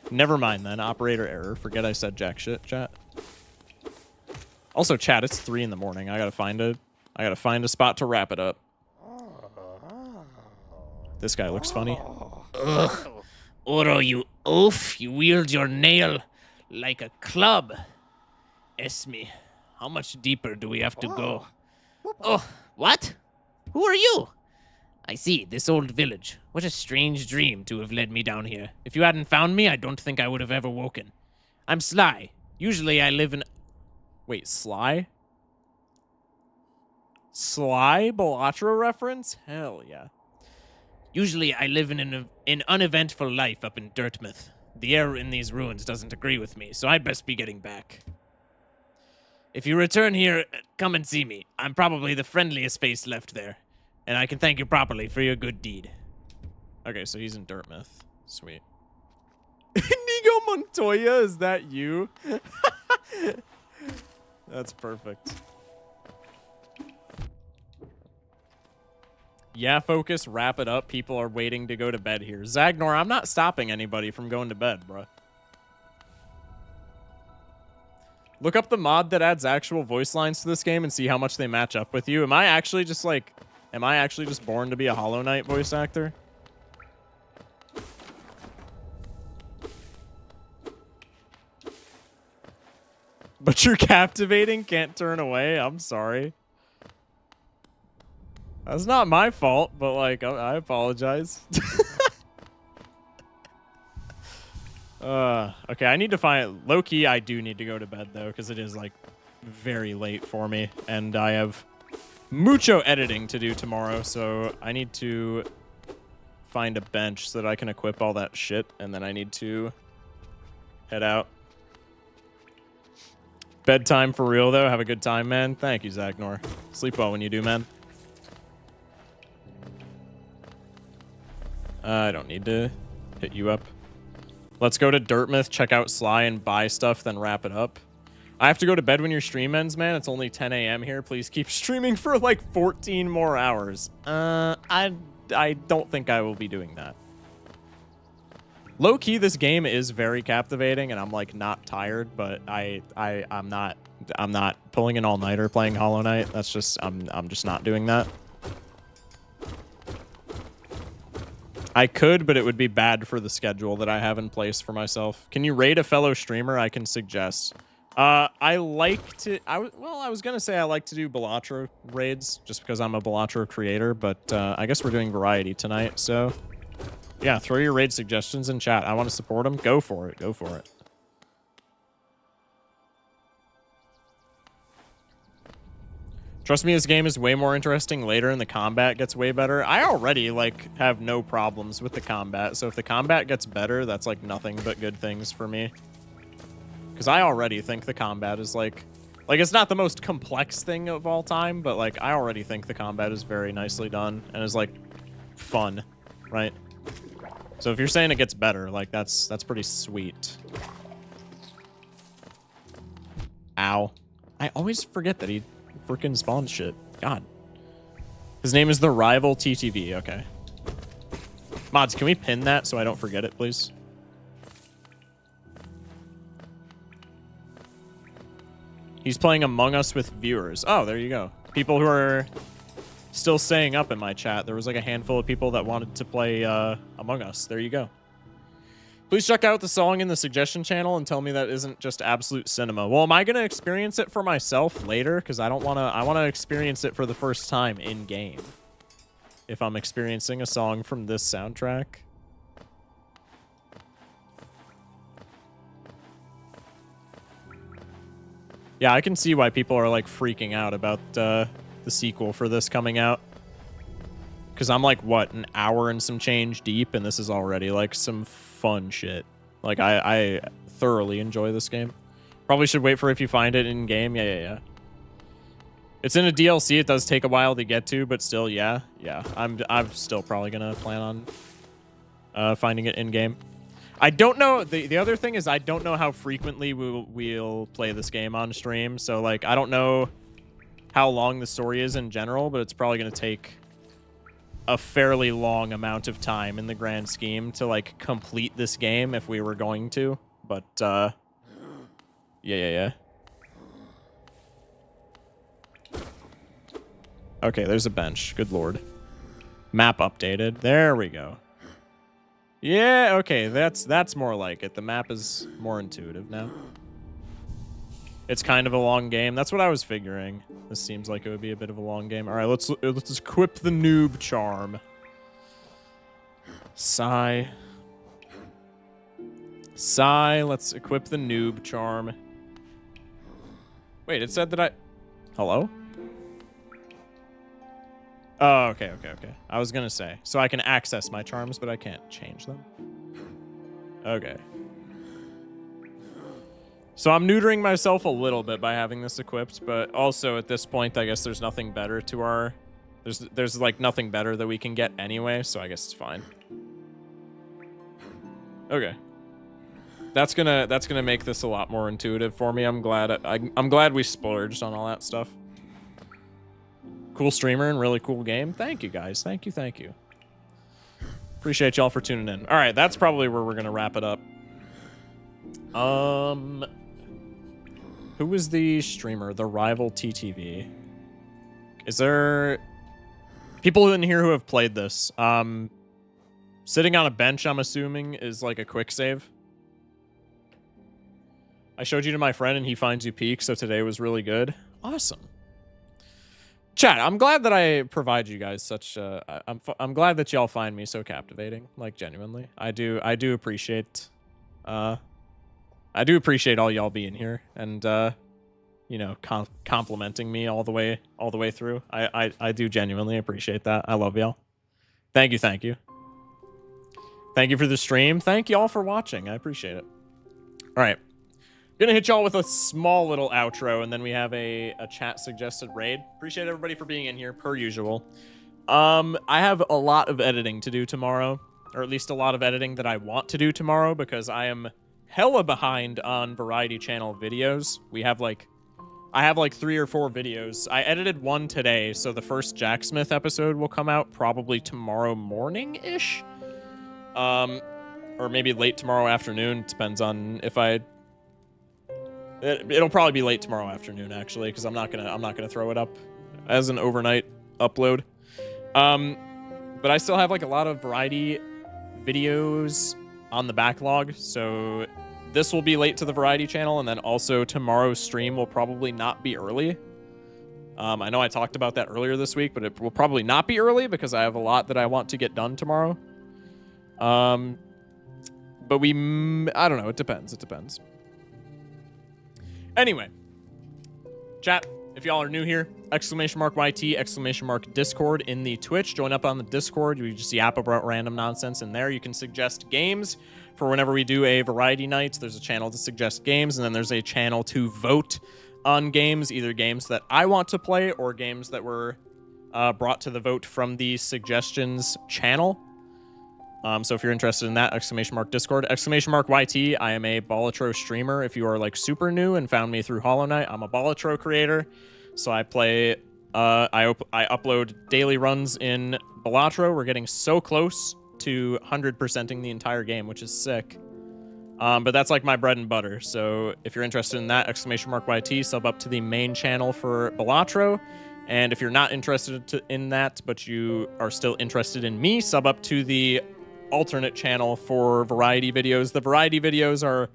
Never mind then. Operator error. Forget I said jack shit, chat. Also, chat, it's 3 in the morning. I gotta find a spot to wrap it up. This guy looks funny. Ugh. Oro, you oaf. You wield your nail like a club. Esme, how much deeper do we have to go? Oh, what? Who are you? I see, this old village. What a strange dream to have led me down here. If you hadn't found me, I don't think I would have ever woken. I'm Sly. Usually I live in... Wait, Sly? Sly Bellatra reference? Hell yeah. Usually I live in an uneventful life up in Dirtmouth. The air in these ruins doesn't agree with me, so I'd best be getting back. If you return here, come and see me. I'm probably the friendliest face left there, and I can thank you properly for your good deed. Okay, so he's in Dirtmouth. Sweet. Inigo Montoya, is that you? That's perfect. Yeah, focus, wrap it up. People are waiting to go to bed here. Zagnor, I'm not stopping anybody from going to bed, bro. Look up the mod that adds actual voice lines to this game and see how much they match up with you. Am I actually just born to be a Hollow Knight voice actor? But you're captivating, can't turn away. I'm sorry. That's not my fault, but like, I apologize. Okay, I need to find... Low-key, I do need to go to bed, though, because it is, like, very late for me. And I have mucho editing to do tomorrow, so I need to find a bench so that I can equip all that shit, and then I need to head out. Bedtime for real, though. Have a good time, man. Thank you, Zagnor. Sleep well when you do, man. I don't need to hit you up. Let's go to Dirtmouth, check out Sly, and buy stuff, then wrap it up. I have to go to bed when your stream ends, man. It's only 10 a.m. here. Please keep streaming for like 14 more hours. I don't think I will be doing that. Low-key, this game is very captivating, and I'm like not tired, but I'm not pulling an all-nighter playing Hollow Knight. That's just I'm just not doing that. I could, but it would be bad for the schedule that I have in place for myself. Can you raid a fellow streamer? I can suggest. I like to. I was gonna say I like to do Balatro raids just because I'm a Balatro creator, but I guess we're doing variety tonight, so. Yeah, throw your raid suggestions in chat. I want to support them. Go for it. Go for it. Trust me, this game is way more interesting later and the combat gets way better. I already, like, have no problems with the combat. So if the combat gets better, that's, like, nothing but good things for me. Because I already think the combat is, like, it's not the most complex thing of all time, but, like, I already think the combat is very nicely done and is, like, fun, right? So if you're saying it gets better, like, that's pretty sweet. Ow. I always forget that he freaking spawns shit. God. His name is the Rival TTV. Okay. Mods, can we pin that so I don't forget it, please? He's playing Among Us with viewers. Oh, there you go. People who are still staying up in my chat. There was like a handful of people that wanted to play Among Us. There you go. Please check out the song in the suggestion channel and tell me that isn't just absolute cinema. Well, am I going to experience it for myself later? Because I want to experience it for the first time in game. If I'm experiencing a song from this soundtrack. Yeah, I can see why people are like freaking out about the sequel for this coming out. Because I'm like, what, an hour and some change deep, and this is already like some fun shit. Like, I thoroughly enjoy this game. Probably should wait for if you find it in game. Yeah. It's in a DLC. It does take a while to get to, but still, yeah. I'm still probably gonna plan on finding it in game. I don't know. The other thing is I don't know how frequently we'll play this game on stream. So like, I don't know how long the story is in general, but it's probably gonna take a fairly long amount of time in the grand scheme to like complete this game if we were going to, but yeah. Okay, there's a bench. Good lord. Map updated. There we go. Yeah, okay, that's more like it. The map is more intuitive now. It's kind of a long game. That's what I was figuring. This seems like it would be a bit of a long game. All right, let's equip the noob charm. Sigh. Let's equip the noob charm. Wait, it said that I... Hello? Oh, okay. I was gonna say. So I can access my charms, but I can't change them. Okay. So I'm neutering myself a little bit by having this equipped, but also at this point, I guess there's nothing better to our... There's like nothing better that we can get anyway, so I guess it's fine. Okay. That's gonna make this a lot more intuitive for me. I'm glad we splurged on all that stuff. Cool streamer and really cool game. Thank you guys. Thank you. Appreciate y'all for tuning in. All right, that's probably where we're gonna wrap it up. Who was the streamer? The Rival TTV. Is there people in here who have played this? Sitting on a bench, I'm assuming, is like a quick save. I showed you to my friend and he finds you peak, so today was really good. Awesome. Chat, I'm glad that I provide you guys such I'm glad that y'all find me so captivating, like genuinely. I do appreciate all y'all being here and you know, complimenting me all the way through. I do genuinely appreciate that. I love y'all. Thank you. Thank you for the stream. Thank y'all for watching. I appreciate it. All right. Gonna hit y'all with a small little outro, and then we have a chat suggested raid. Appreciate everybody for being in here, per usual. I have a lot of editing to do tomorrow, or at least a lot of editing that I want to do tomorrow, because I am hella behind on Variety Channel videos. I have like 3 or 4 videos. I edited one today, so the first Jack Smith episode will come out probably tomorrow morning-ish. Or maybe late tomorrow afternoon. Depends on if it'll probably be late tomorrow afternoon, actually, because I'm not gonna throw it up as an overnight upload. But I still have like a lot of Variety videos on the backlog, so this will be late to the Variety Channel, and then also tomorrow's stream will probably not be early. I know I talked about that earlier this week, but it will probably not be early because I have a lot that I want to get done tomorrow. But I don't know, it depends. Anyway, chat, if y'all are new here, !YT, !Discord in the Twitch. Join up on the Discord. You just yap about random nonsense in there. You can suggest games for whenever we do a variety night. There's a channel to suggest games, and then there's a channel to vote on games, either games that I want to play or games that were brought to the vote from the suggestions channel. So if you're interested in that, !Discord, !YT. I am a Balatro streamer. If you are like super new and found me through Hollow Knight, I'm a Balatro creator. So I play, I upload daily runs in Balatro. We're getting so close to 100%ing the entire game, which is sick. But that's like my bread and butter. So if you're interested in that, !YT, sub up to the main channel for Balatro. And if you're not interested in that, but you are still interested in me, sub up to the alternate channel for variety videos. The variety videos are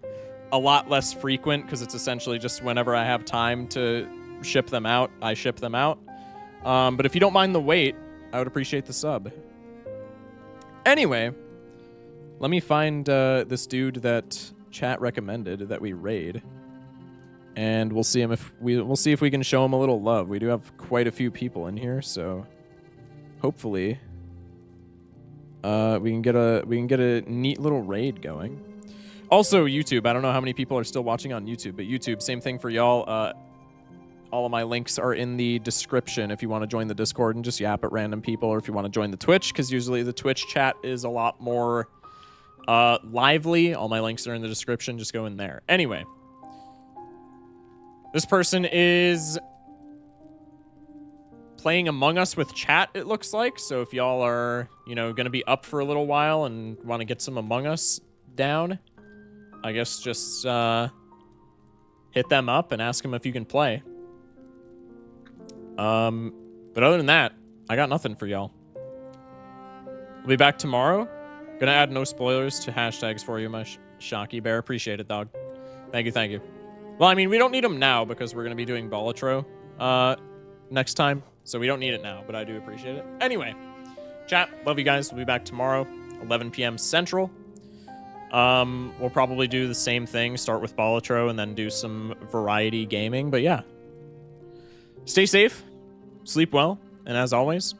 a lot less frequent because it's essentially just whenever I have time to ship them out, I ship them out. But if you don't mind the wait, I would appreciate the sub. Anyway, let me find this dude that chat recommended that we raid, and we'll see we'll see if we can show him a little love. We do have quite a few people in here, so hopefully we can get a neat little raid going. Also, YouTube. I don't know how many people are still watching on YouTube, but YouTube, same thing for y'all. All of my links are in the description if you want to join the Discord and just yap at random people, or if you want to join the Twitch, because usually the Twitch chat is a lot more lively. All my links are in the description. Just go in there. Anyway, this person is playing Among Us with chat, it looks like. So if y'all are, going to be up for a little while and want to get some Among Us down, I guess just hit them up and ask them if you can play. But other than that, I got nothing for y'all. We'll be back tomorrow. Gonna add no spoilers to hashtags for you, my Shocky Bear. Appreciate it, dog. Thank you. Well, I mean, we don't need them now because we're gonna be doing Balatro next time, so we don't need it now, but I do appreciate it. Anyway, chat, love you guys. We'll be back tomorrow, 11 p.m. Central. We'll probably do the same thing, start with Balatro and then do some variety gaming, but yeah. Stay safe, sleep well, and as always,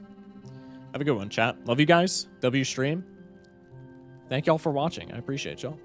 have a good one, chat. Love you guys. W stream. Thank y'all for watching. I appreciate y'all.